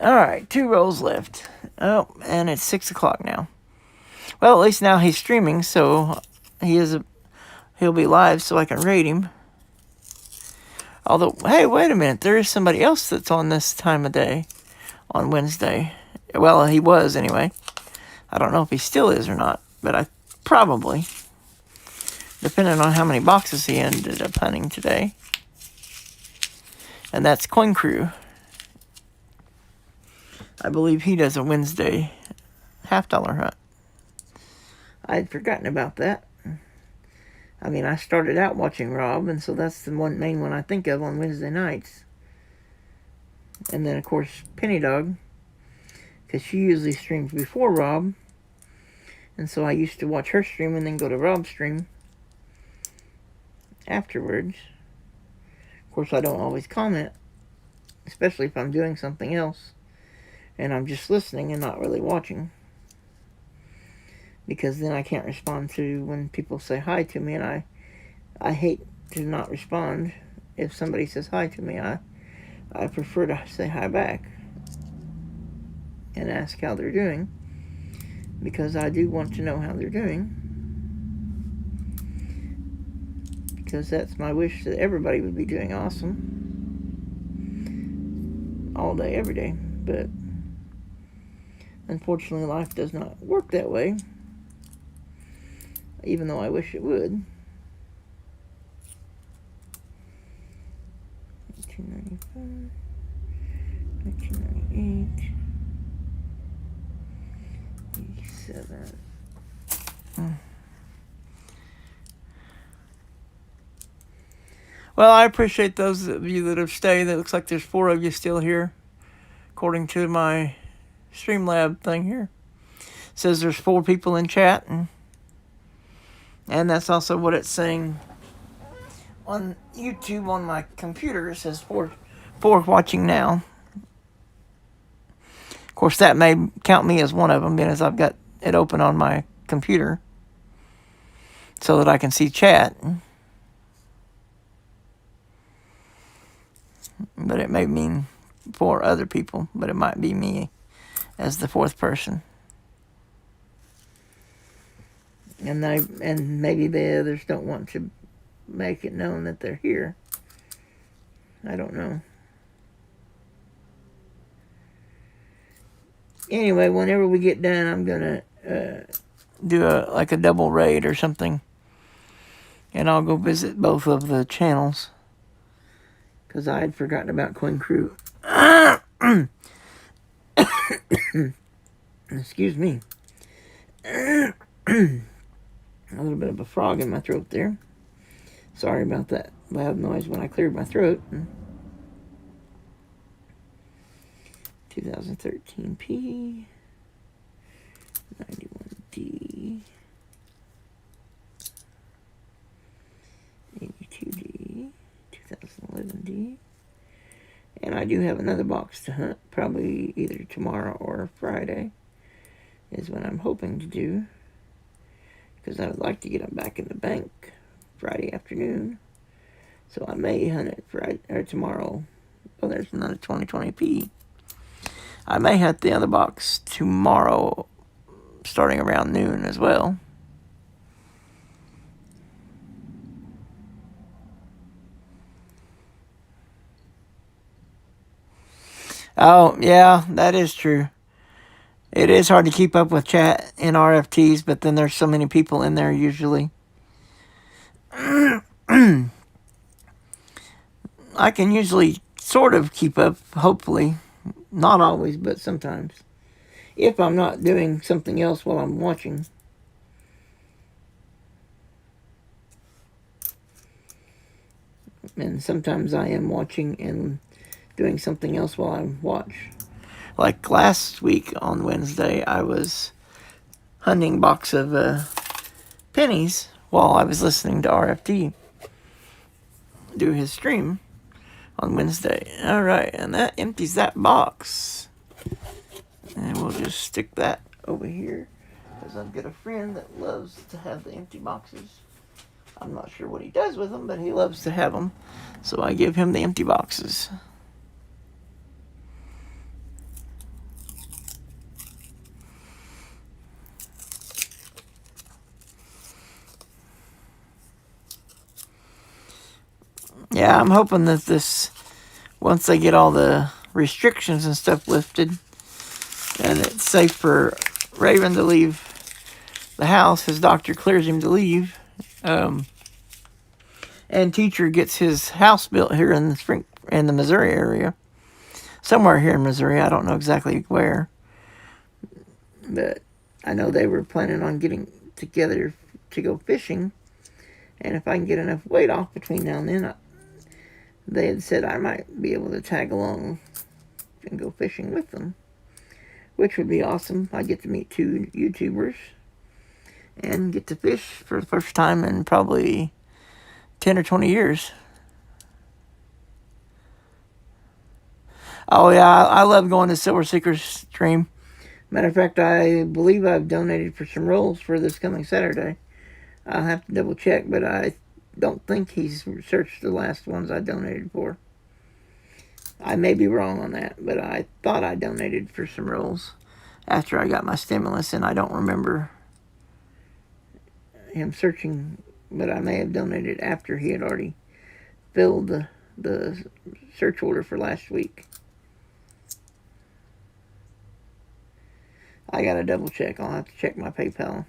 Alright, 2 rolls left. Oh, and it's 6 o'clock now. Well, at least now he's streaming, so he'll be live so I can rate him. Although, hey, wait a minute, there is somebody else that's on this time of day on Wednesday. Well, he was anyway. I don't know if he still is or not, but I probably, depending on how many boxes he ended up hunting today. And that's Coin Crew. I believe he does a Wednesday $50 hunt. I had forgotten about that. I mean, I started out watching Rob, and so that's the main one I think of on Wednesday nights. And then, of course, Penny Dog, because she usually streams before Rob. And so I used to watch her stream and then go to Rob's stream afterwards. Of course, I don't always comment, especially if I'm doing something else and I'm just listening and not really watching, because then I can't respond to when people say hi to me, and I hate to not respond. If somebody says hi to me, I prefer to say hi back and ask how they're doing, because I do want to know how they're doing, because that's my wish, that everybody would be doing awesome all day, every day. But unfortunately, life does not work that way, even though I wish it would. 1995, 1998, 87. Well, I appreciate those of you that have stayed. It looks like there's 4 of you still here, according to my Streamlab thing here. It says there's 4 people in chat, and that's also what it's saying on YouTube on my computer it says four watching now. Of course, that may count me as one of them, because I've got it open on my computer so that I can see chat. But it may mean 4 other people, but it might be me as the 4th person. And maybe the others don't want to make it known that they're here. I don't know. Anyway, whenever we get done, I'm gonna do a double raid or something, and I'll go visit both of the channels, because I had forgotten about Quinn Crew. Excuse me. A little bit of a frog in my throat there. Sorry about that loud noise when I cleared my throat. 2013 P, 91D, 82D, 2011D. And I do have another box to hunt, probably either tomorrow or Friday is what I'm hoping to do, because I would like to get them back in the bank Friday afternoon. So I may hunt it Friday or tomorrow. Oh, there's another 2020P. I may hunt the other box tomorrow, starting around noon as well. Oh, yeah, that is true. It is hard to keep up with chat in RFTs, but then there's so many people in there usually. I can usually sort of keep up, hopefully. Not always, but sometimes. If I'm not doing something else while I'm watching. And sometimes I am watching and doing something else while I watch. Like last week on Wednesday, I was hunting a box of pennies while I was listening to RFT do his stream on Wednesday. All right, and that empties that box. And we'll just stick that over here, because I've got a friend that loves to have the empty boxes. I'm not sure what he does with them, but he loves to have them. So I give him the empty boxes. Yeah, I'm hoping that this, once they get all the restrictions and stuff lifted, and it's safe for Raven to leave the house, his doctor clears him to leave, and Teacher gets his house built here in the Missouri area, somewhere here in Missouri. I don't know exactly where, but I know they were planning on getting together to go fishing, and if I can get enough weight off between now and then, they had said I might be able to tag along and go fishing with them, which would be awesome. I get to meet 2 YouTubers and get to fish for the first time in probably 10 or 20 years. Oh, yeah, I love going to Silver Seeker's stream. Matter of fact, I believe I've donated for some rolls for this coming Saturday. I'll have to double check, but I don't think he's searched the last ones I donated for. I may be wrong on that, but I thought I donated for some rolls after I got my stimulus, and I don't remember him searching, but I may have donated after he had already filled the search order for last week. I gotta double check. I'll have to check my PayPal.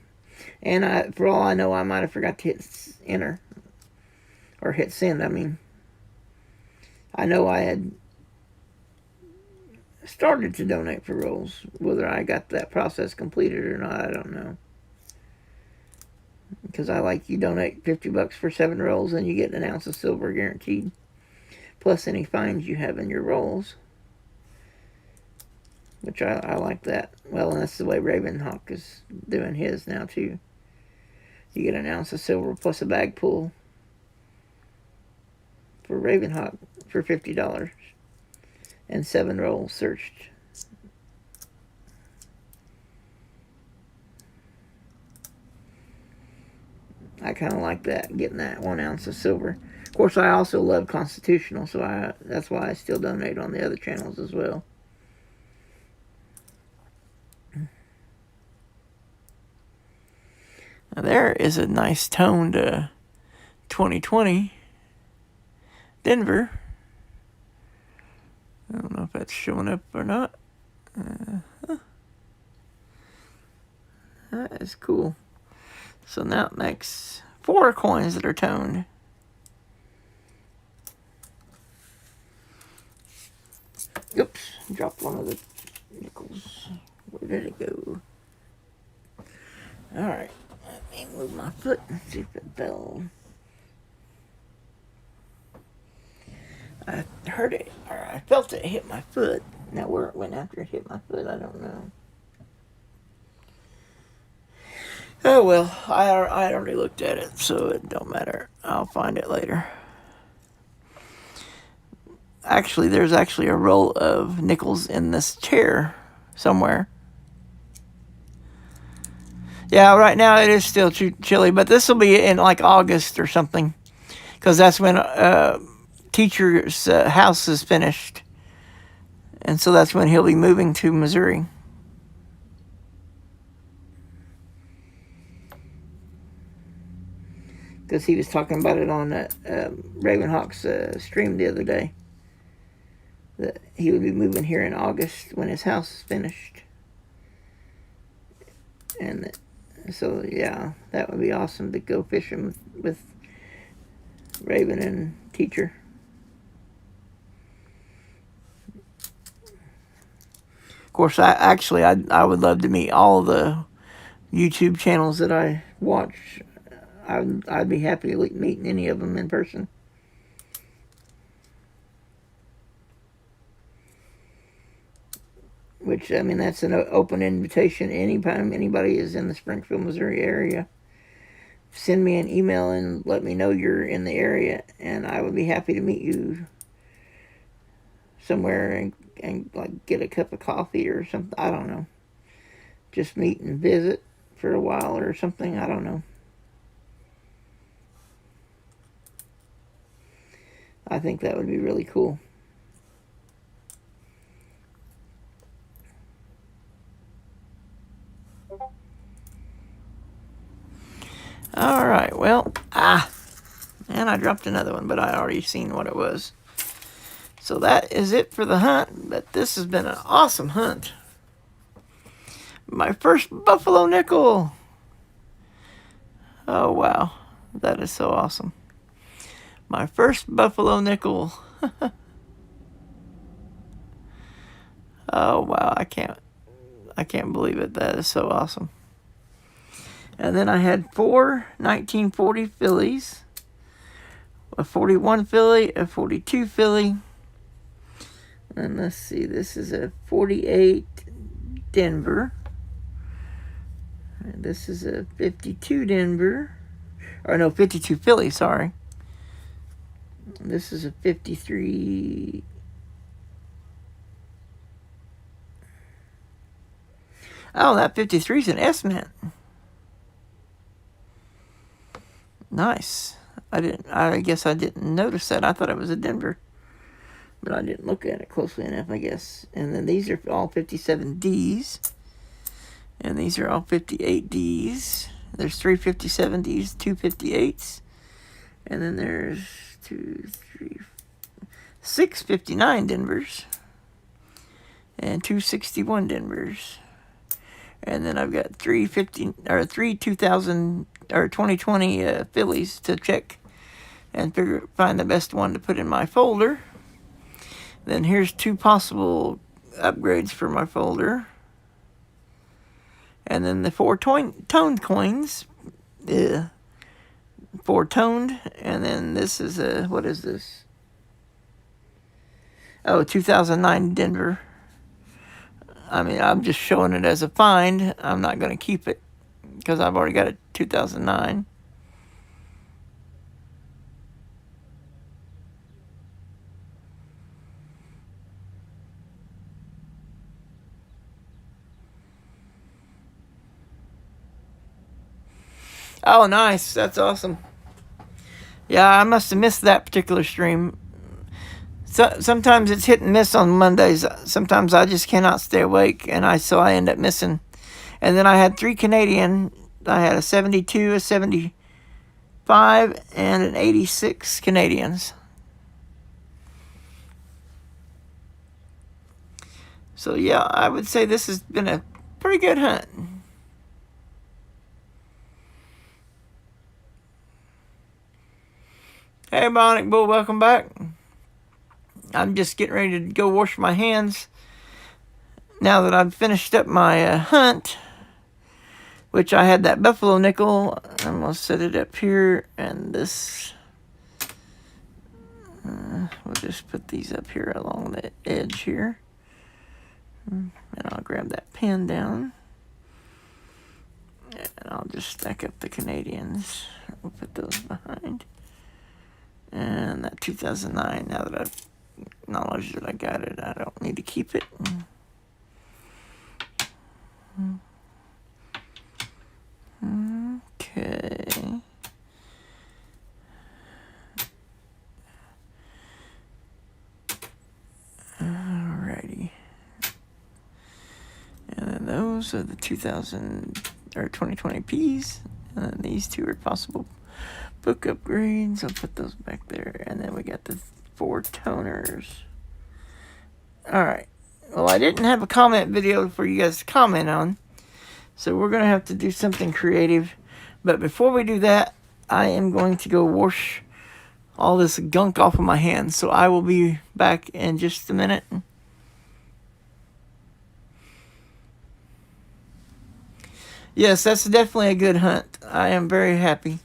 And for all I know, I might have forgot to hit enter. Or hit send, I mean. I know I had started to donate for rolls. Whether I got that process completed or not, I don't know. Because you donate $50 for 7 rolls, and you get an ounce of silver guaranteed. Plus any fines you have in your rolls. Which I like that. Well, and that's the way Ravenhawk is doing his now, too. You get an ounce of silver plus a bag pull. for Ravenhawk for $50 and 7 rolls searched. I kind of like that, getting that 1 ounce of silver. Of course, I also love Constitutional, so that's why I still donate on the other channels as well. Now there is a nice toned 2020 Denver. I don't know if that's showing up or not. That is cool. So now it makes 4 coins that are toned. Oops, dropped one of the nickels. Where did it go? Alright, let me move my foot and see if it fell. I heard it, or I felt it hit my foot. Now where it went after it hit my foot, I don't know. Oh well, I already looked at it, so it don't matter. I'll find it later. Actually, there's actually a roll of nickels in this chair somewhere. Yeah, right now it is still chilly, but this will be in like August or something, because that's when teacher's house is finished, and so that's when he'll be moving to Missouri. Because he was talking about it on Ravenhawk's stream the other day, that he would be moving here in August when his house is finished. And so, yeah, that would be awesome to go fishing with Raven and teacher. Of course, I would love to meet all of the YouTube channels that I watch. I'd be happy to meet any of them in person. Which, I mean, that's an open invitation anytime anybody is in the Springfield, Missouri area. Send me an email and let me know you're in the area, and I would be happy to meet you somewhere and like get a cup of coffee or something. I don't know. Just meet and visit for a while or something. I don't know. I think that would be really cool. Alright, well, and I dropped another one, but I already seen what it was. So that is it for the hunt, but this has been an awesome hunt. My first buffalo nickel. Oh, wow. That is so awesome. My first buffalo nickel. Oh, wow. I can't believe it. That is so awesome. And then I had 4 1940 fillies, a 41 filly, a 42 filly, and let's see, this is a 48 Denver, and this is a 52 Denver, or no, 52 filly, sorry. This is a 53. Oh, that 53 is an S-mint. Nice. I guess I didn't notice that. I thought it was a Denver, but I didn't look at it closely enough, I guess. And then these are all 57 Ds, and these are all 58 Ds. There's 3 57 Ds, 2 58s, and then there's 6 59 Denvers, and 2 61 Denvers. And then I've got 3 2000 or 2020 fillies to check and find the best one to put in my folder. Then here's 2 possible upgrades for my folder. And then the 4 toned coins. 4 toned. And then this is what is this? Oh, 2009 Denver. I mean, I'm just showing it as a find. I'm not going to keep it because I've already got a 2009. Oh, nice. That's awesome. Yeah, I must have missed that particular stream. So, sometimes it's hit and miss on Mondays. Sometimes I just cannot stay awake, and so I end up missing. And then I had 3 Canadian. I had a 72, a 75, and an 86 Canadians. So yeah, I would say this has been a pretty good hunt. Hey, Bionic Bull, welcome back. I'm just getting ready to go wash my hands now that I've finished up my hunt, which I had that buffalo nickel. I'm going to set it up here, and this, we'll just put these up here along the edge here. And I'll grab that pin down, and I'll just stack up the Canadians. We'll put those behind. And that 2009, now that I've acknowledged that I got it, I don't need to keep it. Okay. Alrighty. And then those are the 2000 or 2020 Ps. And then these two are possible book upgrades. I'll put those back there. And then we got the 4 toners. Alright. Well, I didn't have a comment video for you guys to comment on, so we're going to have to do something creative. But before we do that, I am going to go wash all this gunk off of my hands. So I will be back in just a minute. Yes, that's definitely a good hunt. I am very happy.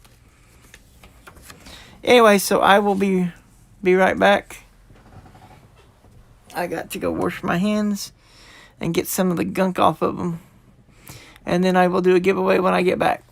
Anyway, so I will be right back. I got to go wash my hands and get some of the gunk off of them. And then I will do a giveaway when I get back.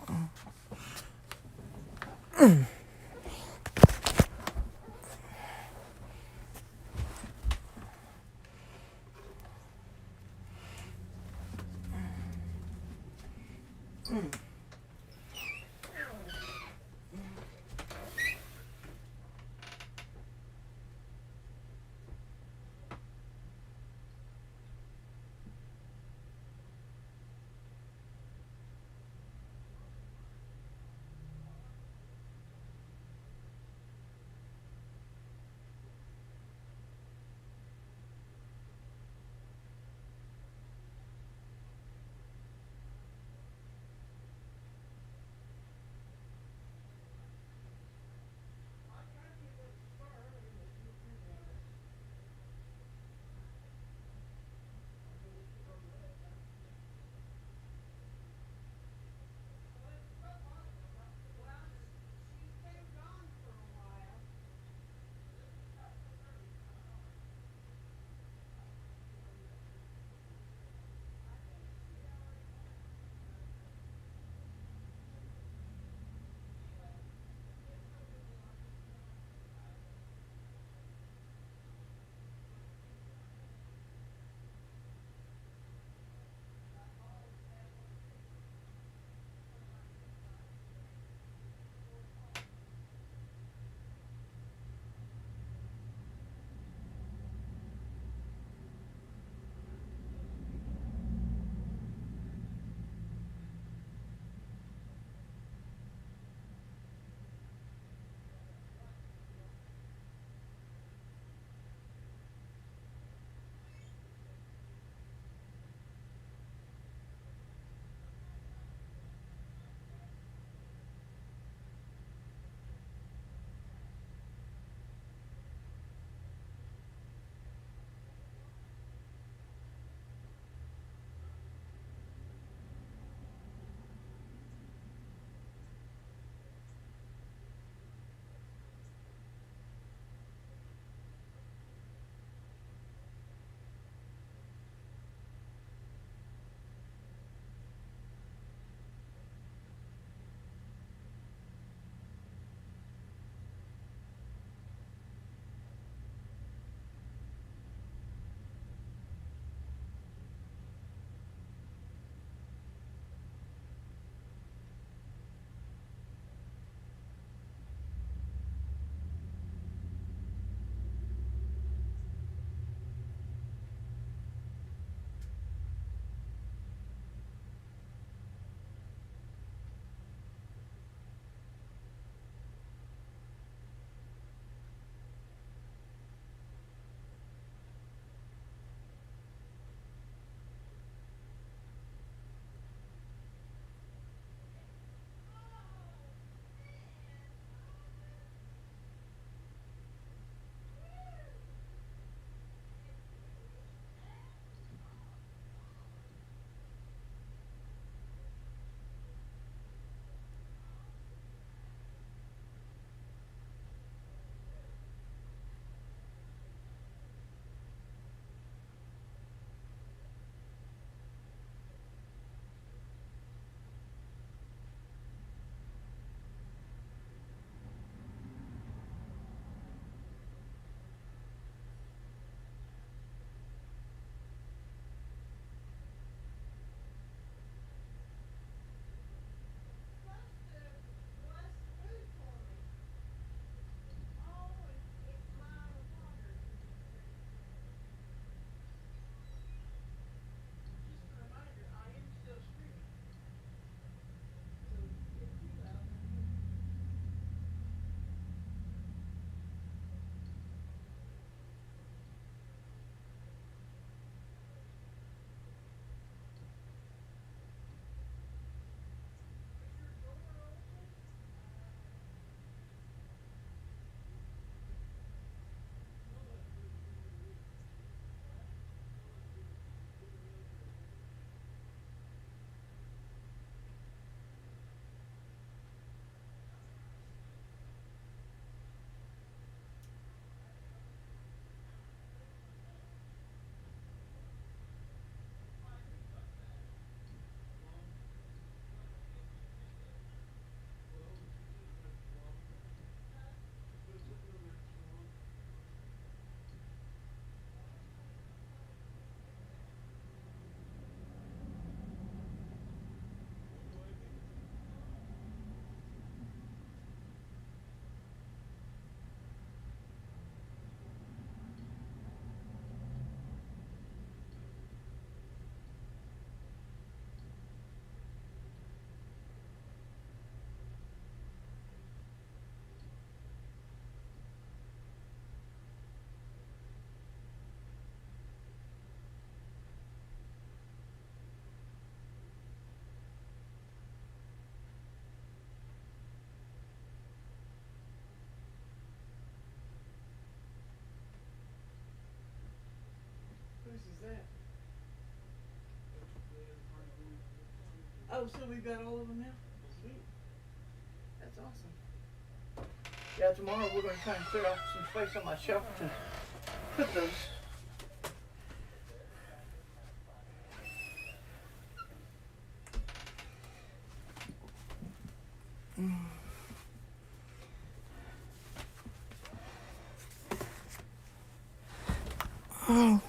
Oh, so we've got all of them now? Sweet. That's awesome. Yeah, tomorrow we're going to try and clear out some space on my shelf to put those. Oh.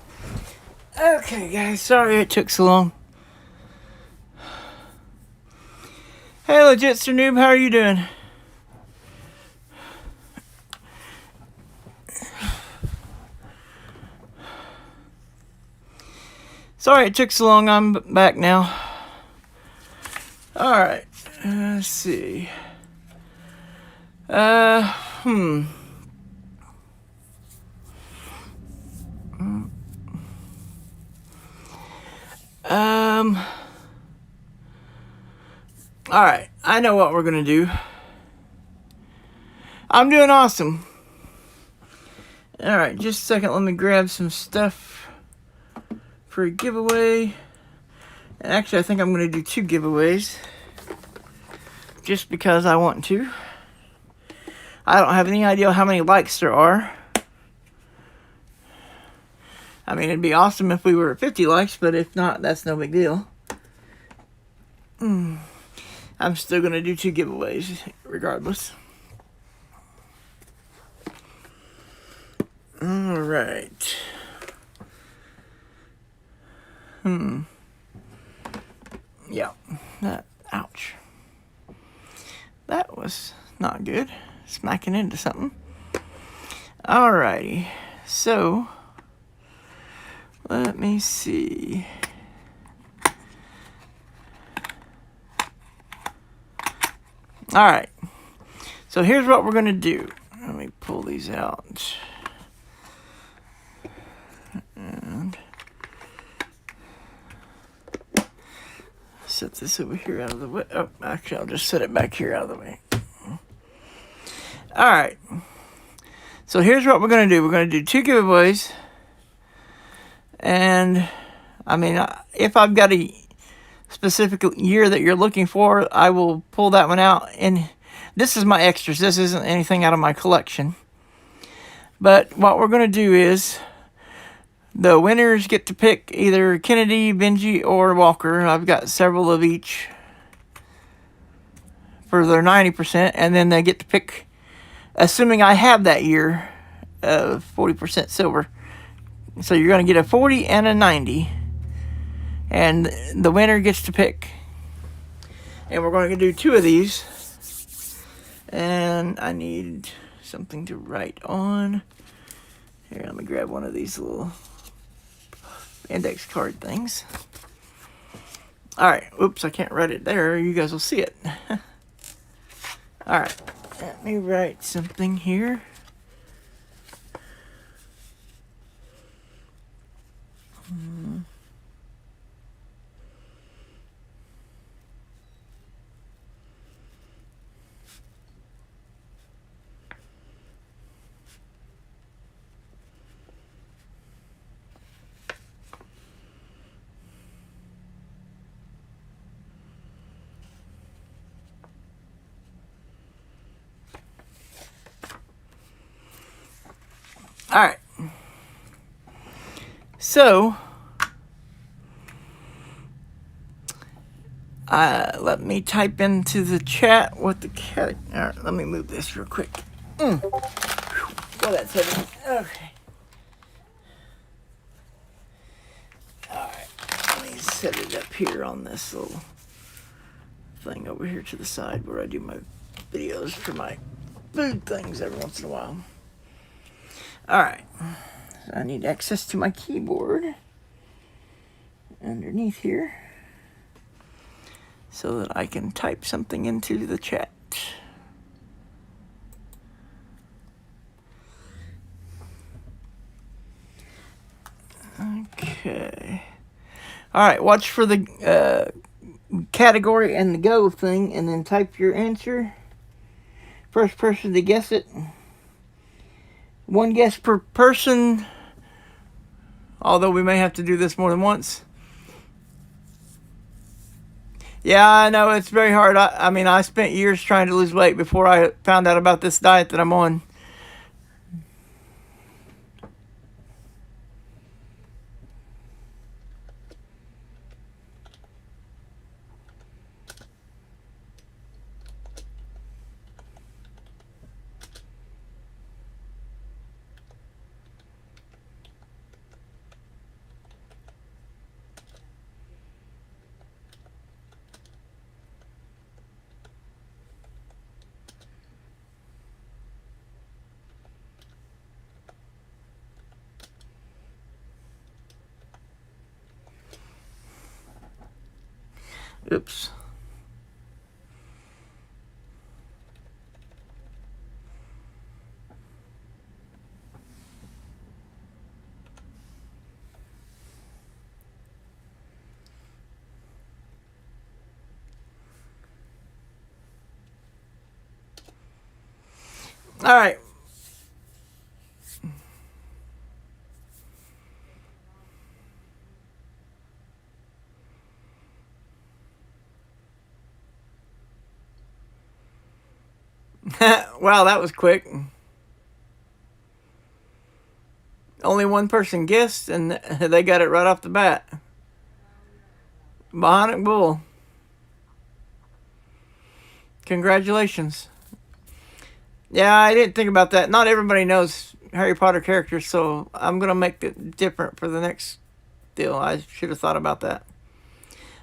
Okay, guys, sorry it took so long. Hey, Legitster Noob, how are you doing? Sorry it took so long, I'm back now. Alright, let's see. Alright, I know what we're gonna do. I'm doing awesome. Alright, just a second, let me grab some stuff for a giveaway. And actually, I think I'm gonna do 2 giveaways. Just because I want to. I don't have any idea how many likes there are. I mean, it'd be awesome if we were at 50 likes, but if not, that's no big deal. I'm still going to do 2 giveaways, regardless. Alright. Yeah. Ouch. That was not good. Smacking into something. Alrighty. So, let me see. Alright. So here's what we're going to do. Let me pull these out. And set this over here out of the way. Oh, actually, I'll just set it back here out of the way. Alright. So here's what we're going to do. We're going to do 2 giveaways. And, I mean, if I've got a specific year that you're looking for, I will pull that one out. And this is my extras. This isn't anything out of my collection. But what we're going to do is the winners get to pick either Kennedy, Benji, or Walker. I've got several of each for their 90%. And then they get to pick, assuming I have that year, 40% silver. So you're going to get a 40 and a 90. And the winner gets to pick. And we're going to do 2 of these. And I need something to write on. Here, let me grab one of these little index card things. Alright, oops, I can't write it there. You guys will see it. Alright, let me write something here. Alright. So, let me type into the chat what the cat... Alright, let me move this real quick. Well, that's heavy. Okay. Alright, let me set it up here on this little thing over here to the side where I do my videos for my food things every once in a while. Alright, so I need access to my keyboard underneath here so that I can type something into the chat. Okay. Alright, watch for the category and the go thing and then type your answer. First person to guess it. 1 guess per person Although we may have to do this more than once. Yeah, I know it's very hard. I mean, I spent years trying to lose weight before I found out about this diet that I'm on. Oops. All right. Wow, that was quick. Only one person guessed, and they got it right off the bat. Bionic Bull. Congratulations. Yeah, I didn't think about that. Not everybody knows Harry Potter characters, so I'm going to make it different for the next deal. I should have thought about that.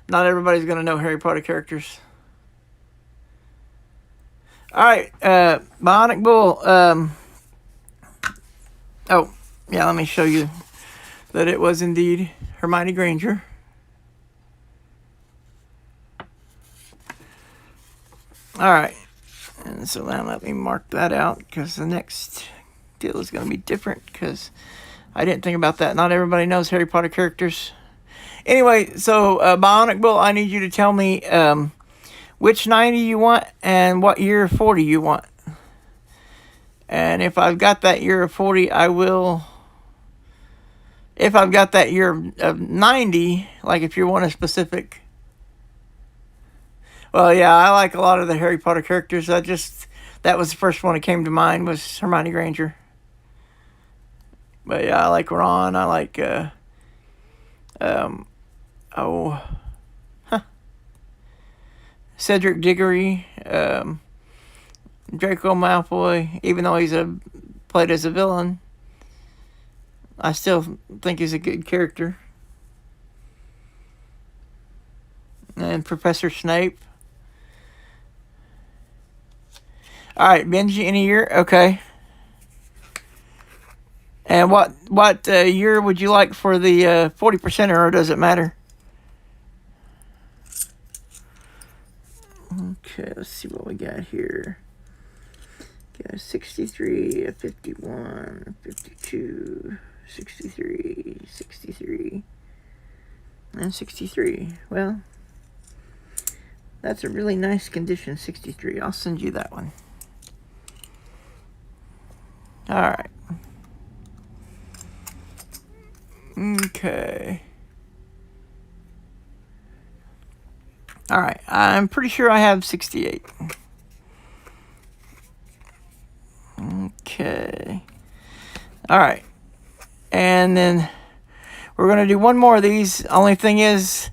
Not everybody's going to know Harry Potter characters. All right, Bionic Bull. Oh, yeah, let me show you that it was indeed Hermione Granger. All right, and so now let me mark that out because the next deal is going to be different because I didn't think about that. Not everybody knows Harry Potter characters. Anyway, so Bionic Bull, I need you to tell me which 90 you want and what year 40 you want. And if I've got that year of 40, I will. If I've got that year of 90, like if you want a specific. Well, yeah, I like a lot of the Harry Potter characters. That was the first one that came to mind was Hermione Granger. But yeah, I like Ron. I like Cedric Diggory, Draco Malfoy. Even though he's played as a villain, I still think he's a good character. And Professor Snape. All right, Benji, any year? Okay. And what year would you like for the 40%, or does it matter? Okay, let's see what we got here. Got a 63, a 51, a 52, 63, 63, and 63. Well, that's a really nice condition, 63. I'll send you that one. All right. Okay. All right. I'm pretty sure I have 68. Okay. All right. And then we're going to do one more of these. Only thing is,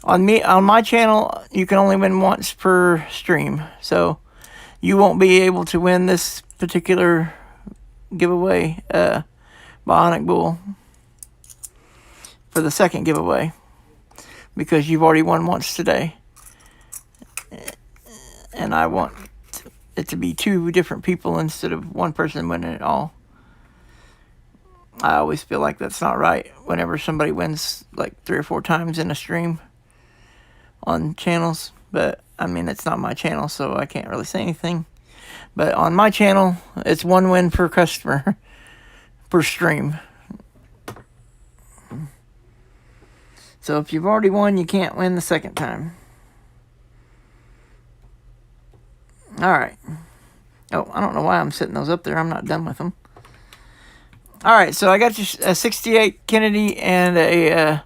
on my channel, you can only win once per stream. So you won't be able to win this particular giveaway, Bionic Bull, for the second giveaway, because you've already won once today. And I want it to be two different people instead of one person winning it all. I always feel like that's not right whenever somebody wins like 3 or 4 times in a stream on channels. But, I mean, it's not my channel, so I can't really say anything. But on my channel, it's one win per customer per stream. So if you've already won, you can't win the second time. All right. Oh, I don't know why I'm setting those up there. I'm not done with them. All right, so I got you a 68 Kennedy and a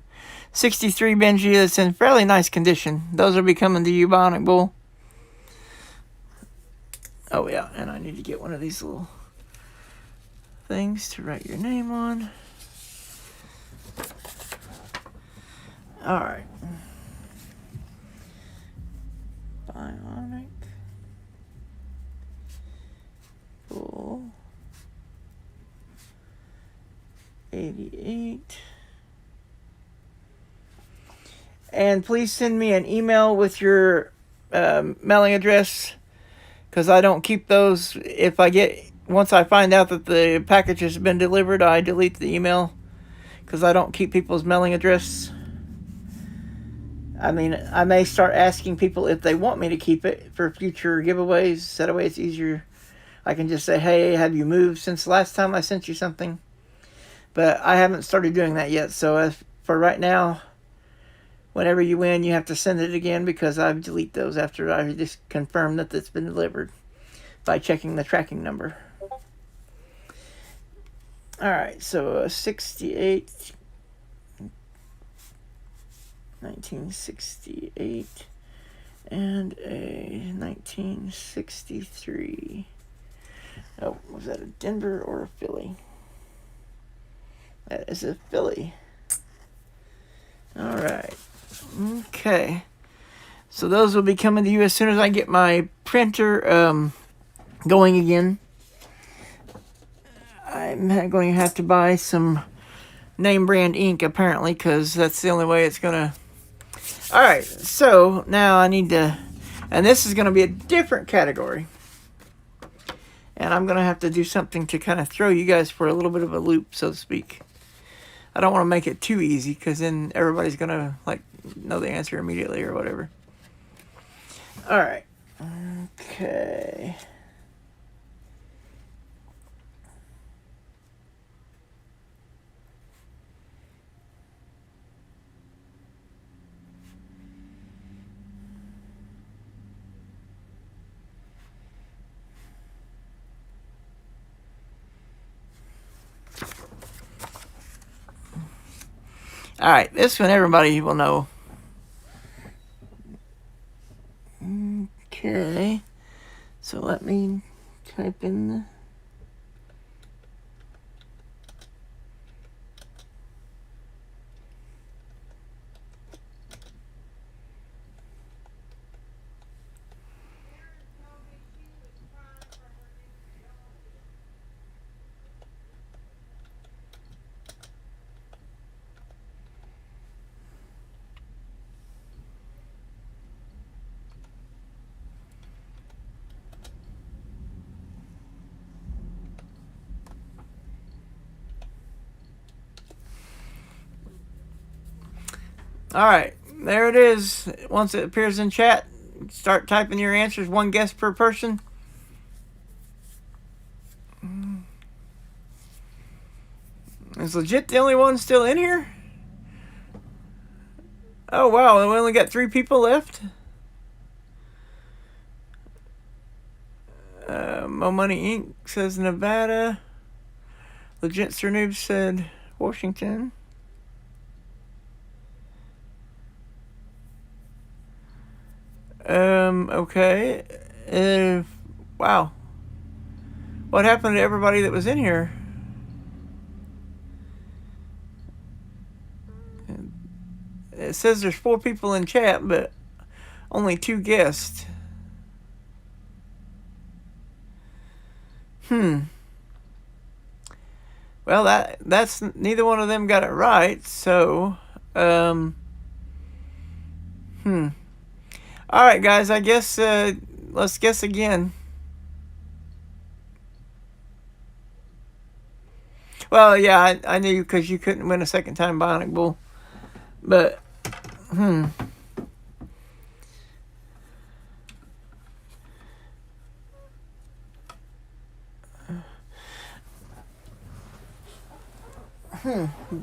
63 Benji that's in fairly nice condition. Those will be coming to you, Bionic Bull. Oh, yeah, and I need to get one of these little things to write your name on. All right. Bionic Bull 88. And please send me an email with your mailing address, because I don't keep those. Once I find out that the package has been delivered, I delete the email, because I don't keep people's mailing address. I mean, I may start asking people if they want me to keep it for future giveaways. That way it's easier. I can just say, hey, have you moved since the last time I sent you something? But I haven't started doing that yet. So for right now, whenever you win, you have to send it again, because I delete those after I just confirm that it's been delivered by checking the tracking number. All right, so a 68, 1968, and a 1963. Oh, was that a Denver or a Philly? That is a Philly. All right. Okay. So those will be coming to you as soon as I get my printer going again. I'm going to have to buy some name brand ink, apparently, because that's the only way it's going to... All right. So now I need to... And this is going to be a different category. And I'm going to have to do something to kind of throw you guys for a little bit of a loop, so to speak. I don't want to make it too easy, because then everybody's going to know the answer immediately or whatever. All right. Okay. All right, this one everybody will know. Okay, so let me type in the... All right, there it is. Once it appears in chat, start typing your answers. One guess per person. Is legit the only one still in here? Oh, wow, we only got 3 people left? Mo Money Inc. says Nevada. Legit Sir Noob said Washington. Okay. Wow. What happened to everybody that was in here? It says there's 4 people in chat, but only 2 guessed. Well, that's neither one of them got it right, so all right, guys, I guess let's guess again. Well, yeah, I knew, because you couldn't win a second time, Bionic Bull. But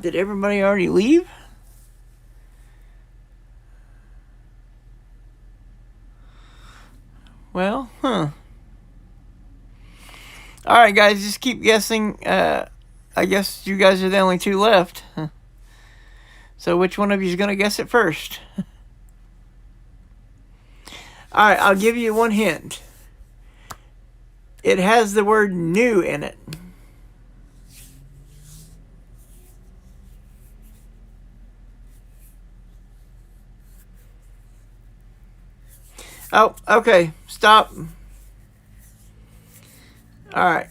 did everybody already leave? Well, All right, guys, just keep guessing. I guess you guys are the only two left. So which one of you is going to guess it first? All right, I'll give you one hint. It has the word new in it. Oh, okay. Stop. All right.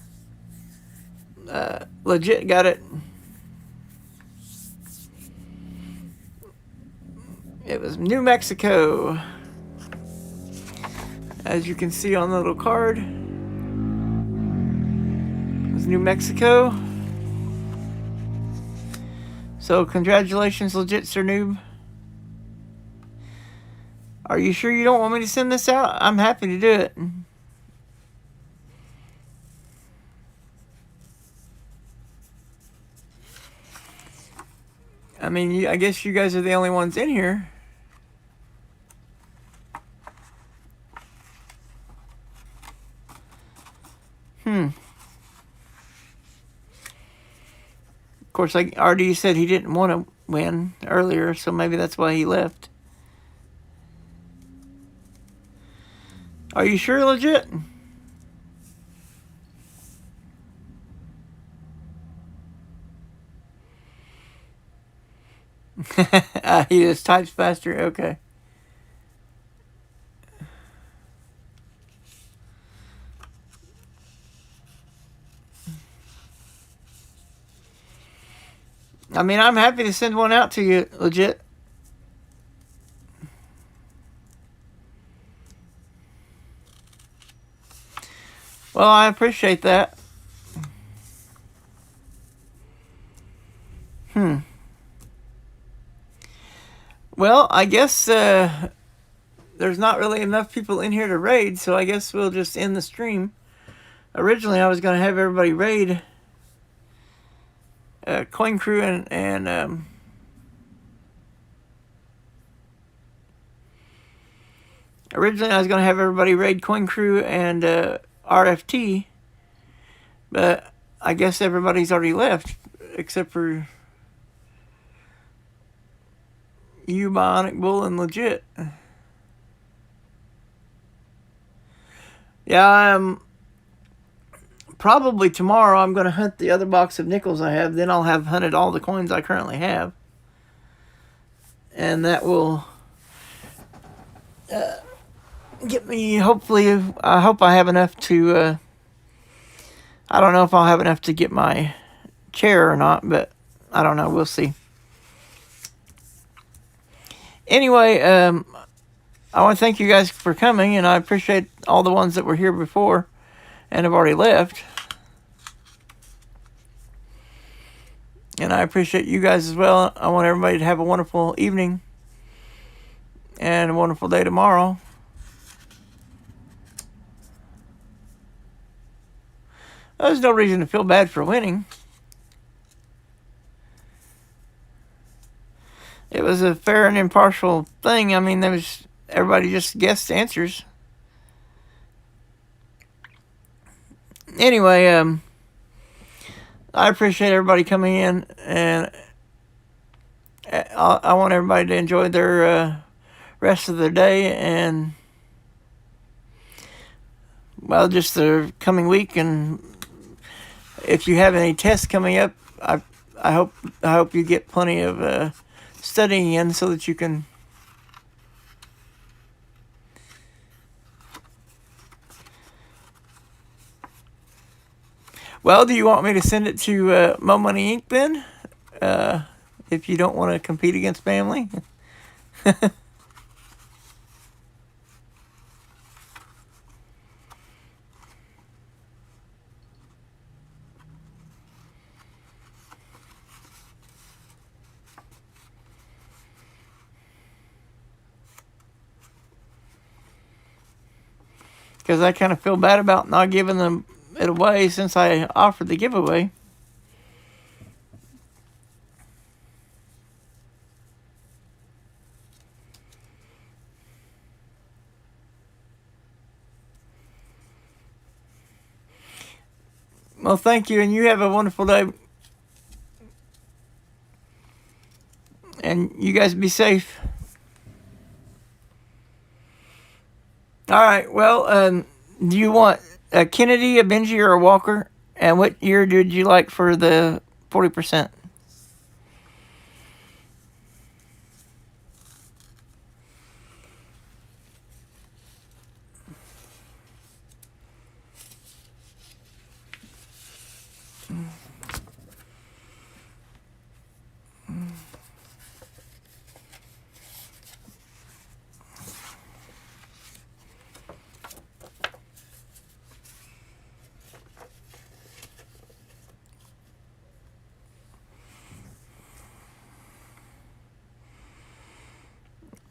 Legit got it. It was New Mexico. As you can see on the little card, it was New Mexico. So congratulations, Legit Sir Noob. Are you sure you don't want me to send this out? I'm happy to do it. I mean, I guess you guys are the only ones in here. Of course, like RD said, he didn't want to win earlier, so maybe that's why he left. Are you sure, Legit? He just types faster. Okay. I mean, I'm happy to send one out to you, Legit. Well, I appreciate that. Well, I guess there's not really enough people in here to raid, so I guess we'll just end the stream. Originally, I was going to have everybody raid Coin Crew and originally I was going to have everybody raid Coin Crew and RFT, but I guess everybody's already left except for you, Bionic Bull, and Legit. Yeah, probably tomorrow I'm going to hunt the other box of nickels I have. Then I'll have hunted all the coins I currently have. And that will get me, hopefully, I hope I have enough to, I don't know if I'll have enough to get my chair or not, but I don't know. We'll see. Anyway, I want to thank you guys for coming, and I appreciate all the ones that were here before and have already left. And I appreciate you guys as well. I want everybody to have a wonderful evening and a wonderful day tomorrow. There's no reason to feel bad for winning. It was a fair and impartial thing. I mean, everybody just guessed answers. Anyway, I appreciate everybody coming in, and I want everybody to enjoy their rest of their day and, well, just the coming week. And if you have any tests coming up, I hope you get plenty of studying in so that you can Well, do you want me to send it to Mo Money Inc. then? If you don't want to compete against family? Because I kind of feel bad about not giving them it away since I offered the giveaway. Well, thank you, and you have a wonderful day, And you guys be safe. All right. Well, do you want a Kennedy, a Benji, or a Walker? And what year did you like for the 40%?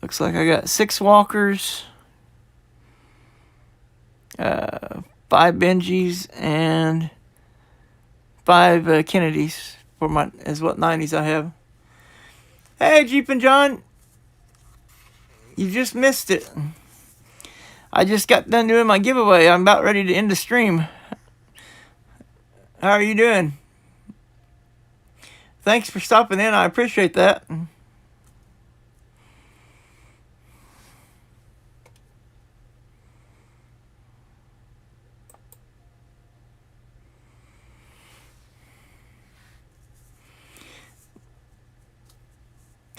Looks like I got 6 Walkers, 5 Benjis, and 5 Kennedys for my is what 90s I have. Hey, Jeep and John, you just missed it. I just got done doing my giveaway. I'm about ready to end the stream. How are you doing? Thanks for stopping in. I appreciate that.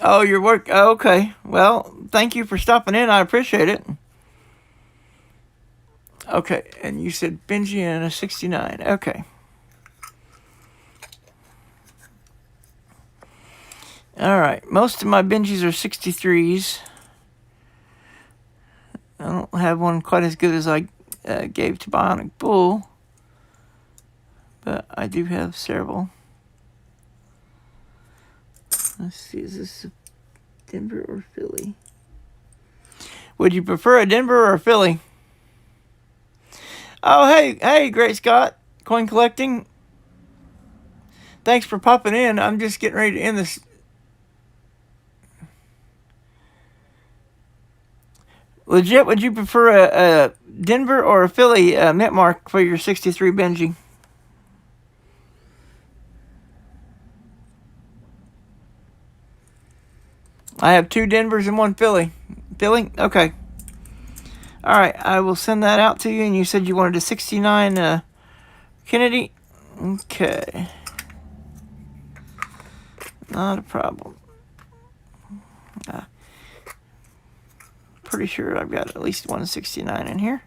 Oh, your work. Oh, okay. Well, thank you for stopping in. I appreciate it. Okay, and you said Benji and a 69. Okay. All right. Most of my Benjis are 63s. I don't have one quite as good as I gave to Bionic Bull, but I do have several. Let's see, is this a Denver or Philly? Would you prefer a Denver or a Philly? Oh, hey, Great Scott, Coin Collecting. Thanks for popping in. I'm just getting ready to end this. Legit, would you prefer a Denver or a Philly mint mark for your 63 Benji? I have 2 Denvers and 1 Philly. Philly? Okay. All right, I will send that out to you. And you said you wanted a 69 Kennedy? Okay. Not a problem. Pretty sure I've got at least one 69 in here.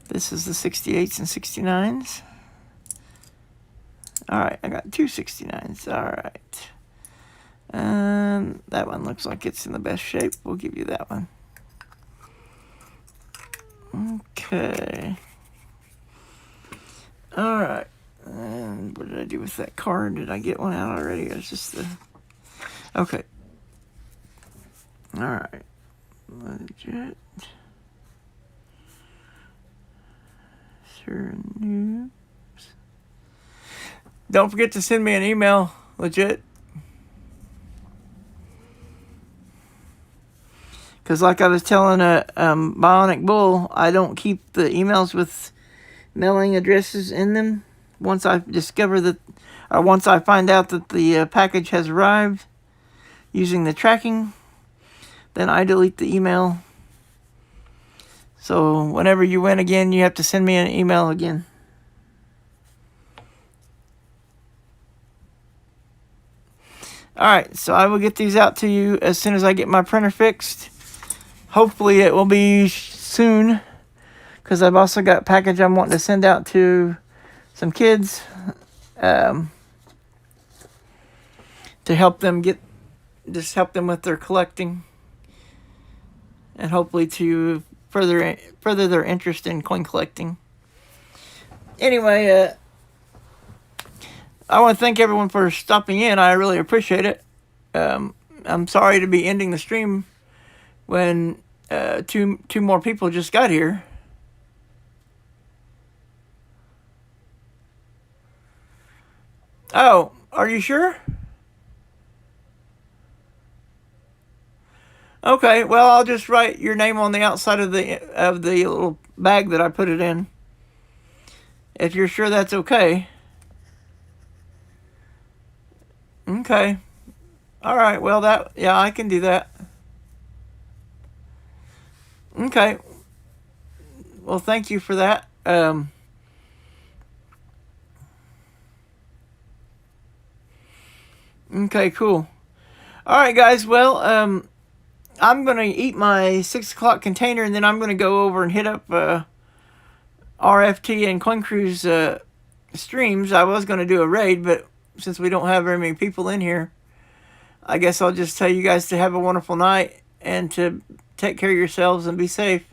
This is the 68s and 69s. All right, I got 2 69s. All right. That one looks like it's in the best shape. We'll give you that one. Okay. All right. And what did I do with that card? Did I get one out already? It's just the... Okay. All right. Legit. Sure news. Don't forget to send me an email, Legit. Because like I was telling Bionic Bull, I don't keep the emails with mailing addresses in them. Once I discover that, or once I find out that the package has arrived using the tracking, then I delete the email. So whenever you win again, you have to send me an email again. Alright, so I will get these out to you as soon as I get my printer fixed. Hopefully it will be soon, because I've also got a package I'm wanting to send out to some kids to help them help them with their collecting, and hopefully to further their interest in coin collecting. Anyway, I want to thank everyone for stopping in. I really appreciate it. I'm sorry to be ending the stream when two more people just got here. Oh, are you sure? Okay, well, I'll just write your name on the outside of the little bag that I put it in. If you're sure that's okay. Okay. All right. Well, yeah, I can do that. Okay. Well, thank you for that. Okay, cool. All right, guys. Well, I'm gonna eat my 6 o'clock container, and then I'm gonna go over and hit up RFT and Coin Cruise streams. I was gonna do a raid, but since we don't have very many people in here, I guess I'll just tell you guys to have a wonderful night and to take care of yourselves and be safe.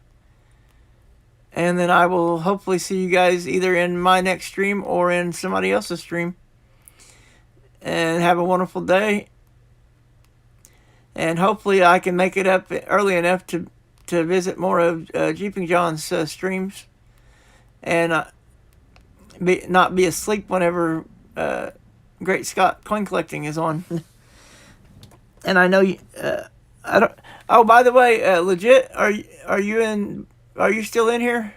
And then I will hopefully see you guys either in my next stream or in somebody else's stream. And have a wonderful day. And hopefully I can make it up early enough to visit more of Jeeping John's streams. And not be asleep whenever Great Scott Coin Collecting is on. And I know you... I don't... Oh, by the way, legit, are you still in here?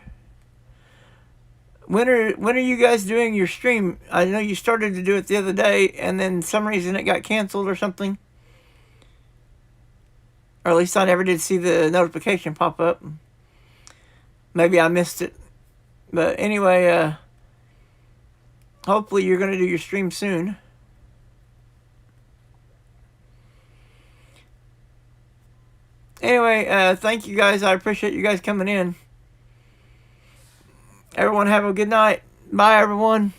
When are you guys doing your stream? I know you started to do it the other day, and then some reason it got canceled or something. Or at least I never did see the notification pop up. Maybe I missed it. But anyway, hopefully you're going to do your stream soon. Anyway, thank you guys. I appreciate you guys coming in. Everyone have a good night. Bye, everyone.